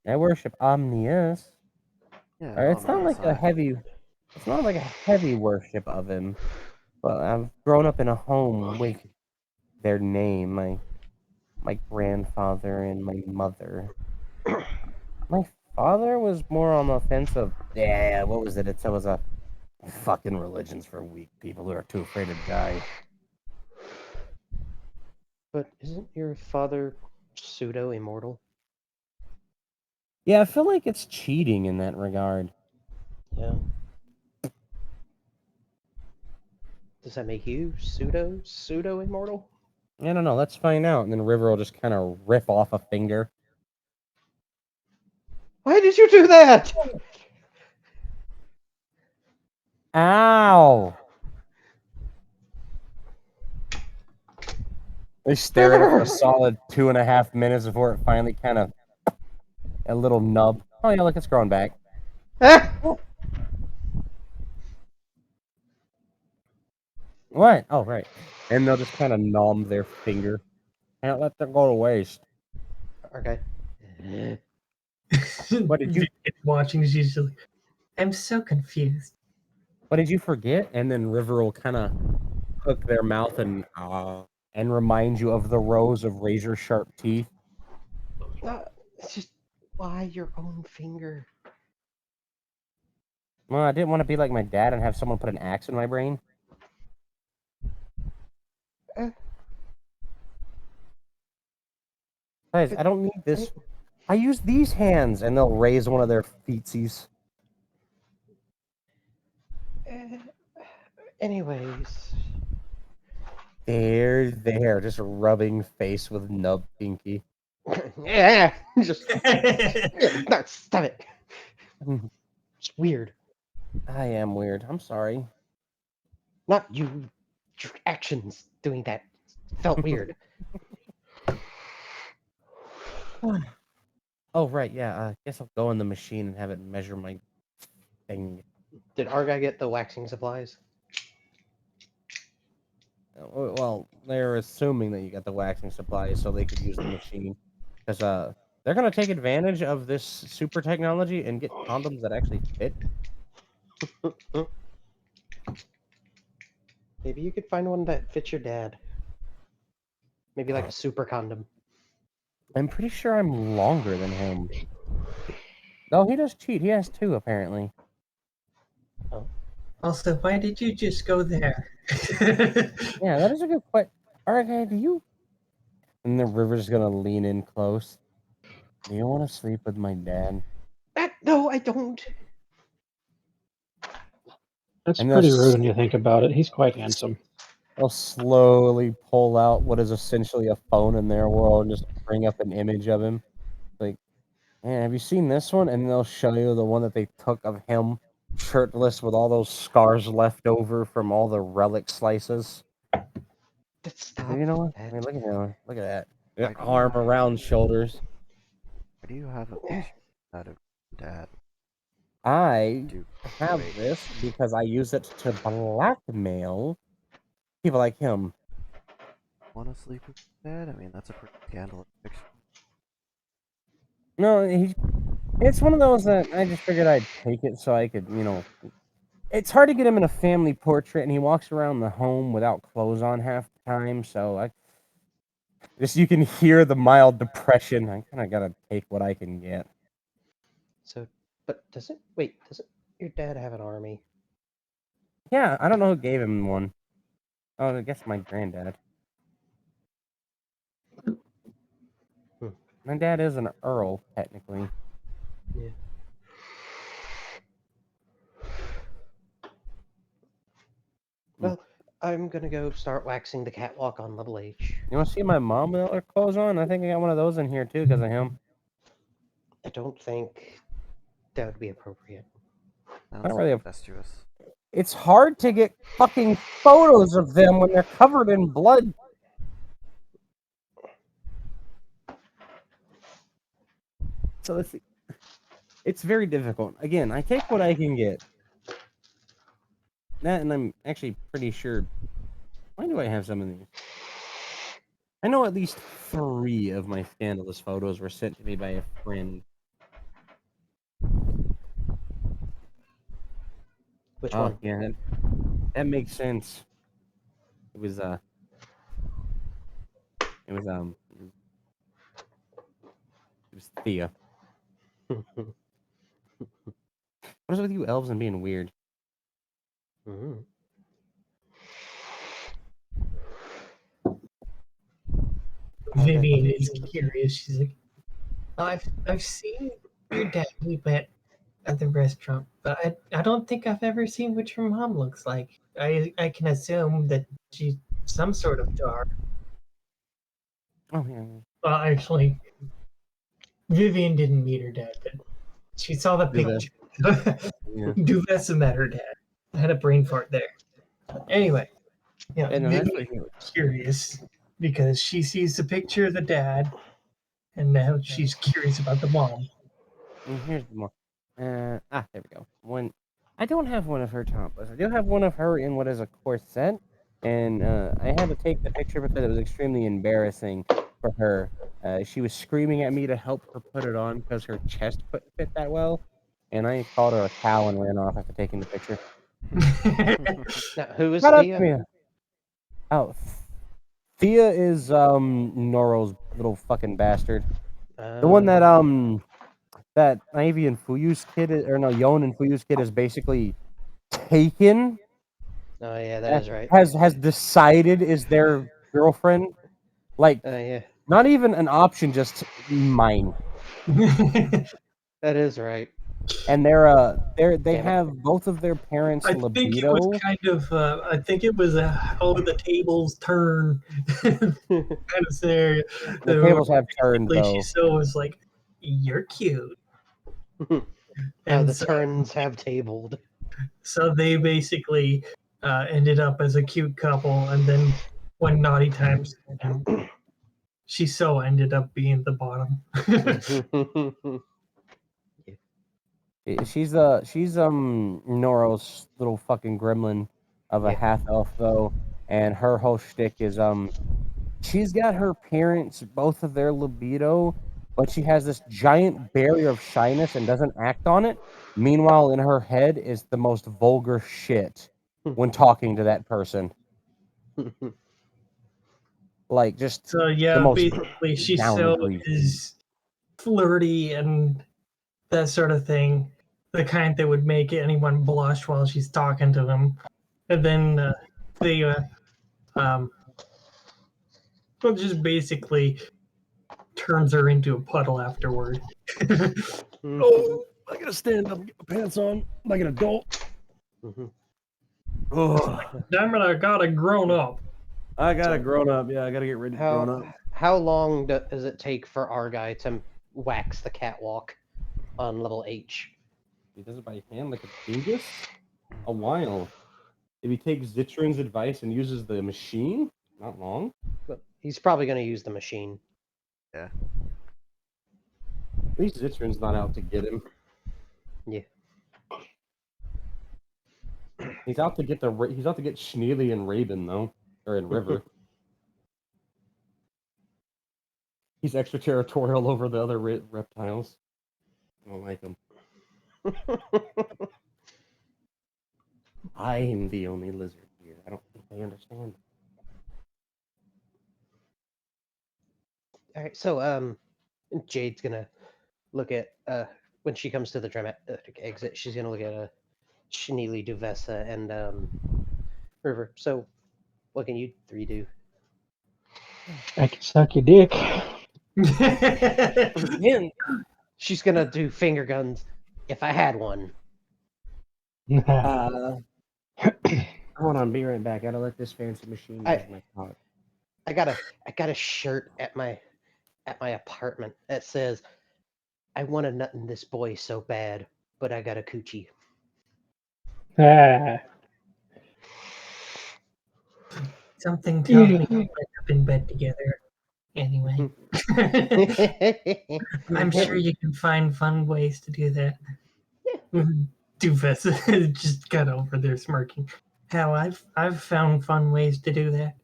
I worship Omnius. Yeah, Or it's not like a Messiah. heavy. It's not like a heavy worship of him. But I've grown up in a home with their name. My grandfather and my mother. My father was more on the fence of what was it? It was a fucking religion's for weak people who are too afraid to die. But isn't your father pseudo immortal? Yeah, I feel like it's cheating in that regard. Yeah. Does that make you pseudo immortal? I don't know. Let's find out. And then River will just kind of rip off a finger. Why did you do that? Ow! They stare at it for a solid 2.5 minutes before it finally kind of a little nub. Oh yeah, look, it's growing back. What? Oh right. And they'll just kind of numb their finger. Can't let them go to waste. Okay. What did you? Watching is usually. I'm so confused. What did you forget? And then River will kind of hook their mouth and remind you of the rows of razor sharp teeth. It's just why your own finger? Well, I didn't want to be like my dad and have someone put an axe in my brain. Guys, I don't need this. I use these hands, and they'll raise one of their feetsies. Anyways. There, just rubbing face with nub pinky. Yeah, just no, stop it. It's weird. I am weird. I'm sorry. Not you. Your actions doing that felt weird. Oh right, yeah. I guess I'll go in the machine and have it measure my thing. Did our guy get the waxing supplies? Well, they're assuming that you got the waxing supplies so they could use the machine, because they're gonna take advantage of this super technology and get condoms that actually fit. Maybe you could find one that fits your dad. Maybe like a super condom. I'm pretty sure I'm longer than him. No, he does cheat. He has two apparently. Also, why did you just go there? Yeah, that is a good question. All right, hey, do you? And the River's gonna lean in close. Do you want to sleep with my dad? No, I don't. That's And pretty they'll rude when you think about it. He's quite handsome. They'll slowly pull out what is essentially a phone in their world and just bring up an image of him. Like, And have you seen this one? And they'll show you the one that they took of him shirtless with all those scars left over from all the relic slices. Stop You know what? I that. mean, look at him. Look at that. Why do you Arm have- around shoulders. Why do you have a picture out of Dad? I Dude, have wait. this because I use it to blackmail people like him. Want to sleep with Dad? I mean, that's a pretty scandalous picture. No, it's one of those that I just figured I'd take it so I could, it's hard to get him in a family portrait, and he walks around the home without clothes on half the time, so you can hear the mild depression. I kind of gotta take what I can get. So, but doesn't your dad have an army? Yeah, I don't know who gave him one. Oh, I guess my granddad. Hmm. My dad is an earl, technically. Yeah. Well, I'm gonna go start waxing the catwalk on level H. You want to see my mom without her clothes on? I think I got one of those in here too because of him. I don't think that would be appropriate. Sounds Not really. incestuous. It's hard to get fucking photos of them when they're covered in blood. So it's very difficult. Again, I take what I can get. That, and I'm actually pretty sure. Why do I have some of these? I know at least 3 of my scandalous photos were sent to me by a friend. Which Oh, one? yeah, that makes sense. It was it was Thea. What is with you elves and being weird? Mhm. Vivian is curious. She's like, I've seen your dad eat at the restaurant, but I don't think I've ever seen what your mom looks like. I can assume that she's some sort of jar. Oh yeah. Well, actually, Vivian didn't meet her dad, but she saw the Duvess. picture. Yeah. Duvess met her dad. I had a brain fart there. Anyway, yeah, And that's what Vivian is curious because she sees the picture of the dad, and now she's curious about the mom. And here's the more. There we go. I don't have one of her topless. I do have one of her in what is a corset, and I had to take the picture because it was extremely embarrassing for her. She was screaming at me to help her put it on because her chest couldn't fit that well, and I called her a cow and ran off after taking the picture. Now, who is Shut up, Thea? Thea. Oh, Thea is Noro's little fucking bastard. The one that that Ivy and Fuyu's kid or no, Yon and Fuyu's kid is basically taken. Oh yeah, that is right. Has decided is their girlfriend. Like Yeah, not even an option, just mine. that is right. And they Damn it. have both of their parents' I think it was libido. kind of. I think it was a how the tables turn kind of scenario. The tables have turned Basically, though. she still was like, "You're cute," How and the so, turns have tabled. so they basically ended up as a cute couple. And then when naughty times, she so ended up being the bottom. She's Noro's little fucking gremlin of a Yeah. half elf though, and her whole shtick is she's got her parents, both of their libido, but she has this giant barrier of shyness and doesn't act on it. Meanwhile, in her head is the most vulgar shit when talking to that person. Like, just So the yeah, most basically, she down so greasy. is flirty and that sort of thing, the kind that would make anyone blush while she's talking to them. And then they well, just basically turns her into a puddle afterward. Oh, I gotta stand up and get my pants on like an adult. Oh, Damn it, I got a grown up. I gotta grown up. Yeah, I gotta get ready to grown up. How long does it take for our guy to wax the catwalk on level H. He does it by hand like a dingus? A while. If he takes Zitron's advice and uses the machine, not long. But he's probably going to use the machine. At least Zitron's not out to get him. Yeah. He's out to get Schneely and Raven though, or in River. He's extraterritorial over the other reptiles. I don't like him. I am the only lizard here. I don't think they understand. All right, so Jade's gonna look at when she comes to the dramatic exit. She's gonna look at Schneely, Duvessa, and River. So, what can you three do? I can suck your dick. Again, She's gonna do finger guns. If I had one. hold on, be right back. Gotta let this fancy machine use my cock. I got a shirt at my apartment that says, "I want to nut in this boy so bad, but I got a coochie." Ah. Something tells me you'll end up in bed together. Anyway, I'm sure you can find fun ways to do that. Doofus just got over there smirking. Hell, I've found fun ways to do that.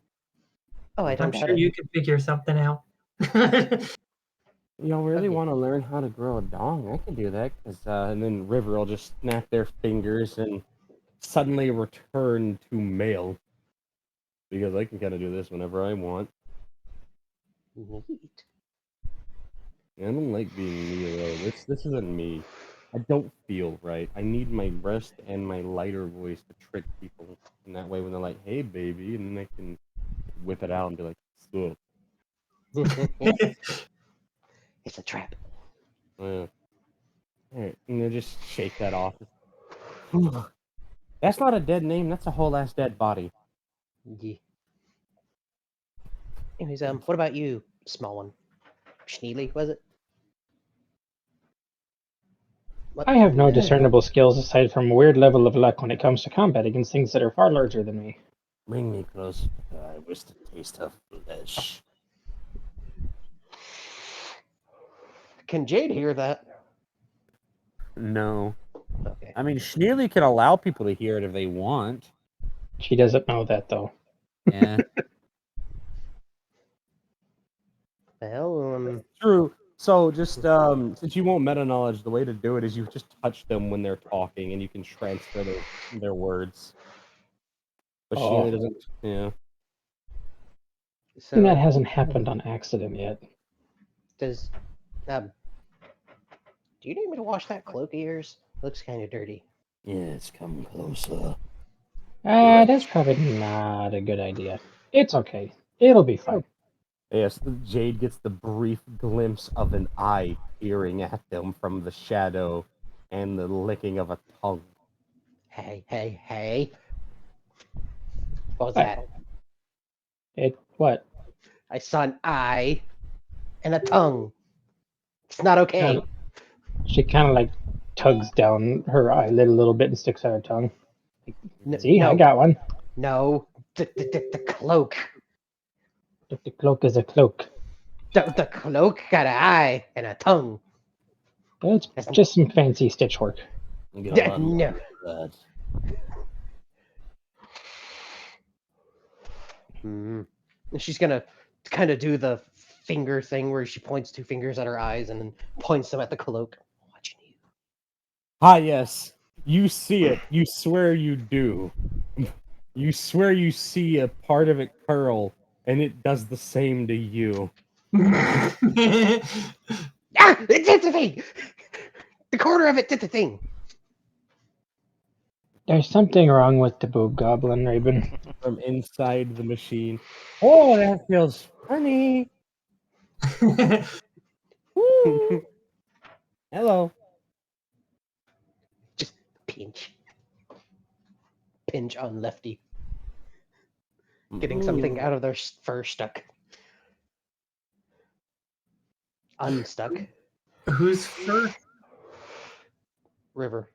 Oh, I don't I'm doubt sure it. you can figure something out. Y'all really Okay. want to learn how to grow a dong? I can do that. And then River will just snap their fingers and suddenly return to male. Because I can kind of do this whenever I want. Neat. I don't like being me though. This isn't me. I don't feel right. I need my breast and my lighter voice to trick people. And that way when they're like, hey baby, and then I can whip it out and be like, "Sup?" It's a trap. Yeah. Alright, and then just shake that off. That's not a dead name, that's a whole ass dead body. Yeah. Anyways, what about you, small one? Schneely, was it? What? I have no discernible skills aside from a weird level of luck when it comes to combat against things that are far larger than me. Bring me close. I wish to taste of flesh. Can Jade hear that? No. Okay. I mean, Schneely can allow people to hear it if they want. She doesn't know that though. Yeah. Well, True. So just since you won't meta knowledge, the way to do it is you just touch them when they're talking and you can transfer their words. But Oh. Sheila doesn't. Yeah. so That hasn't happened on accident yet. does do you need me to wash that cloak of yours? Looks kind of dirty. Yes, come closer. That's probably not a good idea. It's okay. It'll be fine. Yes, Jade gets the brief glimpse of an eye peering at them from the shadow and the licking of a tongue. Hey. What was What? that? What? I saw an eye and a tongue. It's not okay. She kind of like tugs down her eyelid a little bit and sticks out her tongue. See, no, I got one. No, the cloak. The cloak is a cloak. The cloak got an eye and a tongue. It's just some fancy stitch work. No. And she's gonna kind of do the finger thing where she points two fingers at her eyes and then points them at the cloak. Watching you. Ah, yes. You see it. You swear you do. You swear you see a part of it curl, and it does the same to you. Ah! It did the thing! The corner of it did the thing! There's something wrong with the boob goblin, Raven. From inside the machine. Oh, that feels funny. Woo. Hello. Just pinch. Pinch on Lefty. Getting something out of their fur stuck. Unstuck. Who's fur? River.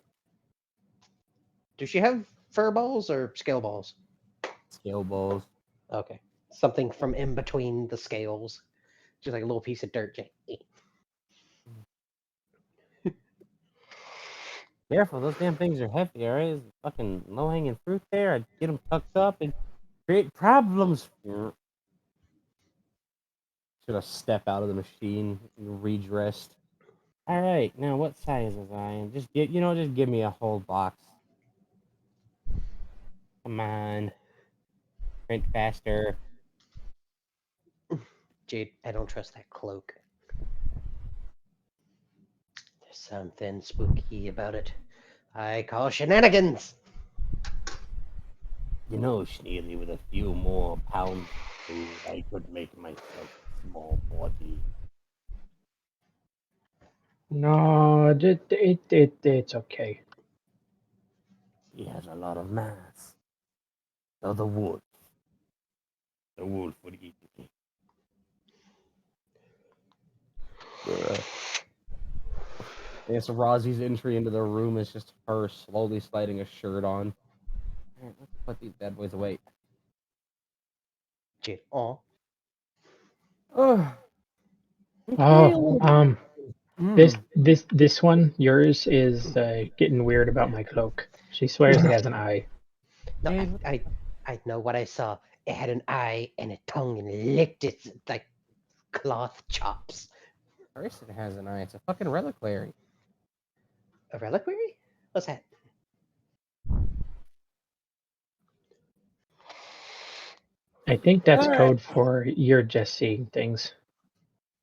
Does she have fur balls or scale balls? Scale balls. Okay. Something from in between the scales. Just like a little piece of dirt. Careful, those damn things are heavy, alright? There's fucking low-hanging fruit there. I'd get them tucked up and create problems. Should I step out of the machine, redressed? Alright, now what size is I? Just give me a whole box. Come on. Print faster. Jade, I don't trust that cloak. There's something spooky about it. I call shenanigans. You know, Schneely, with a few more pounds of food, I could make myself a small body. No, it's okay. He has a lot of mass. So the wolf would eat me. I guess Rozzie's entry into the room is just her slowly sliding a shirt on. Alright, let's put these bad boys away. Jade, oh. Oh, Oh, Mm. this one, yours is getting weird about my cloak. She swears it has an eye. No, Jade, I know what I saw. It had an eye and a tongue and it licked its like cloth chops. of course it has an eye. It's a fucking reliquary. A reliquary? What's that? I think that's Alright. code for you're just seeing things.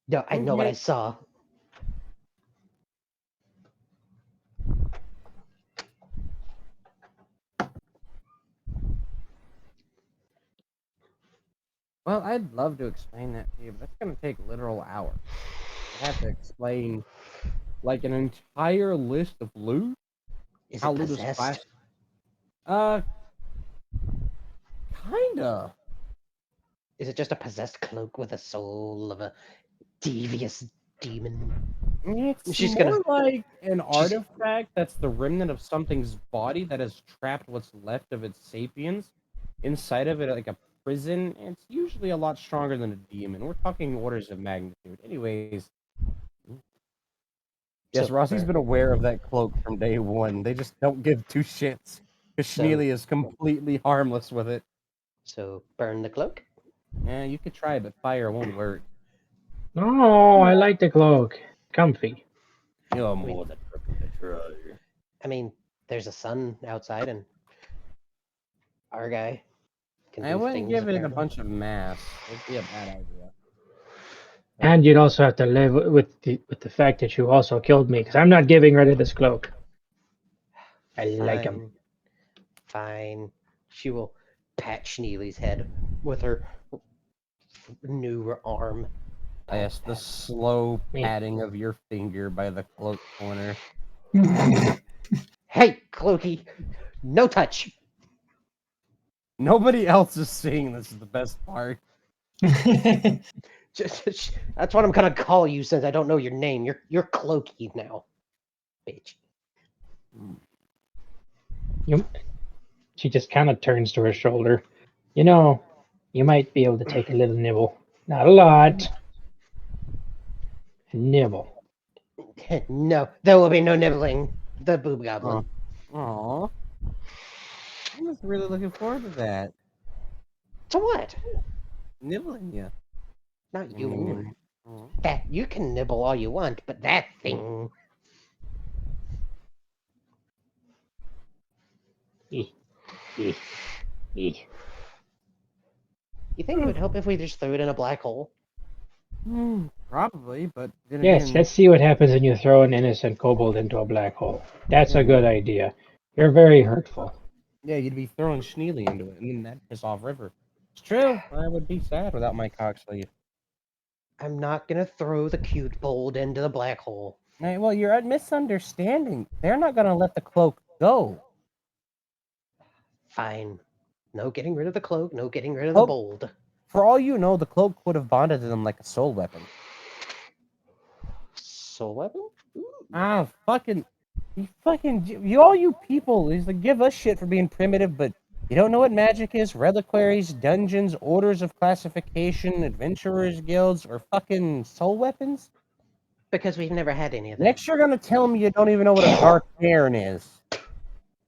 No, I know what I Okay. saw. Well, I'd love to explain that to you, but that's gonna take literal hours. I'd have to explain like an entire list of loot. Is How it loot is possessed? class. Kinda. Is it just a possessed cloak with a soul of a devious demon? It's She's more gonna. like an She's artifact that's the remnant of something's body that has trapped what's left of its sapience inside of it, like a prison. And it's usually a lot stronger than a demon. We're talking orders of magnitude. Anyways, yes, so Rossi's burn. been aware of that cloak from day one. They just don't give two shits. Because So Schneely is completely harmless with it. so burn the cloak. Yeah, you could try, but fire won't work. Oh, I like the cloak. Comfy. You're mean- more than welcome to try. I mean, there's a sun outside, and our guy can I do wouldn't things. give it a Apparently, bunch of mass. It'd be a bad idea. And you'd also have to live with the fact that you also killed me, because I'm not giving rid of this cloak. I like him. Fine. She will pat Schneely's head with her new arm. Yes, the Pat. slow Me. patting of your finger by the cloak corner. Hey, Clokey, no touch. Nobody else is seeing this is the best part. That's what I'm gonna call you since I don't know your name. You're Clokey now, bitch. She just kind of turns to her shoulder. You know, you might be able to take a little nibble. Not a lot. A nibble. No, there will be no nibbling. The boob goblin. Aw. I was really looking forward to that. To what? Nibbling you. Not you. Aw. That you can nibble all you want, but that thing. Eh, eh, eh. You think it would help if we just threw it in a black hole? Probably, but then Yes, again, let's see what happens when you throw an innocent kobold into a black hole. That's a good idea. You're very hurtful. yeah, you'd be throwing Schneely into it, and then that'd piss off River. It's true. I would be sad without my cock sleeve. I'm not gonna throw the cute bold into the black hole. Hey, well, you're misunderstanding. They're not gonna let the cloak go. Fine. No getting rid of the cloak, no getting rid of the Oh. bold. For all you know, the cloak would have bonded to them like a soul weapon. soul weapon? Ooh. Ah, you all you people is like give us shit for being primitive, but you don't know what magic is? Reliquaries, dungeons, orders of classification, adventurers guilds, or fucking soul weapons? Because we've never had any of that. Next, you're gonna tell me you don't even know what a dark cairn is.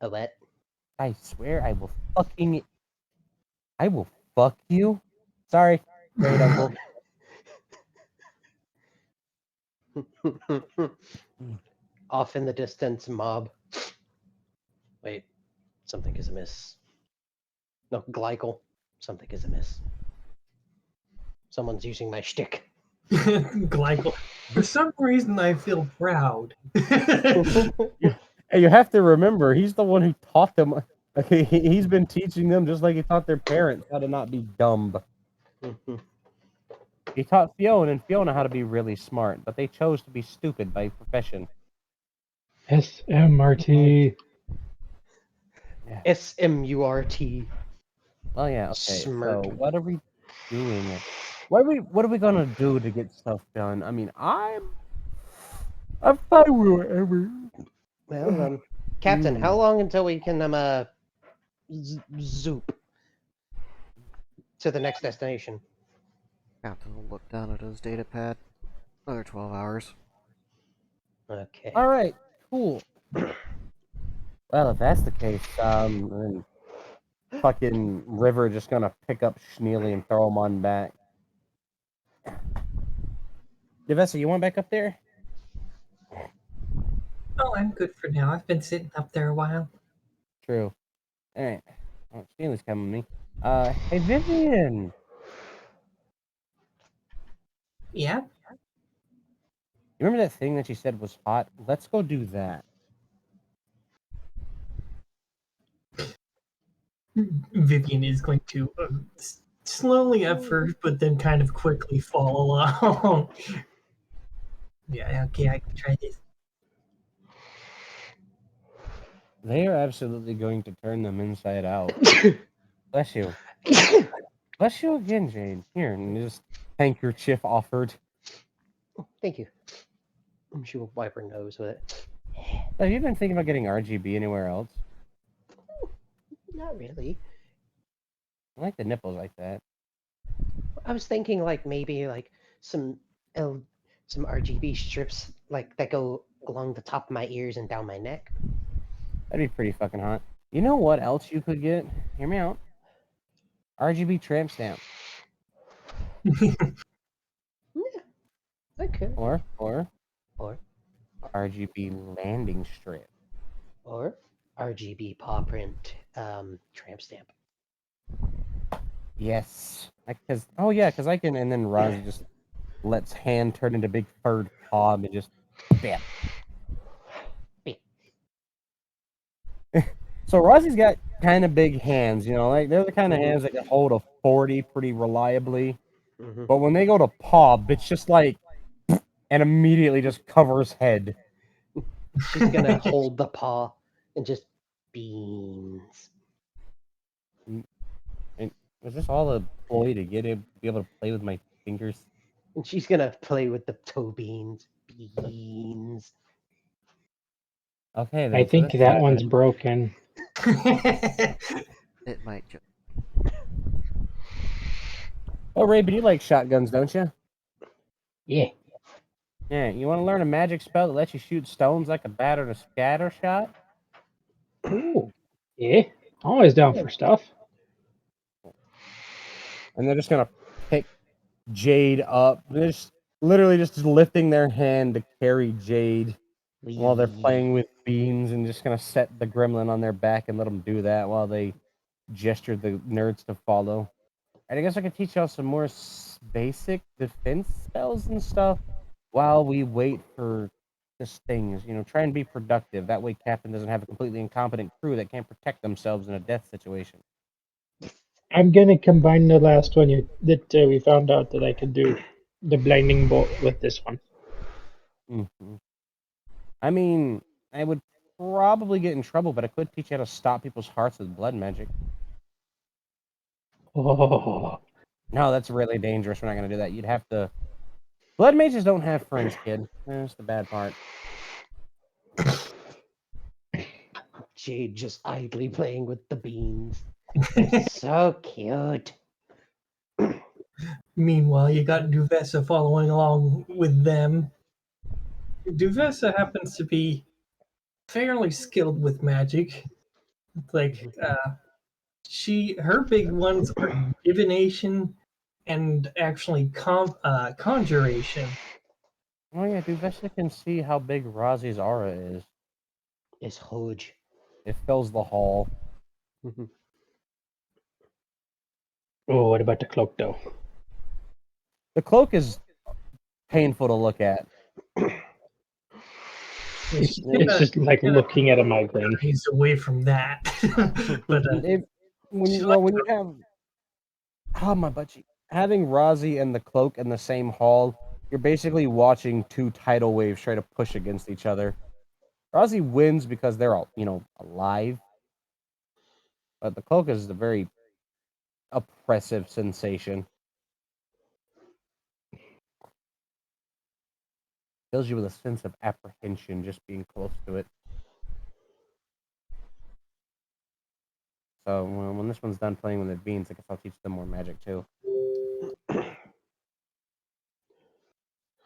A what? I swear I will fuck you. Sorry, great uncle. Off in the distance, mob. Wait, something is amiss. No, glycol. Something is amiss. Someone's using my shtick. Glycol. For some reason, I feel proud. Hey, you have to remember, he's the one who taught them. Okay, he's been teaching them just like he taught their parents how to not be dumb. He taught Fiona and Fiona how to be really smart, but they chose to be stupid by profession. SMRT. SMURT. Well, yeah, okay. Smirk. So what are we doing? What are we gonna do to get stuff done? I mean, I'm fine with whatever. Well, Captain, how long until we can zoop to the next destination? Captain will look down at his data pad. Another 12 hours. Okay. All right, cool. Well, if that's the case, then fucking River just gonna pick up Schneely and throw him on back. Devessa, you want back up there? Oh, I'm good for now. I've been sitting up there a while. True. All right. Oh, Schneely's coming with me. Hey Vivian. Yeah? You remember that thing that you said was hot? Let's go do that. Vivian is going to slowly at first, but then kind of quickly fall along. Yeah, okay, I can try this. They are absolutely going to turn them inside out. Bless you. Bless you again, Jade. Here, and just handkerchief offered. Thank you. She will wipe her nose with it. Have you been thinking about getting RGB anywhere else? Not really. I like the nipples like that. I was thinking like maybe like some some RGB strips like that go along the top of my ears and down my neck. That'd be pretty fucking hot. You know what else you could get? Hear me out. RGB tramp stamp. Okay. Or Or RGB landing strip. or RGB paw print tramp stamp. Yes. Because I can, and then Roz just lets hand turn into big furred paw and just bam. So Rozzie's got kind of big hands, you know, like they're the kind of hands that can hold a 40 pretty reliably. Mm-hmm. But when they go to paw, it's just like, and immediately just covers head. She's gonna hold the paw and just beans. And was this all a ploy to be able to play with my fingers? And she's gonna play with the toe beans. Beans. Okay, then. I so think that's that one's broken. It might just. Oh, Ray, but you like shotguns, don't you? Yeah. Yeah, you want to learn a magic spell that lets you shoot stones like a bat or a scatter shot? Ooh. Yeah. Always down for stuff. And they're just gonna pick Jade up. They're just literally just lifting their hand to carry Jade while they're playing with beans, and just gonna set the gremlin on their back and let them do that while they gesture the nerds to follow. And I guess I could teach y'all some more basic defense spells and stuff while we wait for just things. You know, try and be productive. That way, Captain doesn't have a completely incompetent crew that can't protect themselves in a death situation. I'm gonna combine the last one that we found out that I could do, the blinding bolt, with this one. Mm-hmm. I mean, I would probably get in trouble, but I could teach you how to stop people's hearts with blood magic. Oh. No, that's really dangerous. We're not going to do that. You'd have to Blood mages don't have friends, kid. That's the bad part. Jade just idly playing with the beans. They're so cute. Meanwhile, you got Duvessa following along with them. Duvessa happens to be fairly skilled with magic. Like, her big ones are divination and actually conjuration. Oh yeah, Duvessa can see how big Razi's aura is. It's huge. It fills the hall. Oh, what about the cloak though? The cloak is painful to look at. It's just like looking at a migraine. He's away from that. But When she you have my butt cheek. Having Razi and the cloak in the same hall, you're basically watching two tidal waves try to push against each other. Razi wins because they're all, alive. But the cloak is a very oppressive sensation. Fills you with a sense of apprehension just being close to it. So when this one's done playing with the beans, I guess I'll teach them more magic too.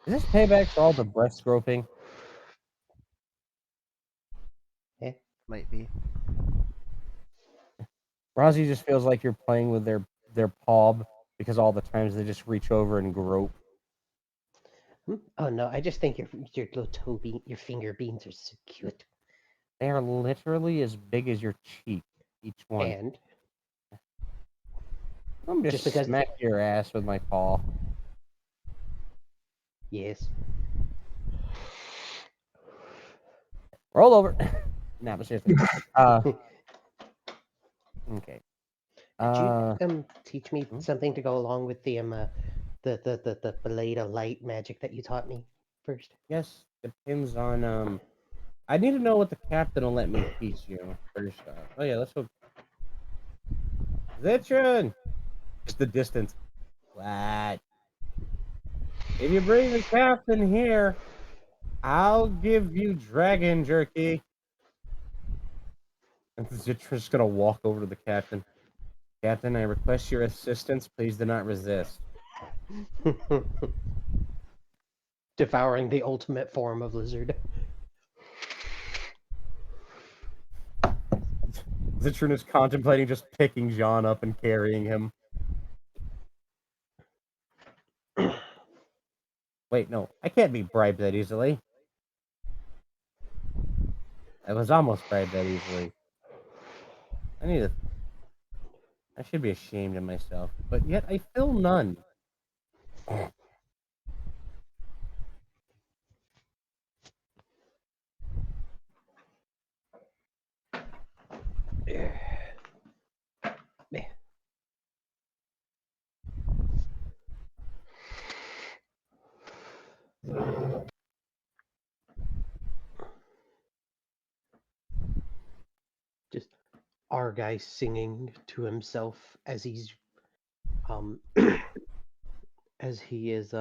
Is this payback for all the breast groping? Might be. Razi just feels like you're playing with their paw because all the times they just reach over and grope. Oh no, I just think your little toe bean, your finger beans are so cute. They are literally as big as your cheek, each one. And I'm just because smack your ass with my paw. yes. Roll over. Nah, but seriously. Okay. Could you teach me something to go along with the blade of light magic that you taught me first? Yes, depends on I need to know what the captain will let me teach you first off. Oh yeah, let's go. Zitron! Just the distance. What? If you bring the captain here, I'll give you dragon jerky. And Zitron's gonna walk over to the captain. Captain, I request your assistance. Please do not resist. Devouring the ultimate form of lizard. Zitron is contemplating just picking John up and carrying him. Wait, no, I can't be bribed that easily. I was almost bribed that easily. I should be ashamed of myself, but yet I feel none. Just our guy singing to himself as he's as he is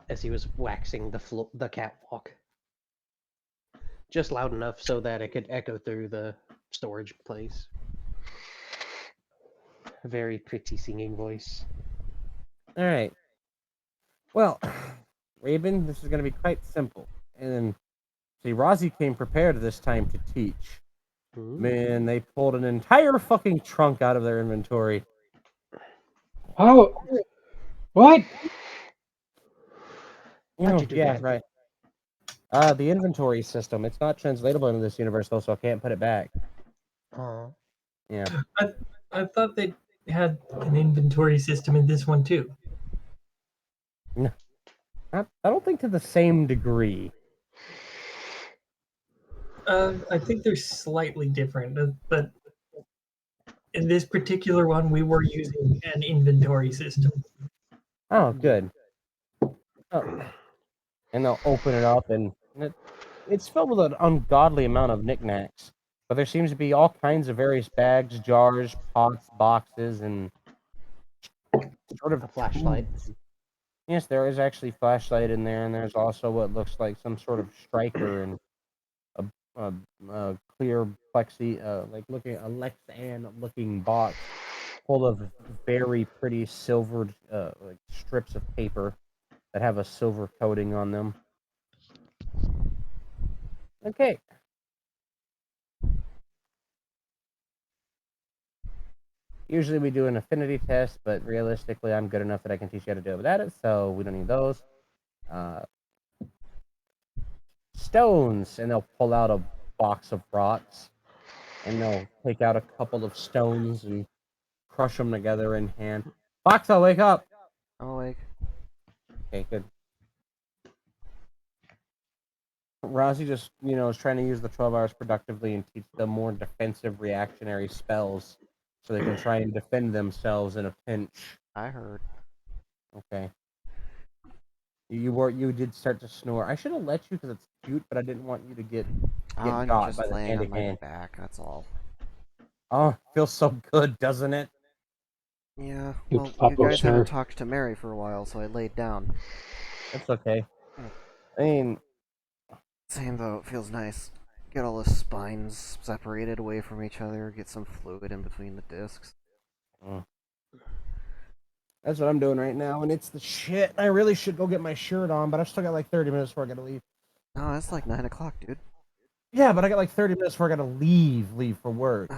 as he was waxing the catwalk. Just loud enough so that it could echo through the storage place. A very pretty singing voice. All right. Well, Raven, this is going to be quite simple. And see, Razi came prepared this time to teach. Man, they pulled an entire fucking trunk out of their inventory. Oh, what? How'd you do yeah, that? right. The inventory system. It's not translatable into this universe, though, so I can't put it back. Yeah. I thought they had an inventory system in this one too. No, I don't think to the same degree. I think they're slightly different, but in this particular one, we were using an inventory system. Oh, good. Oh. And they'll open it up, and it's filled with an ungodly amount of knickknacks. But there seems to be all kinds of various bags, jars, pots, boxes, and sort of A flashlight. tubes. Yes, there is actually flashlight in there, and there's also what looks like some sort of striker and a, a clear plexi, like looking a Lexan looking box full of very pretty silvered like strips of paper that have a silver coating on them. Okay. Usually we do an affinity test, but realistically, I'm good enough that I can teach you how to do it without it, so we don't need those. Stones, and they'll pull out a box of rocks, and they'll take out a couple of stones and crush them together in hand. Foxo, wake up! I'm awake. Okay, good. Rossi just, is trying to use the 12 hours productively and teach them more defensive reactionary spells so they can try and defend themselves in a pinch. I heard. Okay. You did start to snore. I should have let you because it's cute, but I didn't want you to get I'm got just by the laying handy on my hand. back, that's all. Oh, feels so good, doesn't it? Yeah, You well, you fucking guys haven't snurf. talked to Mary for a while, so I laid down. That's okay. I mean, Same though, it feels nice. Get all the spines separated away from each other, get some fluid in between the discs. that's what I'm doing right now, and it's the shit. I really should go get my shirt on, but I've still got like 30 minutes before I gotta leave. No, it's like 9 o'clock, dude. Yeah, but I got like 30 minutes before I gotta leave for work.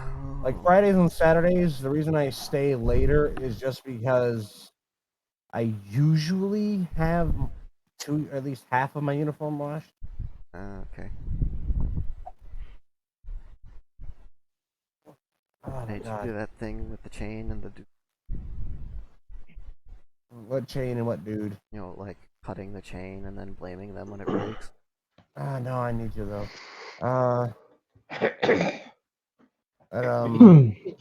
Like Oh. Fridays and Saturdays, the reason I stay later is just because I usually have at least half of my uniform washed. Okay. Oh my Did you god. do that thing with the chain and the, What chain and what dude? like cutting the chain and then blaming them when it breaks? No, I need you though.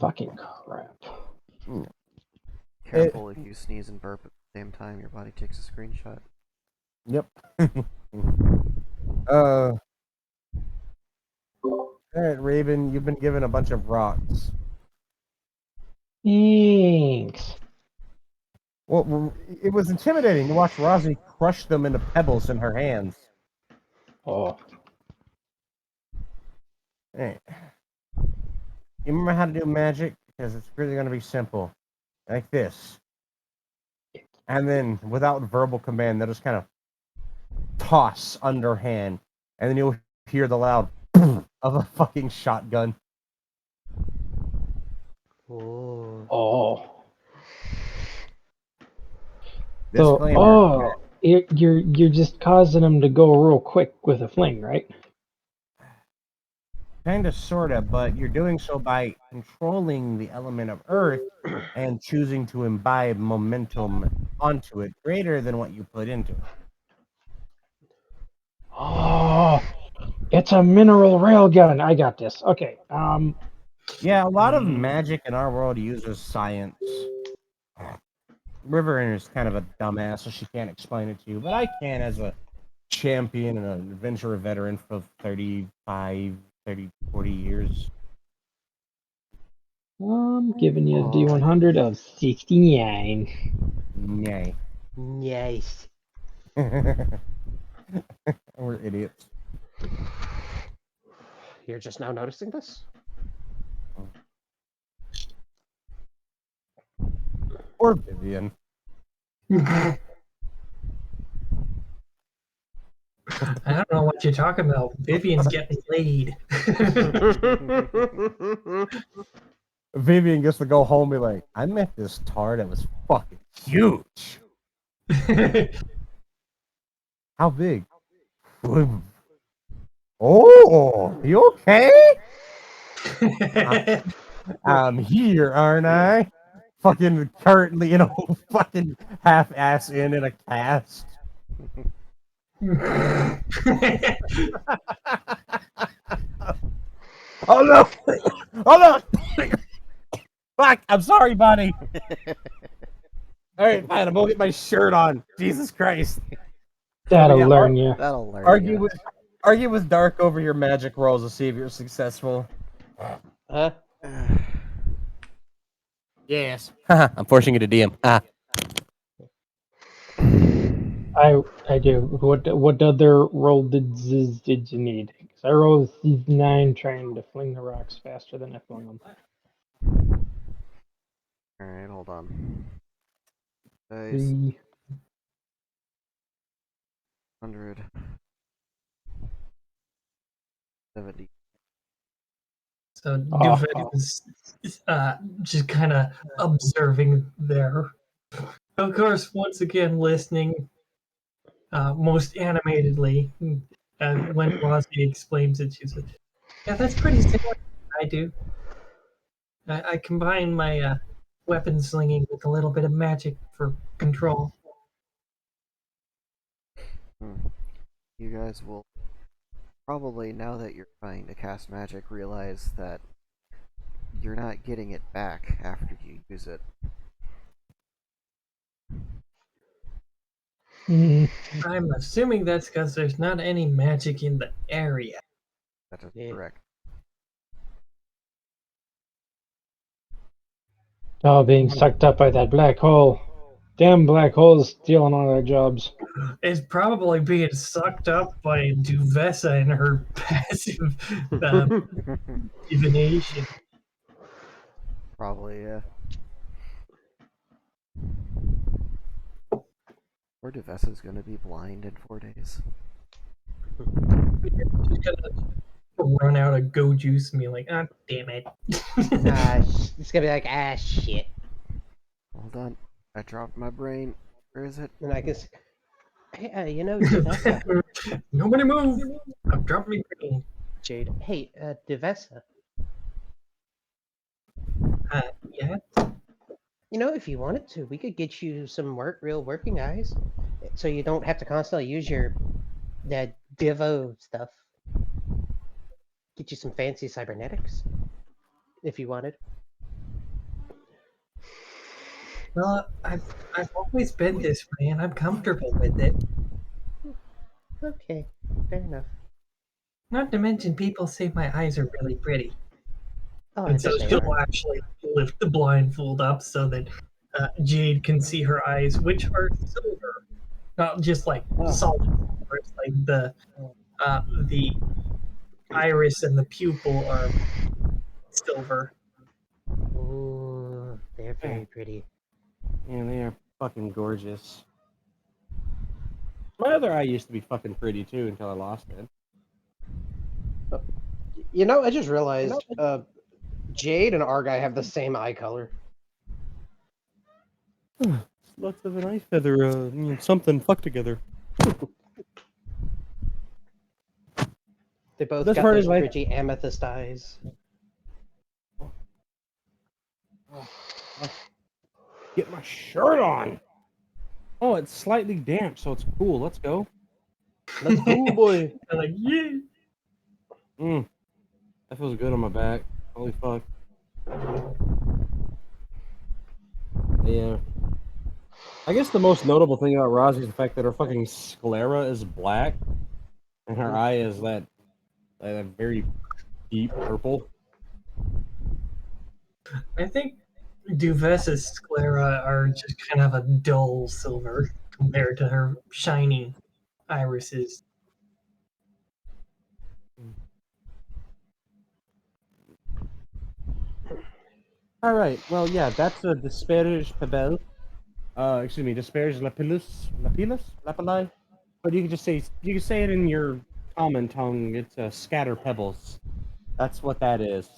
Fucking crap. Careful if you sneeze and burp at the same time, your body takes a screenshot. Yep. Alright, Raven, you've been given a bunch of rocks. Thanks. Well, it was intimidating to watch Rosie crush them into pebbles in her hands. Oh. Hey. You remember how to do magic? Because it's really going to be simple. Like this. And then, without verbal command, they'll just kind of toss underhand. And then you'll hear the loud of a fucking shotgun. Oh. Disclaimer. You're just causing them to go real quick with a fling, right? Kinda, sorta, but you're doing so by controlling the element of earth and choosing to imbibe momentum onto it greater than what you put into it. Oh, it's a mineral railgun. I got this. Okay. Yeah, a lot of magic in our world uses science. River is kind of a dumbass, so she can't explain it to you, but I can as a champion and an adventurer veteran for 35, 30, 40 years. I'm giving you a D100 of 69. Yay. Nice. We're idiots. You're just now noticing this? Or Vivian. I don't know what you're talking about. Vivian's getting laid. Vivian gets to go home and be like, I met this tard that was fucking huge. How big? Oh, you okay? I'm here, aren't I? Fucking currently, fucking half-ass in a cast. Oh no! Oh no! Fuck! I'm sorry, buddy. All right, fine. I'm gonna get my shirt on. Jesus Christ! That'll learn you. That'll learn Argue with Dark over your magic rolls to see if you're successful. Huh? Yes. I'm forcing you to DM. I do. What other roll did you need? 'Cause I rolled a 9 trying to fling the rocks faster than I flung them. Alright, hold on. Dice. 3. 100. 70. So Oh. Duvet is just kind of observing there. Of course, once again, listening most animatedly. When Rossi explains it, she says, "Yeah, that's pretty similar to what I do. I combine my weapon slinging with a little bit of magic for control." You guys will probably, now that you're trying to cast magic, realize that you're not getting it back after you use it. I'm assuming that's because there's not any magic in the area. That is Yeah. correct. Oh, being sucked up by that black hole. Damn black holes stealing all our jobs. It's probably being sucked up by Duvessa and her passive divination. Probably, yeah. Or Devessa's gonna be blind in 4 days. She's gonna run out of go juice and be like, "Ah, damn it." It's gonna be like, shit. Hold on. I dropped my brain. Where is it? And I guess, hey, Devessa. Nobody move! I'm dropping my brain. Jade. Hey, Devessa. Yeah? If you wanted to, we could get you some real working eyes, so you don't have to constantly use your that Divo stuff. Get you some fancy cybernetics, if you wanted. Well, I've always been this way, and I'm comfortable with it. Okay, fair enough. Not to mention, people say my eyes are really pretty. Oh, I And so bet they she'll are. actually lift the blindfold up so that Jade can see her eyes, which are silver, not just like solid silver. It's like the iris and the pupil are silver. Ooh, they're very pretty. Yeah, they are fucking gorgeous. My other eye used to be fucking pretty too until I lost it. I just realized Jade and Argai have the same eye color. Lots of an eye feather, something fuck together. They both This got part those is like- pretty amethyst eyes. Get my shirt on. Oh, it's slightly damp, so it's cool. Let's go. Let's go, boy. They're like, yeah. That feels good on my back. Holy fuck. Yeah. I guess the most notable thing about Rosie is the fact that her fucking sclera is black, and her eye is that very deep purple. I think Duvessa's sclera are just kind of a dull silver compared to her shiny irises. All right. Well, yeah, that's a disparage pebble. Excuse me, disparage lapilli. But you can say it in your common tongue. It's scatter pebbles. That's what that is.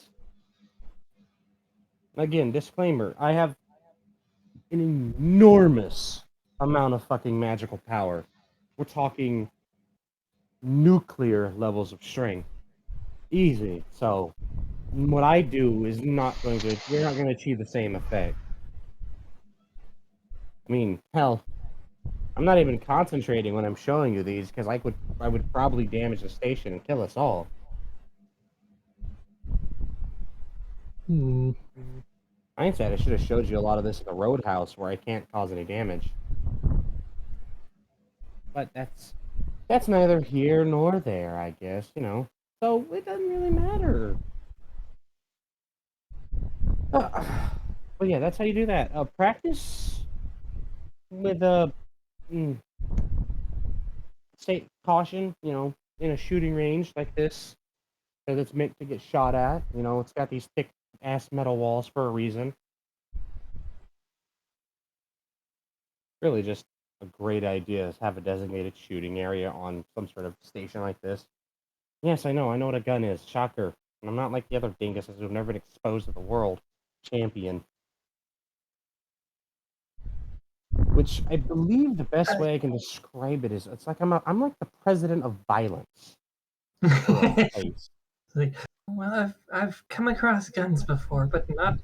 Again, disclaimer: I have an enormous amount of fucking magical power. We're talking nuclear levels of strength. Easy. So, what I do is you're not going to achieve the same effect. I mean, hell, I'm not even concentrating when I'm showing you these because I would probably damage the station and kill us all. Hindsight, I should have showed you a lot of this in the Roadhouse where I can't cause any damage. But that's neither here nor there, I guess, So it doesn't really matter. But yeah, that's how you do that. Practice with say caution, in a shooting range like this that it's meant to get shot at. It's got these thick ass metal walls for a reason. Really, just a great idea to have a designated shooting area on some sort of station like this. Yes, I know what a gun is. Shocker. And I'm not like the other dinguses who've never been exposed to the world champion. Which I believe the best way I can describe it is it's like I'm like the president of violence for a place. Like, well, I've come across guns before, but not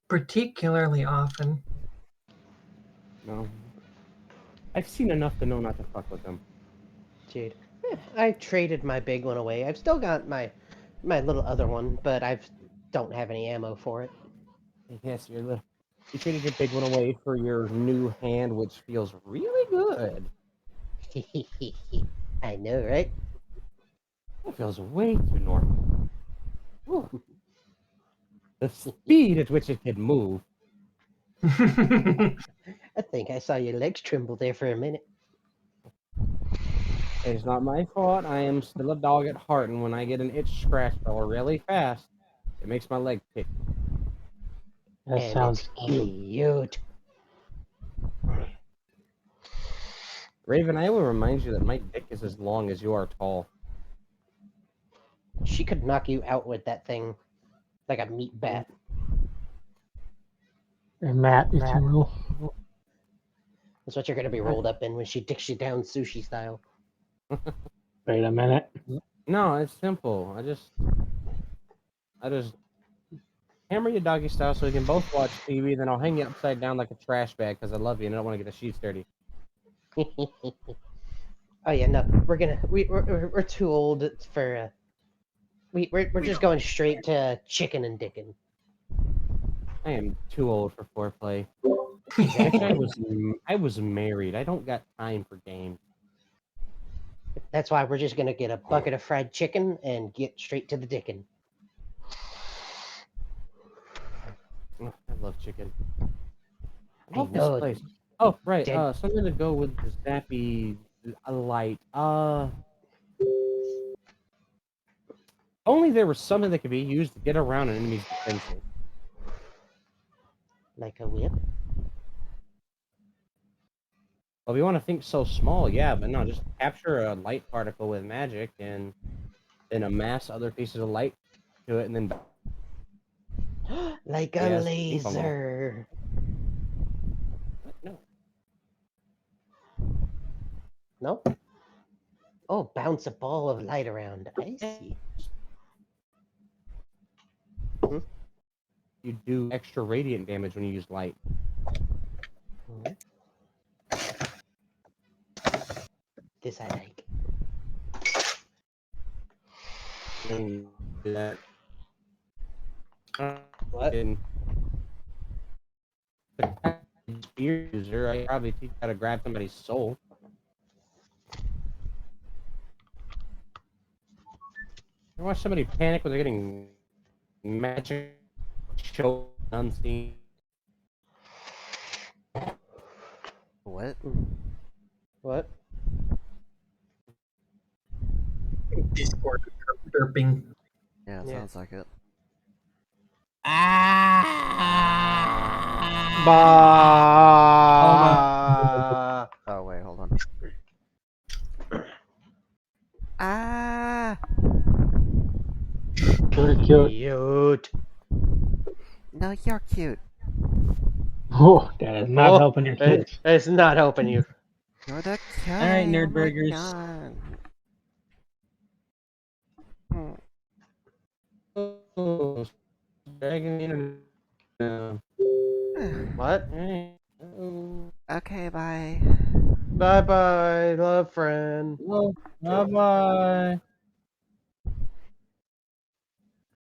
particularly often. No. I've seen enough to know not to fuck with them. Dude, I traded my big one away. I've still got my little other one, but I don't have any ammo for it. Yes, you traded your big one away for your new hand, which feels really good. I know, right? It feels way too normal. Whew. The speed at which it can move. I think I saw your legs tremble there for a minute. It's not my fault. I am still a dog at heart, and when I get an itch scratched or really fast, it makes my leg kick. That And sounds it's cute. cute. Raven, I will remind you that my dick is as long as you are tall. She could knock you out with that thing like a meat bat. And Matt, if you will. That's what you're gonna be rolled up in when she dicks you down sushi style. Wait a minute. No, it's simple. I just hammer you doggy style so we can both watch TV, then I'll hang you upside down like a trash bag because I love you and I don't want to get the sheets dirty. Oh yeah, no, we're too old for we're just going straight to chicken and dickin'. I am too old for foreplay. Bitch, I was married. I don't got time for games. That's why we're just gonna get a bucket of fried chicken and get straight to the dickin'. Ugh, I love chicken. I I love this know. place. Oh, right. Dead. Something to go with the zappy light. Only there was something that could be used to get around an enemy's defenses. Like a whip. Well, we want to think so small, yeah, but no, just capture a light particle with magic and then amass other pieces of light to it, and then Like a yes, ping pong ball. laser. No. No? Oh, bounce a ball of light around. I see. You do extra radiant damage when you use light. Mhm. This I like. And do that. What? And the spear user, I probably teach how to grab somebody's soul. You watch somebody panic when they're getting magic choked unseen. What? What? Discord derping. Yeah, it Yeah. sounds like it. Oh wait, hold on. Ah! Pretty cute. Cute. No, you're cute. Oh, that is not helping your case. It's not helping you. You're the cute. All right, nerd oh burgers. My God. Oh, dragging the internet. What? Okay, bye. Bye bye, love friend. Well, bye bye.